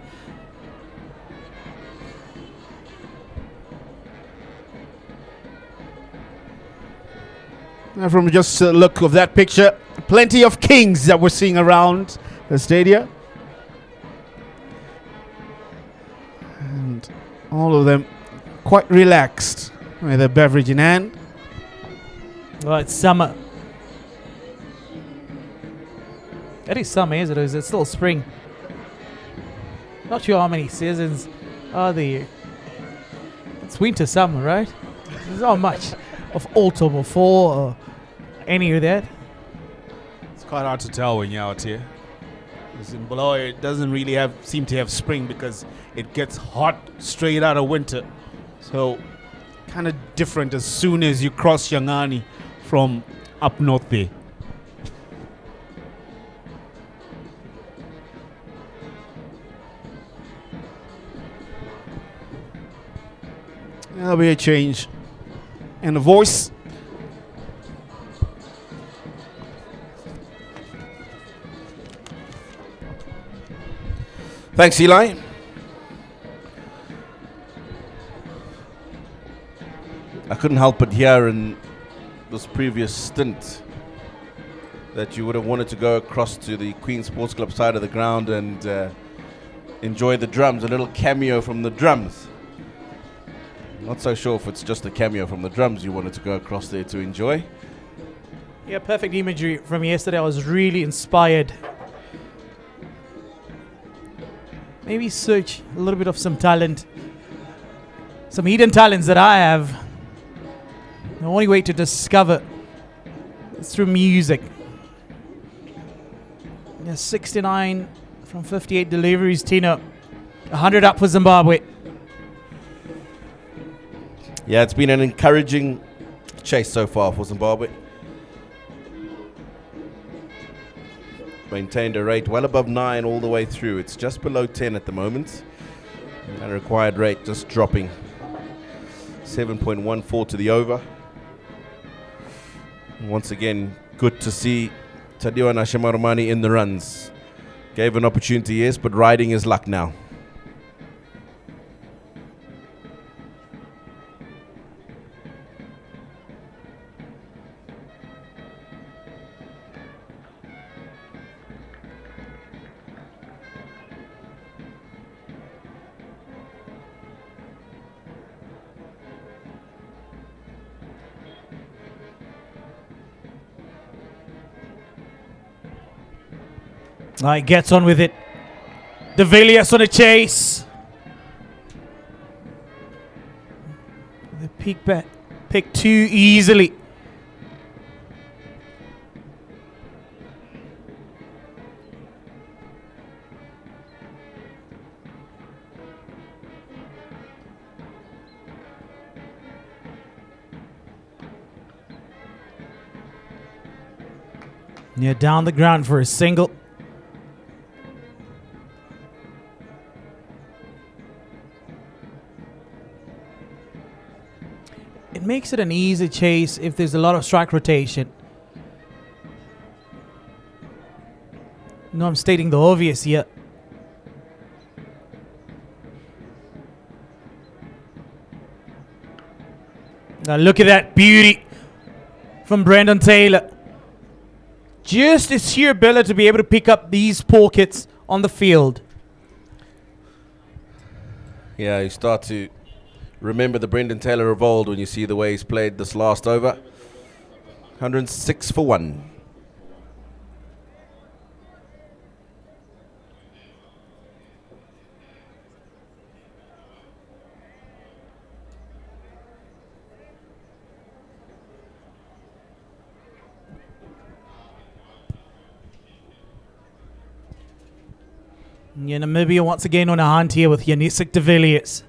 From just a look of that picture, plenty of kings that we're seeing around the stadium. And all of them quite relaxed with a beverage in hand. Well, it's summer. It is summer, is it? Or is it still spring? Not sure how many seasons are there. It's winter, summer, right? There's not much of autumn or fall or any of that. It's quite hard to tell when you're out here. Because in Bulawayo, it doesn't really seem to have spring because it gets hot straight out of winter. So kind of different as soon as you cross Yangani from up north there. There'll be a change in the voice. Thanks, Eli. I couldn't help but hear in this previous stint that you would have wanted to go across to the Queen Sports Club side of the ground and enjoy the drums, a little cameo from the drums. Not so sure if it's just a cameo from the drums you wanted to go across there to enjoy. Yeah, perfect imagery from yesterday. I was really inspired. Maybe search a little bit of some talent, some hidden talents that I have. The only way to discover is through music. Yeah, 69 from 58 deliveries, Tino. 100 up for Zimbabwe. Yeah, it's been an encouraging chase so far for Zimbabwe. Maintained a rate well above 9 all the way through. It's just below 10 at the moment. And required rate just dropping. 7.14 to the over. Once again, good to see Tadiwa Nashimarumani in the runs. Gave an opportunity, yes, but riding his luck now. He gets on with it. De Villiers on a chase. The peak bat picked too easily. Yeah, down the ground for a single. It makes it an easy chase if there's a lot of strike rotation. No, I'm stating the obvious here. Now look at that beauty from Brendan Taylor. Just his sheer ability to be able to pick up these pockets on the field. Yeah, you start to remember the Brendan Taylor of old when you see the way he's played this last over. 106 for 1. Yeah, Namibia once again on a hunt here with Yanisik de Villiers.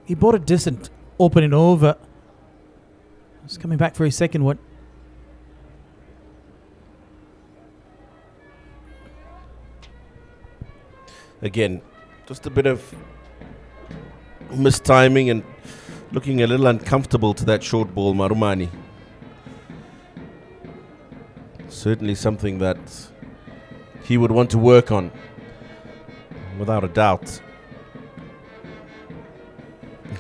He bought a decent opening over. He's coming back for his second one. Again, just a bit of mistiming and looking a little uncomfortable to that short ball, Marumani. Certainly something that he would want to work on, without a doubt.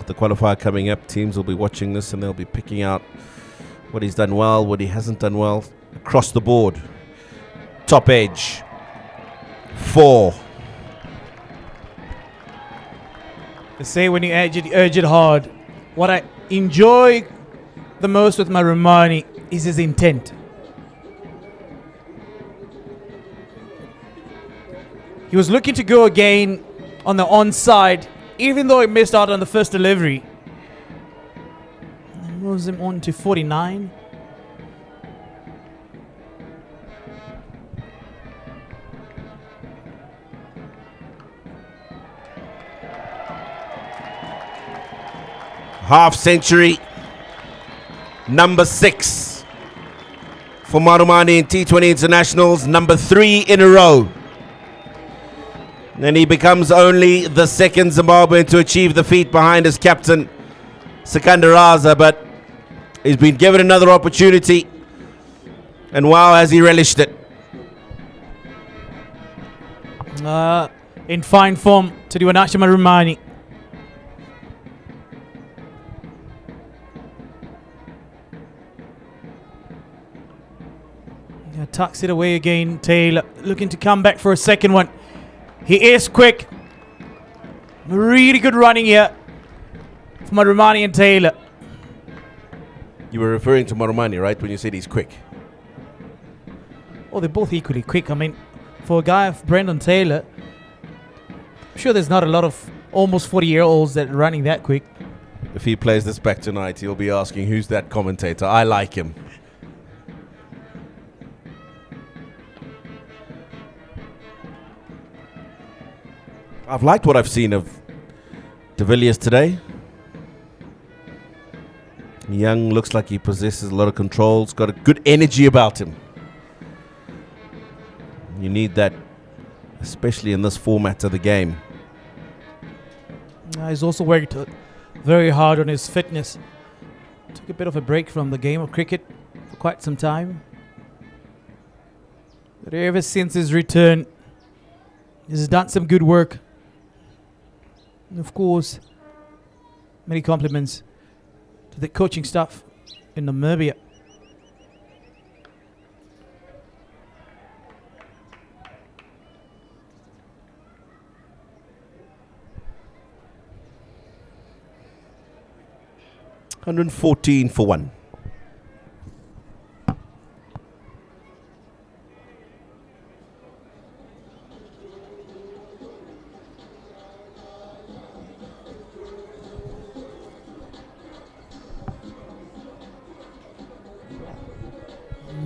The qualifier coming up, teams will be watching this and they'll be picking out what he's done well, what he hasn't done well, across the board. Top edge. 4. They say when you urge it hard. What I enjoy the most with Marumani is his intent. He was looking to go again on the onside, even though he missed out on the first delivery. And moves him on to 49. Half century. Number 6 for Marumani in T20 Internationals. Number 3 in a row. And he becomes only the second Zimbabwean to achieve the feat behind his captain, Sikandaraza, but he's been given another opportunity. And wow, has he relished it. In fine form to Diwanasha Marumani. Yeah, tucks it away again. Taylor looking to come back for a second one. He is quick. Really good running here from Marumani and Taylor. You were referring to Marumani, right, when you said he's quick? Oh, they're both equally quick. I mean, for a guy of Brendan Taylor, I'm sure there's not a lot of almost 40-year-olds that are running that quick. If he plays this back tonight, he'll be asking, who's that commentator? I like him. I've liked what I've seen of de Villiers today. Young, looks like he possesses a lot of controls, got a good energy about him. You need that, especially in this format of the game. He's also worked very hard on his fitness. Took a bit of a break from the game of cricket for quite some time. But ever since his return, he's done some good work. And of course, many compliments to the coaching staff in Namibia. $114 for 1.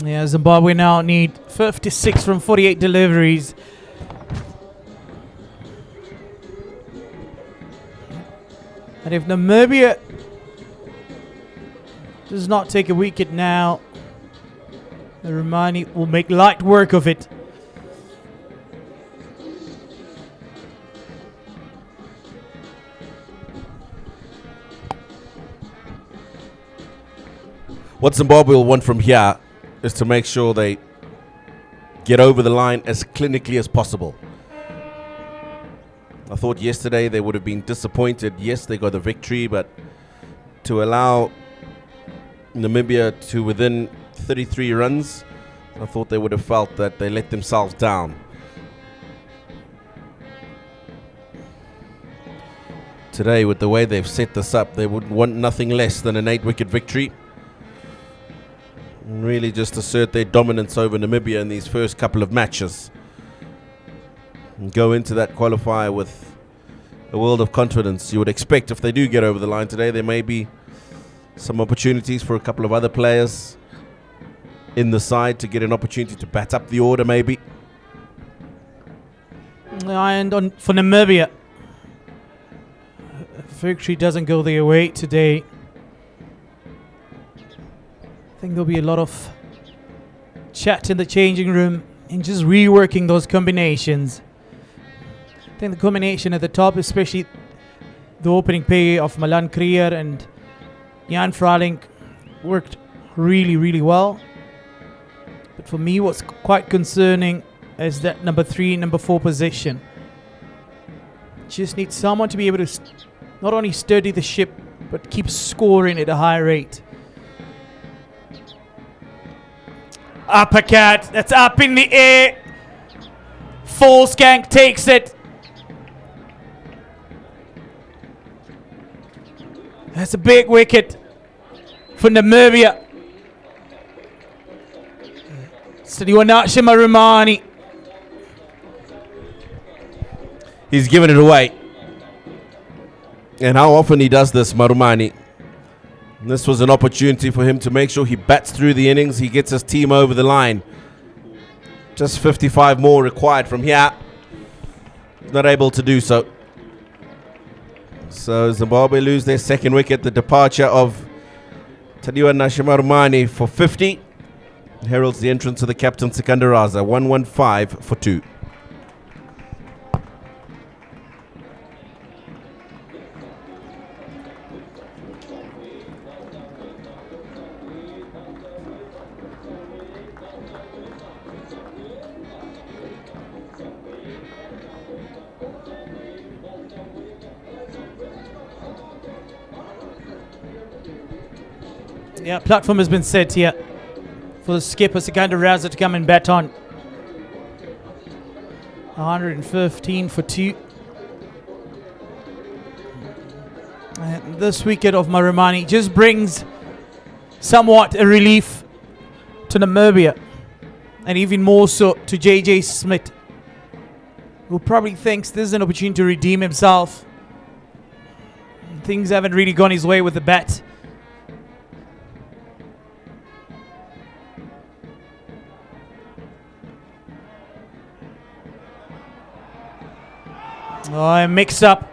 Yeah, Zimbabwe now need 56 from 48 deliveries. And if Namibia does not take a wicket now, The Romani will make light work of it. What Zimbabwe will want from here is to make sure they get over the line as clinically as possible. I thought yesterday they would have been disappointed. Yes, they got the victory, but to allow Namibia to within 33 runs, I thought they would have felt that they let themselves down. Today, with the way they've set this up, they would want nothing less than an 8-wicket victory. And really just assert their dominance over Namibia in these first couple of matches. And go into that qualifier with a world of confidence. You would expect if they do get over the line today, there may be some opportunities for a couple of other players in the side to get an opportunity to bat up the order maybe. And for Namibia, victory doesn't go their way today. I think there'll be a lot of chat in the changing room and just reworking those combinations. I think the combination at the top, especially the opening pair of Malan Krier and Jan Fralink, worked really, really well. But for me, what's quite concerning is that number 3, number 4 position. Just need someone to be able to not only steady the ship, but keep scoring at a high rate. Uppercut, that's up in the air. Full Skank takes it. That's a big wicket for Namibia. Sadiwanasha Marumani. He's given it away. And how often he does this, Marumani. This was an opportunity for him to make sure he bats through the innings. He gets his team over the line. Just 55 more required from here. He's not able to do so. So Zimbabwe lose their second wicket. The departure of Tadiwa Nashimarumani for 50 heralds the entrance of the captain Sikandar Raza. 115 for 2. Yeah, platform has been set here for the skipper Sikandar Raza to come and bat on. 115 for 2. And this wicket of Marumani just brings somewhat a relief to Namibia, and even more so to JJ Smith, who probably thinks this is an opportunity to redeem himself. Things haven't really gone his way with the bat. Oh, mix up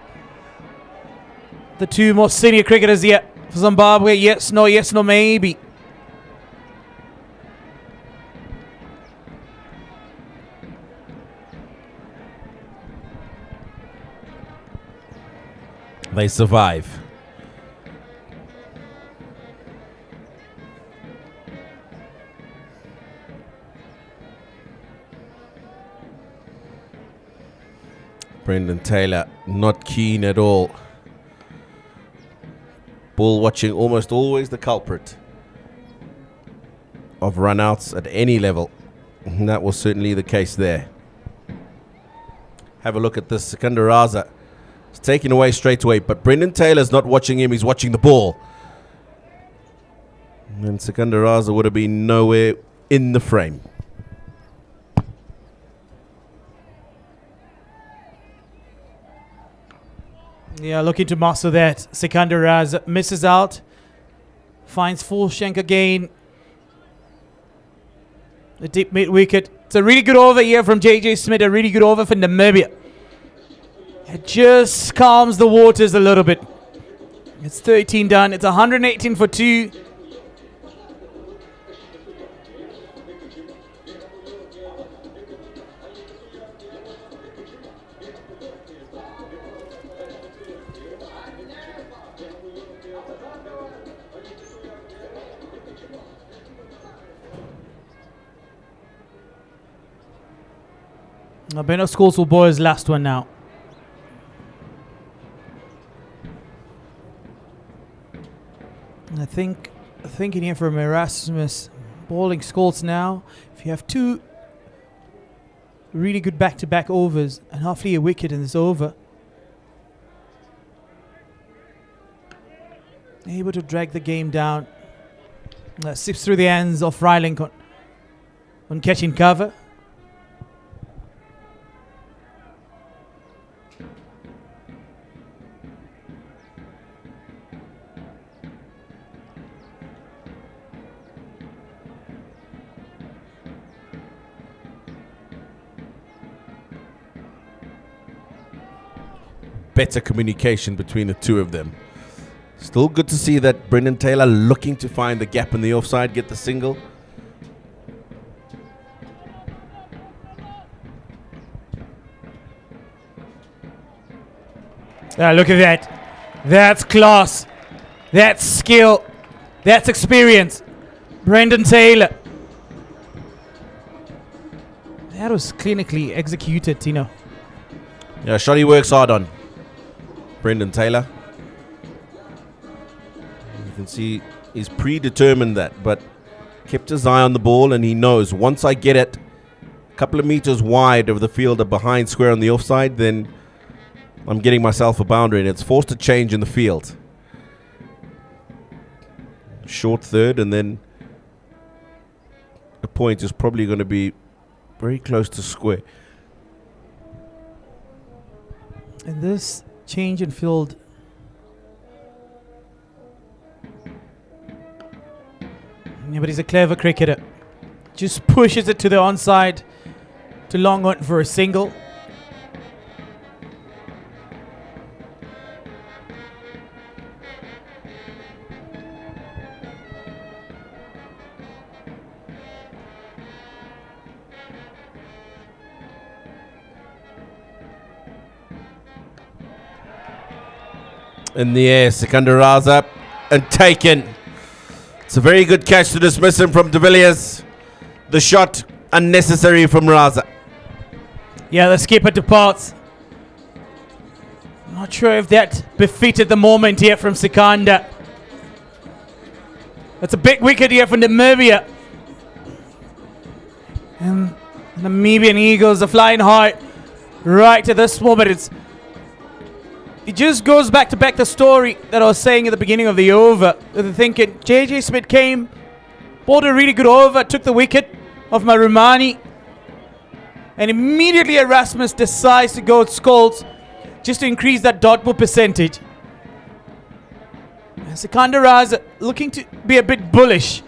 the two most senior cricketers here for Zimbabwe. Yes, no, maybe. They survive. Brendan Taylor not keen at all. Ball watching almost always the culprit of run-outs at any level. And that was certainly the case there. Have a look at this. Sikandar Raza is taken away straight away, but Brendan Taylor's not watching him, he's watching the ball. And Sikandar Raza would have been nowhere in the frame. Yeah, looking to master that. Sikandar Raza misses out. Finds full shank again. The deep mid wicket. It's a really good over here from JJ Smith. A really good over for Namibia. It just calms the waters a little bit. It's 13 done. It's 118 for 2. Beno Scholes will bowl his last one now. I think thinking here from Erasmus, bowling Scholes now. If you have two really good back-to-back overs and hopefully a wicket in this over, able to drag the game down. Sips through the hands of Rylink on catching cover. Better communication between the two of them. Still good to see that Brendan Taylor looking to find the gap in the offside, get the single. Look at that. That's class. That's skill. That's experience. Brendan Taylor. That was clinically executed, Tino. Yeah, shot he works hard on. Brendan Taylor. You can see he's predetermined that, but kept his eye on the ball, and he knows once I get it a couple of meters wide of the fielder behind square on the offside, then I'm getting myself a boundary, and it's forced a change in the field. Short third, and then the point is probably going to be very close to square. And this change in field, yeah, but he's a clever cricketer. Just pushes it to the onside, to long on for a single. In the air, Sikandar Raza, and taken. It's a very good catch to dismiss him from de Villiers. The shot unnecessary from Raza. Yeah, the skipper departs. Not sure if that befitted the moment here from Sikandar. That's a big wicket here from Namibia. And Namibian Eagles are flying high right at this moment. It just goes back to the story that I was saying at the beginning of the over. The thinking, JJ Smith came, bowled a really good over, took the wicket of Marumani, and immediately Erasmus decides to go with Scholes just to increase that dot ball percentage. And Sikandar Raza looking to be a bit bullish,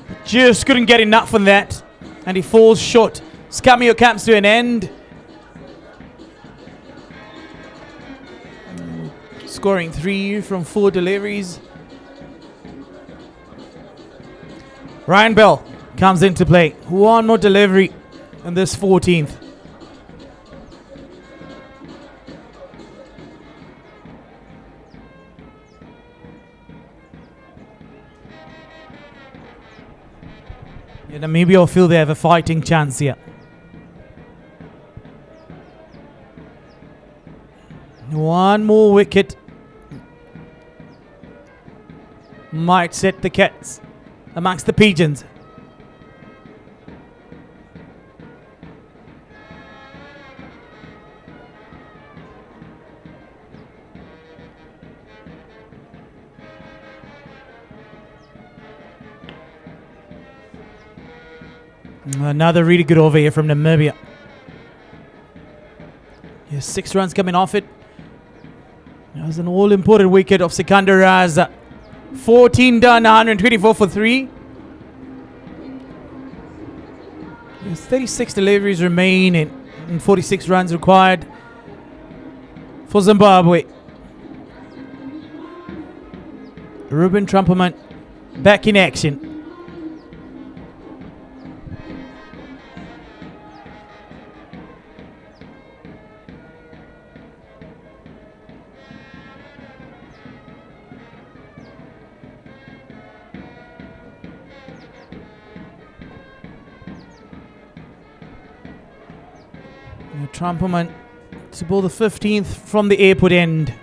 but just couldn't get enough on that, and he falls short. His cameo comes to an end. Scoring 3 from 4 deliveries. Ryan Bell comes into play. One more delivery in this 14th. Yeah, Namibia will feel they have a fighting chance here. One more wicket might set the Cats amongst the Pigeons. Another really good over here from Namibia. Yeah, 6 runs coming off it. That was an all-important wicket of Sikandar Raza. 14 done, 124 for 3. There's 36 deliveries remaining and 46 runs required for Zimbabwe. Ruben Trumperman back in action. Trumpelman to bowl the 15th from the airport end.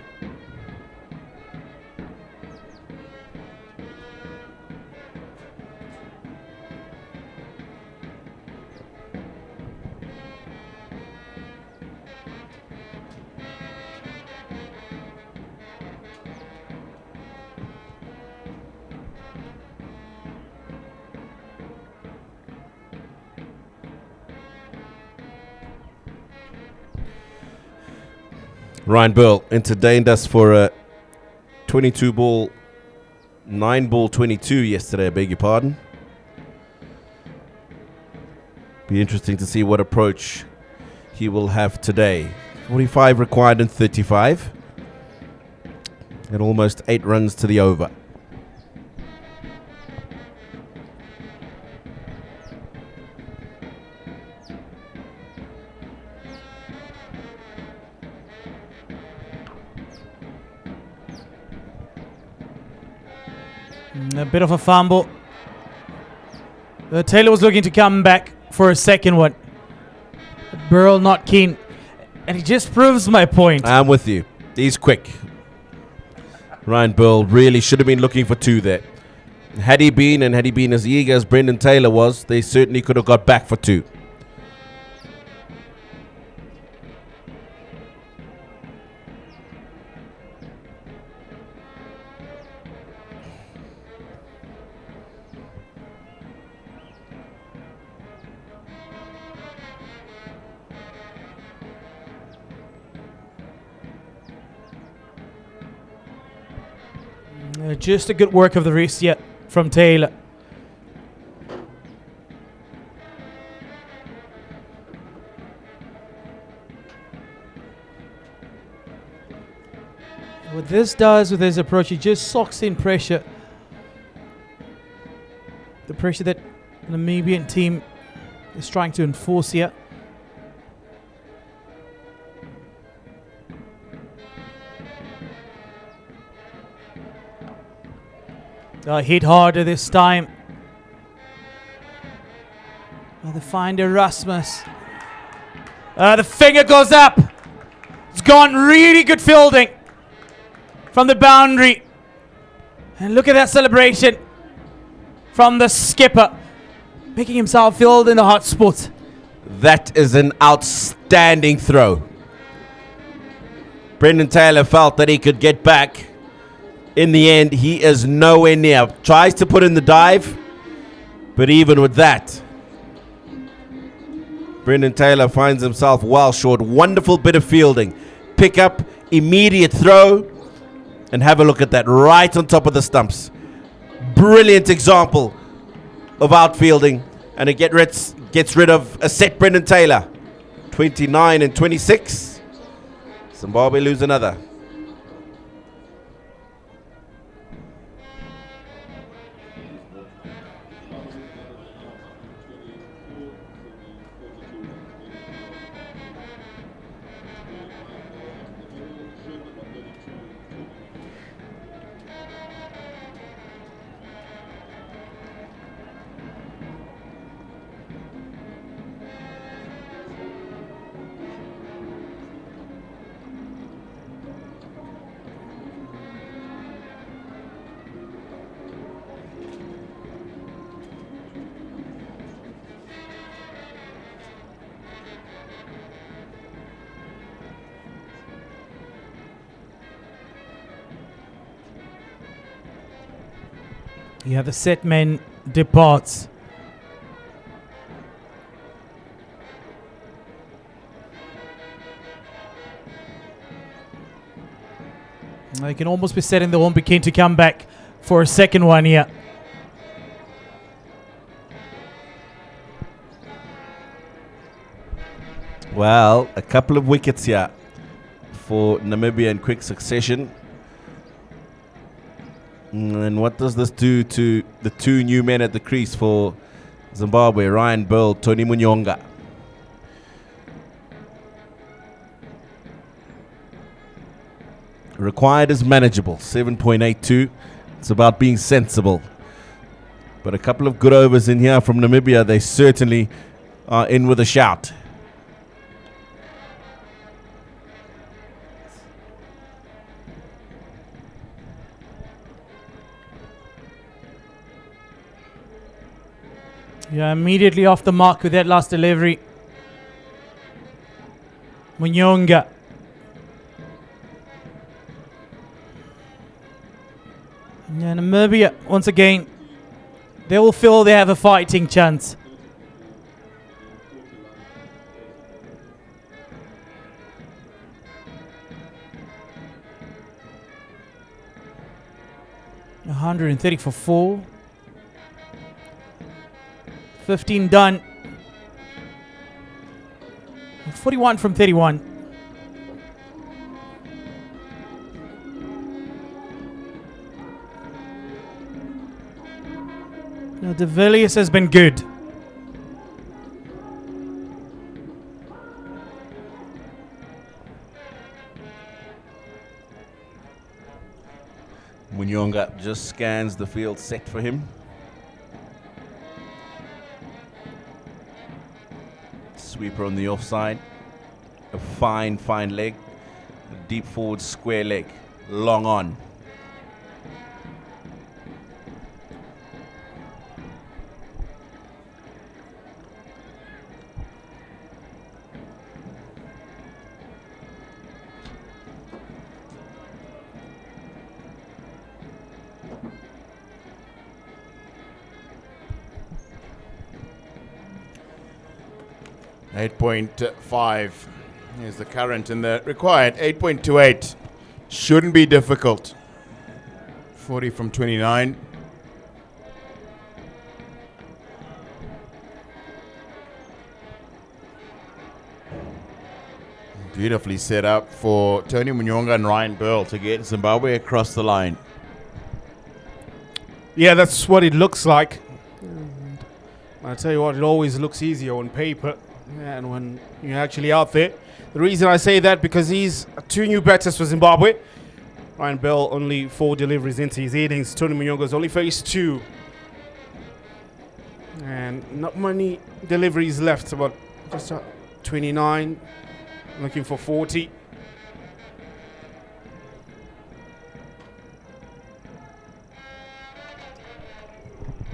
Ryan Burl entertained us for a 22 ball, 9 ball 22 yesterday, I beg your pardon. Be interesting to see what approach he will have today. 45 required in 35. And almost 8 runs to the over. A bit of a fumble. Taylor was looking to come back for a second one. Burl not keen. And he just proves my point. I'm with you. He's quick. Ryan Burl really should have been looking for 2 there. Had he been as eager as Brendan Taylor was, they certainly could have got back for 2. Just a good work of the wrist yet from Taylor. What this does with his approach, he just socks in pressure. The pressure that the Namibian team is trying to enforce here. Hit harder this time. They find Erasmus. The finger goes up. It's gone. Really good fielding from the boundary. And look at that celebration from the skipper, making himself feel in the hot spot. That is an outstanding throw. Brendan Taylor felt that he could get back. In the end, he is nowhere near. Tries to put in the dive, but even with that, Brendan Taylor finds himself well short. Wonderful bit of fielding. Pick up, immediate throw, and have a look at that right on top of the stumps. Brilliant example of outfielding, and it gets rid of a set Brendan Taylor. 29 and 26. Zimbabwe lose another. Yeah, the set man departs. They can almost be setting the won't be keen to come back for a second one here. Well, a couple of wickets here for Namibia in quick succession. And what does this do to the 2 new men at the crease for Zimbabwe? Ryan Burl, Tony Munyonga. Required is manageable, 7.82. It's about being sensible. But a couple of good overs in here from Namibia. They certainly are in with a shout. Yeah, immediately off the mark with that last delivery. Munyonga. Yeah, Namibia, once again, they will feel they have a fighting chance. $130 for 4. 15 done. 41 from 31. Now, De Villiers has been good. Munyonga just scans the field set for him. Sweeper on the offside. A fine leg. A deep forward square leg. Long on. .5 is the current and the required 8.28. Shouldn't be difficult. 40 from 29. Beautifully set up for Tony Munyonga and Ryan Burl to get Zimbabwe across the line. Yeah, that's what it looks like. And I tell you what, it always looks easier on paper and when you're actually out there. The reason I say that because these are 2 new batters for Zimbabwe. Ryan Bell only 4 deliveries into his innings. Tony Munyonga's only faced 2. And not many deliveries left, about just 29, looking for 40.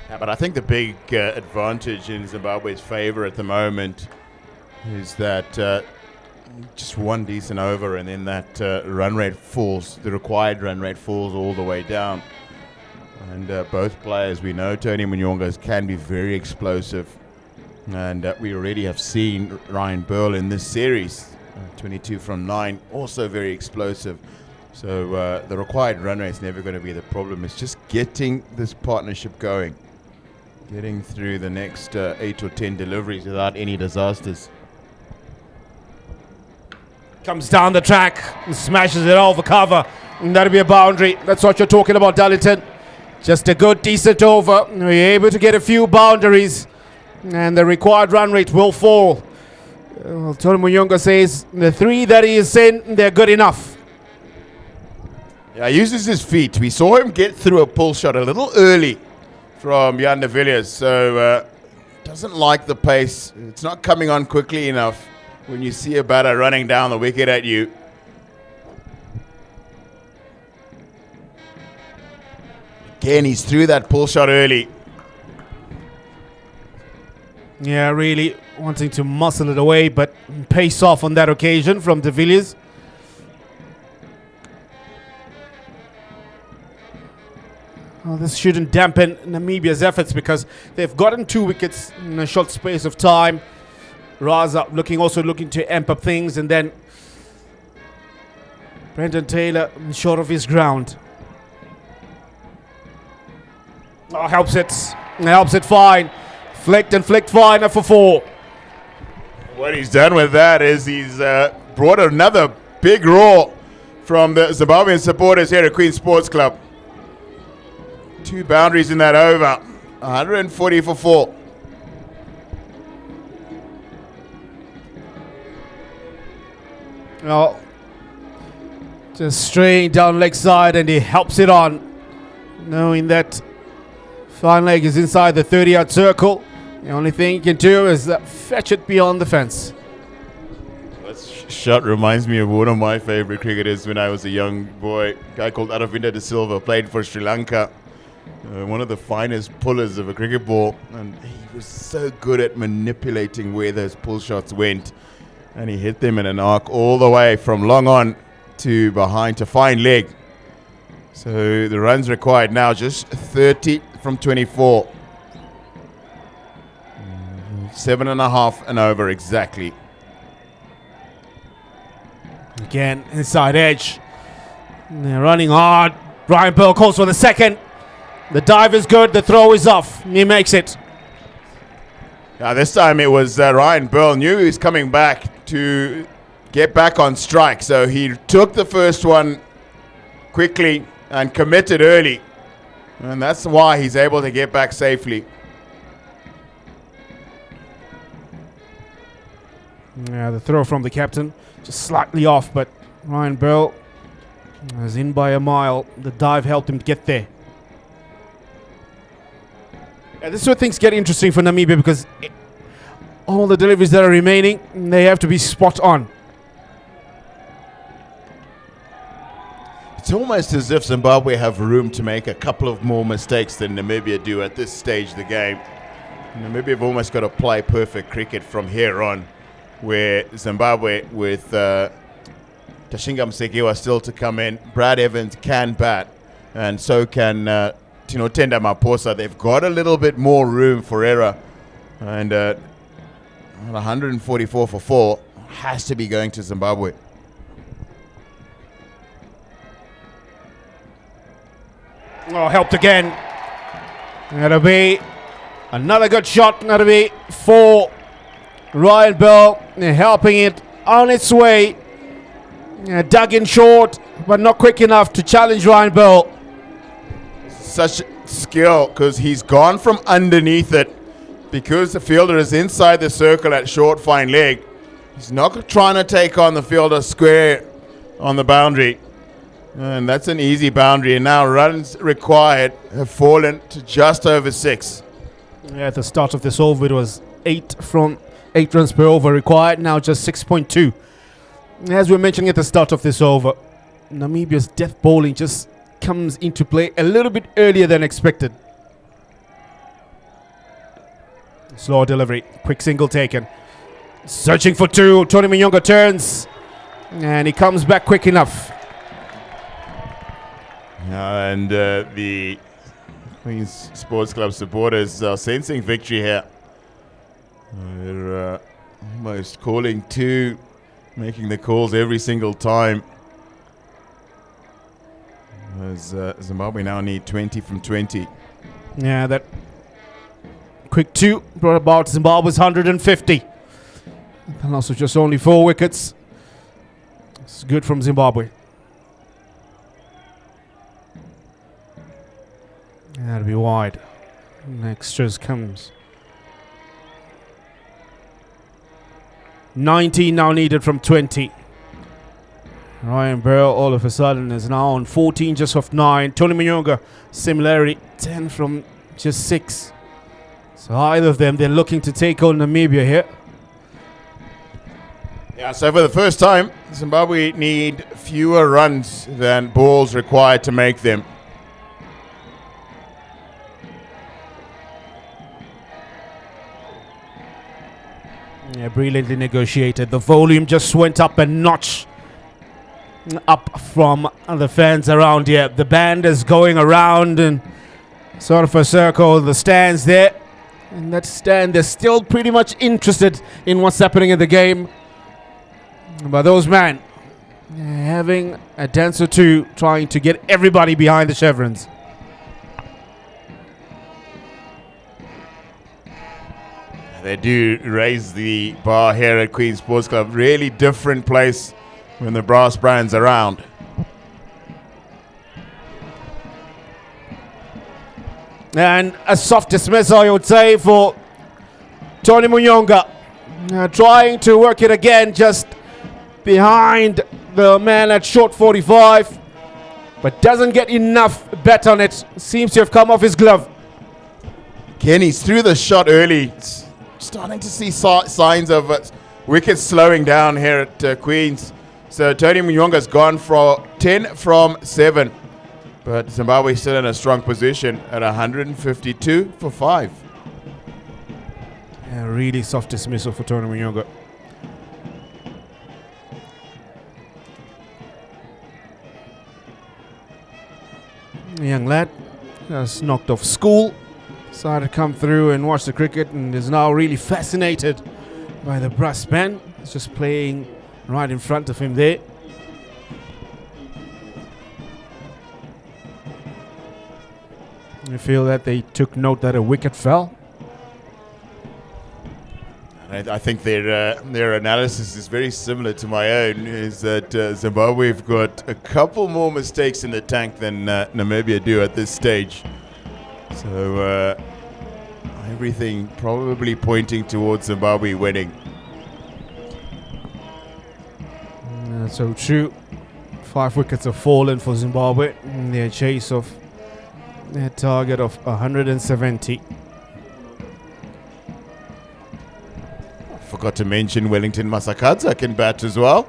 Yeah, but I think the big advantage in Zimbabwe's favor at the moment is that just one decent over and then that run rate falls, the required run rate falls all the way down. And both players, we know Tony Munyonga can be very explosive. And we already have seen Ryan Burl in this series, 22 from 9, also very explosive. So the required run rate is never going to be the problem. It's just getting this partnership going, getting through the next 8 or 10 deliveries without any disasters. Comes down the track and smashes it over cover. And that'll be a boundary. That's what you're talking about, Darlington. Just a good, decent over. We're able to get a few boundaries. And the required run rate will fall. Tony Munyonga says the 3 that he is sent, they're good enough. Yeah, he uses his feet. We saw him get through a pull shot a little early from Jan de Villiers. So doesn't like the pace. It's not coming on quickly enough when you see a batter running down the wicket at you. Again, he's through that pull shot early. Yeah, really wanting to muscle it away, but pace off on that occasion from de Villiers. Well, this shouldn't dampen Namibia's efforts because they've gotten 2 wickets in a short space of time. Raza also looking to amp up things, and then Brendan Taylor short of his ground. Oh, helps it fine. Flicked fine for 4. What he's done with that is he's brought another big roar from the Zimbabwean supporters here at Queen Sports Club. 2 boundaries in that over. 140 for 4. Oh, just straying down leg side, and he helps it on, knowing that fine leg is inside the 30-yard circle. The only thing he can do is fetch it beyond the fence. This shot reminds me of one of my favorite cricketers when I was a young boy. A guy called Aravinda de Silva, played for Sri Lanka. One of the finest pullers of a cricket ball, and he was so good at manipulating where those pull shots went, and he hit them in an arc all the way from long on to behind to fine leg. So the runs required now just 30 from 24. 7.5 and over exactly. Again, inside edge. They're running hard. Ryan Bell calls for the second. The dive is good. The throw is off. He makes it. This time it was Ryan Bell knew he was coming back to get back on strike. So he took the first one quickly and committed early. And that's why he's able to get back safely. Yeah, the throw from the captain. Just slightly off, but Ryan Bell was in by a mile. The dive helped him get there. Yeah, this is where things get interesting for Namibia because all the deliveries that are remaining, they have to be spot on. It's almost as if Zimbabwe have room to make a couple of more mistakes than Namibia do at this stage of the game. Namibia have almost got to play perfect cricket from here on, where Zimbabwe with Tashinga Msekiwa still to come in. Brad Evans can bat, and so can Tenda Maposa. They've got a little bit more room for error, and 144 for 4 has to be going to Zimbabwe. Oh, helped again. That'll be another good shot. That'll be 4. Ryan Bell helping it on its way. Dug in short, but not quick enough to challenge Ryan Bell. Such skill, because he's gone from underneath it, because the fielder is inside the circle at short fine leg. He's not trying to take on the fielder square on the boundary, and that's an easy boundary. And now runs required have fallen to just over 6. Yeah, at the start of this over it was 8 runs per over required, now just 6.2. As we were mentioning at the start of this over, Namibia's death bowling just comes into play a little bit earlier than expected. Slow delivery, quick single taken. Searching for 2, Tony Munyonga turns, and he comes back quick enough. And the Queen's Sports Club supporters are sensing victory here. They're almost calling 2, making the calls every single time. As Zimbabwe now need 20 from 20. Yeah, that quick 2 brought about Zimbabwe's 150. And also just only 4 wickets. It's good from Zimbabwe. That'll be wide. Extras comes. 19 now needed from 20. Ryan Bell all of a sudden is now on 14 just off 9. Tony Munyonga similarly 10 from just 6. So either of them, they're looking to take on Namibia here. Yeah, so for the first time, Zimbabwe need fewer runs than balls required to make them. Yeah, brilliantly negotiated. The volume just went up a notch. Up from the fans around here. The band is going around in sort of a circle. The stands there. And that stand, they're still pretty much interested in what's happening in the game. But those men having a dance or two, trying to get everybody behind the chevrons. They do raise the bar here at Queen's Sports Club. Really different place when the brass band's around. And a soft dismissal, I would say, for Tony Munyonga. Trying to work it again, just behind the man at short 45. But doesn't get enough bet on it. Seems to have come off his glove. Kenny's threw the shot early. Starting to see signs of wickets slowing down here at Queen's. So Tony Munyonga's gone for 10 from 7. But Zimbabwe still in a strong position at 152 for 5. Yeah, really soft dismissal for Tony Munyonga. Young lad just knocked off school, decided to come through and watch the cricket, and is now really fascinated by the brass band. It's just playing right in front of him there. I feel that they took note that a wicket fell. I think their analysis is very similar to my own, is that Zimbabwe have got a couple more mistakes in the tank than Namibia do at this stage. So everything probably pointing towards Zimbabwe winning. So true. 5 wickets have fallen for Zimbabwe in their chase of their target of 170. Forgot to mention Wellington Masakadza can bat as well.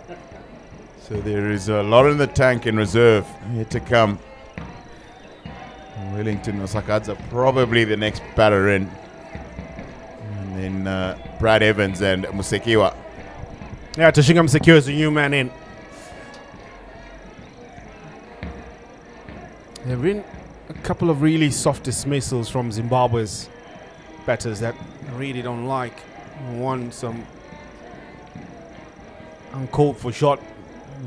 So there is a lot in the tank in reserve yet to come. Wellington Masakadza probably the next batter in. And then Brad Evans and Musekiwa. Yeah, Tashinga Msekio is the new man in. There have been a couple of really soft dismissals from Zimbabwe's batters that I really don't like. One, some uncalled for shot.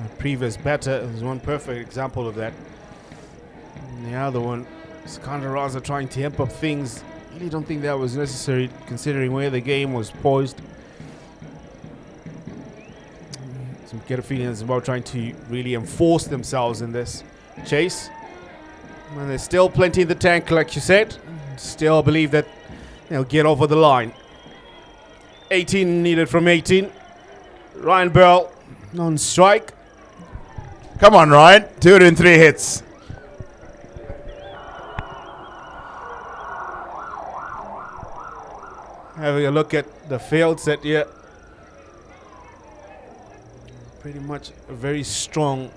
The previous batter is one perfect example of that. And the other one, Skandar Raza trying to amp up things. I really don't think that was necessary considering where the game was poised. So get a feeling it's about trying to really enforce themselves in this chase. And there's still plenty in the tank, like you said. Still believe that they'll get over the line. 18 needed from 18. Ryan Bell on strike. Come on, Ryan. 203 hits. Having a look at the field set here. Pretty much a very strong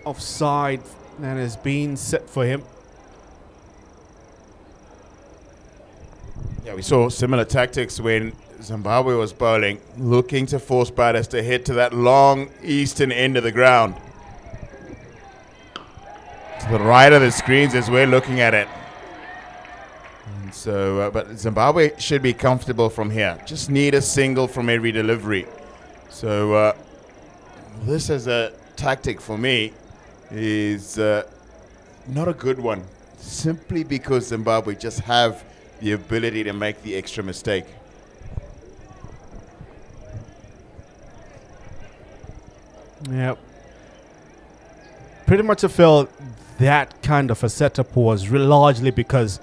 offside that has been set for him. Yeah, we saw similar tactics when Zimbabwe was bowling, looking to force batters to hit to that long eastern end of the ground. To the right of the screens as we're looking at it. And so, but Zimbabwe should be comfortable from here. Just need a single from every delivery. So this as a tactic for me is not a good one. Simply because Zimbabwe just have the ability to make the extra mistake. Yep. Pretty much I felt that kind of a setup was largely because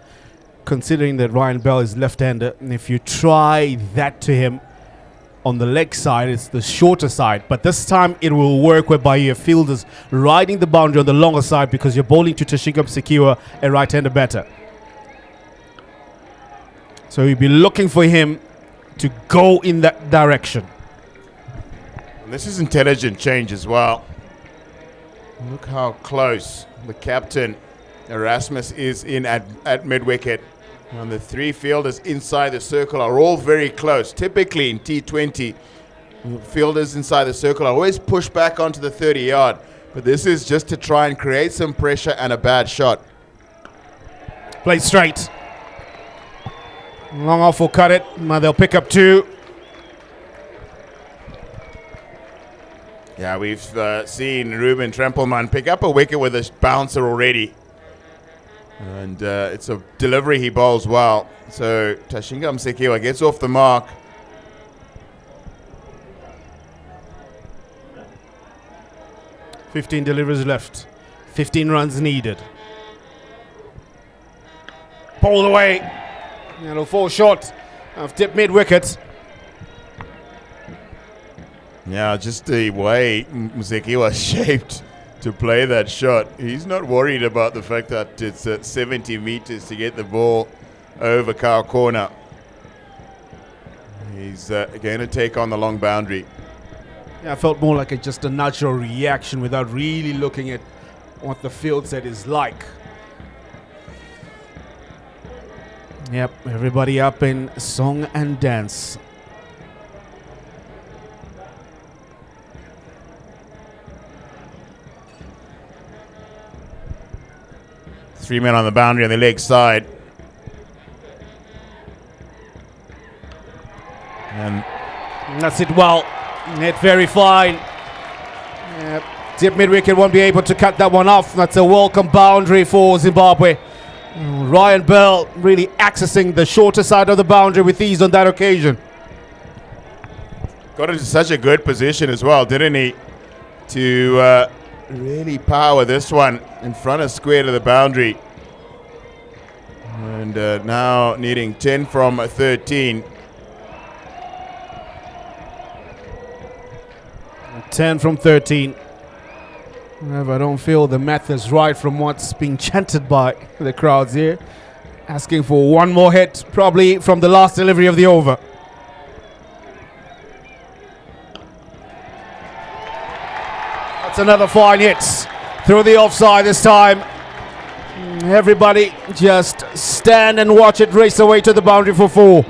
considering that Ryan Bell is left-hander, and if you try that to him on the leg side, it's the shorter side. But this time it will work whereby your fielders riding the boundary on the longer side because you're bowling to Tashinga Msekio, a right-hander batter. So you'll be looking for him to go in that direction. And this is intelligent change as well. Look how close the captain, Erasmus, is in at mid-wicket. And the 3 fielders inside the circle are all very close. Typically in T20, fielders inside the circle are always pushed back onto the 30-yard. But this is just to try and create some pressure and a bad shot. Play straight. Long off will cut it. They'll pick up 2. Yeah, we've seen Ruben Trempelman pick up a wicket with a bouncer already. And it's a delivery he bowls well. So Tashinga Msekio gets off the mark. .15 deliveries left. 15 runs needed. Bowled away. It'll fall short of tip mid-wicket. Yeah, just the way Msekio was shaped to play that shot. He's not worried about the fact that it's at 70 meters to get the ball over cow corner. He's going to take on the long boundary. Yeah, I felt more like just a natural reaction without really looking at what the field set is like. Yep, everybody up in song and dance. Three men on the boundary on the leg side. And That's it well. Net very fine. Yep. Deep mid-wicket won't be able to cut that one off. That's a welcome boundary for Zimbabwe. Ryan Bell really accessing the shorter side of the boundary with ease on that occasion. got into such a good position as well, didn't he? To really power this one in front of square to the boundary. And now needing 10 from 13. 10 from 13. However, I don't feel the math is right from what's being chanted by the crowds here. Asking for one more hit, probably from the last delivery of the over. That's another fine hit through the offside this time. Everybody just stand and watch it race away to the boundary for 4.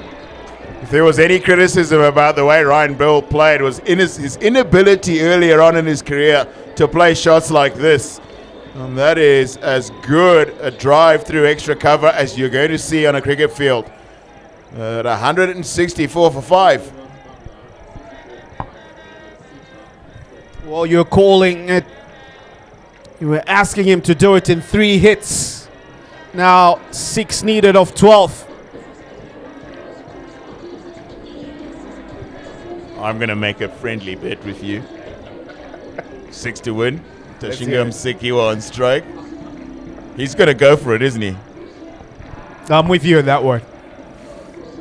If there was any criticism about the way Ryan Bell played, was in his inability earlier on in his career to play shots like this. And that is as good a drive through extra cover as you're going to see on a cricket field. At 164 for 5. Well, you're calling it. You were asking him to do it in 3 hits. Now 6 needed of 12. I'm going to make a friendly bet with you. 6 to win. Tashingam Sekiwa on strike. He's going to go for it, isn't he? I'm with you on that one.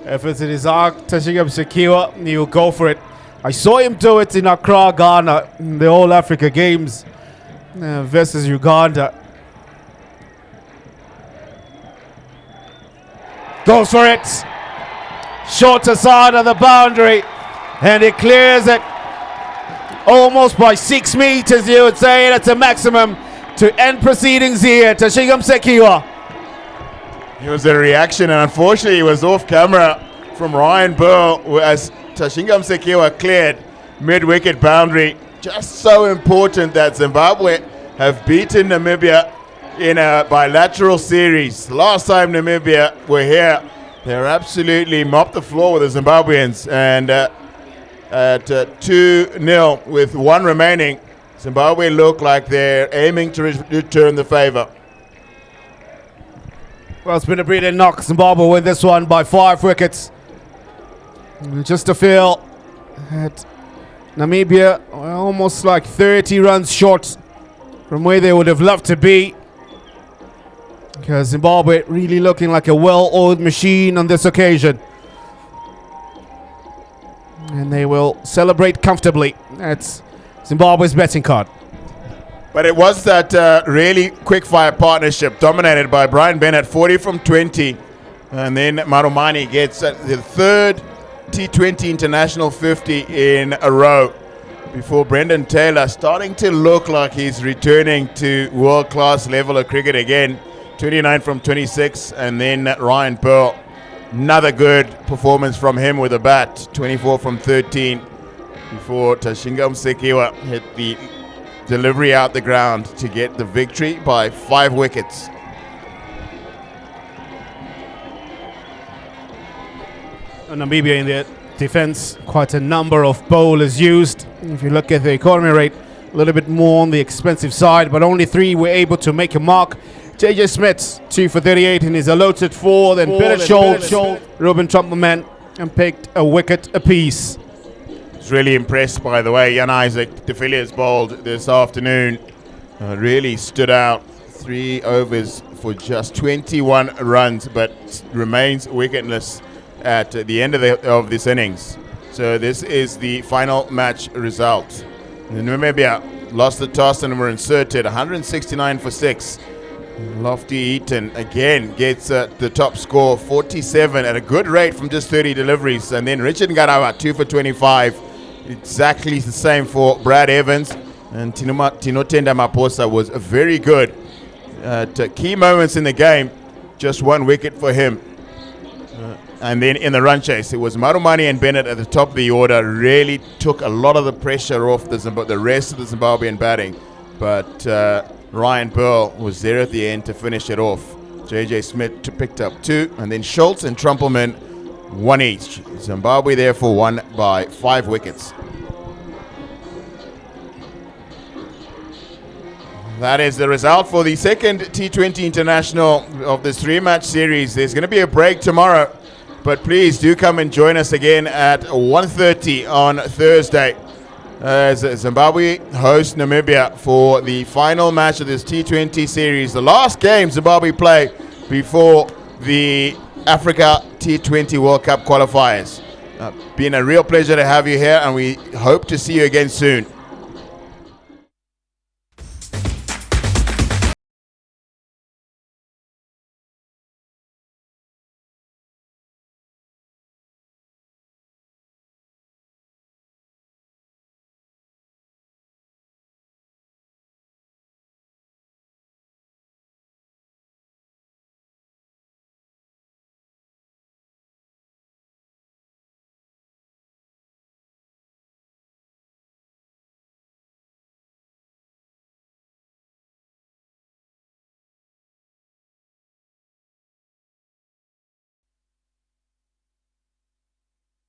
If it's in his arc, Tashingam Sekiwa, he'll go for it. I saw him do it in Accra, Ghana, in the All Africa Games versus Uganda. Goes for it. Shorter side of the boundary. And he clears it almost by 6 meters, you would say. That's a maximum to end proceedings here. Tashingam Sekiwa. It was a reaction, and unfortunately, it was off camera from Ryan Bell as Tashingam Sekiwa cleared mid-wicket boundary. Just so important that Zimbabwe have beaten Namibia in a bilateral series. Last time Namibia were here, they absolutely mopped the floor with the Zimbabweans, and at 2-0 with 1 remaining, Zimbabwe look like they're aiming to return the favor. Well, it's been a brilliant knock. Zimbabwe win this one by 5 wickets. Just to feel that Namibia are almost like 30 runs short from where they would have loved to be. Because Zimbabwe really looking like a well-oiled machine on this occasion. And they will celebrate comfortably. That's Zimbabwe's betting card. But it was that really quick-fire partnership dominated by Brian Bennett, 40 from 20. And then Marumani gets the 3rd T20 International 50 in a row before Brendan Taylor starting to look like he's returning to world-class level of cricket again. 29 from 26. And then Ryan Pearl. Another good performance from him with a bat, 24 from 13, before Tashingam Sekiwa hit the delivery out the ground to get the victory by 5 wickets. Namibia in the defense, quite a number of bowlers used. If you look at the economy rate, a little bit more on the expensive side, but only 3 were able to make a mark. JJ Smith, 2 for 38 in his allotted 4. Then Bennett Schultz, Ruben Trumpelman, and picked a wicket apiece. I was really impressed by the way Jan Isaac de Villiers bowled this afternoon. Really stood out. 3 overs for just 21 runs, but remains wicketless at the end of this innings. So this is the final match result. Namibia lost the toss and were inserted 169 for 6. Lofty Eaton again gets the top score, 47 at a good rate from just 30 deliveries. And then Richard Ngarawa, 2 for 25. Exactly the same for Brad Evans. And Tinotenda Maposa was very good at key moments in the game. Just 1 wicket for him. And then in the run chase, it was Marumani and Bennett at the top of the order. Really took a lot of the pressure off the rest of the Zimbabwean batting. But Ryan Burl was there at the end to finish it off. JJ Smith picked up 2, and then Schultz and Trumpelman 1 each. Zimbabwe therefore won by 5 wickets. That is the result for the second T20 International of this 3-match series. There's going to be a break tomorrow, but please do come and join us again at 1:30 on Thursday as Zimbabwe host Namibia for the final match of this T20 series. The last game Zimbabwe play before the Africa T20 World Cup qualifiers. Been a real pleasure to have you here, and we hope to see you again soon.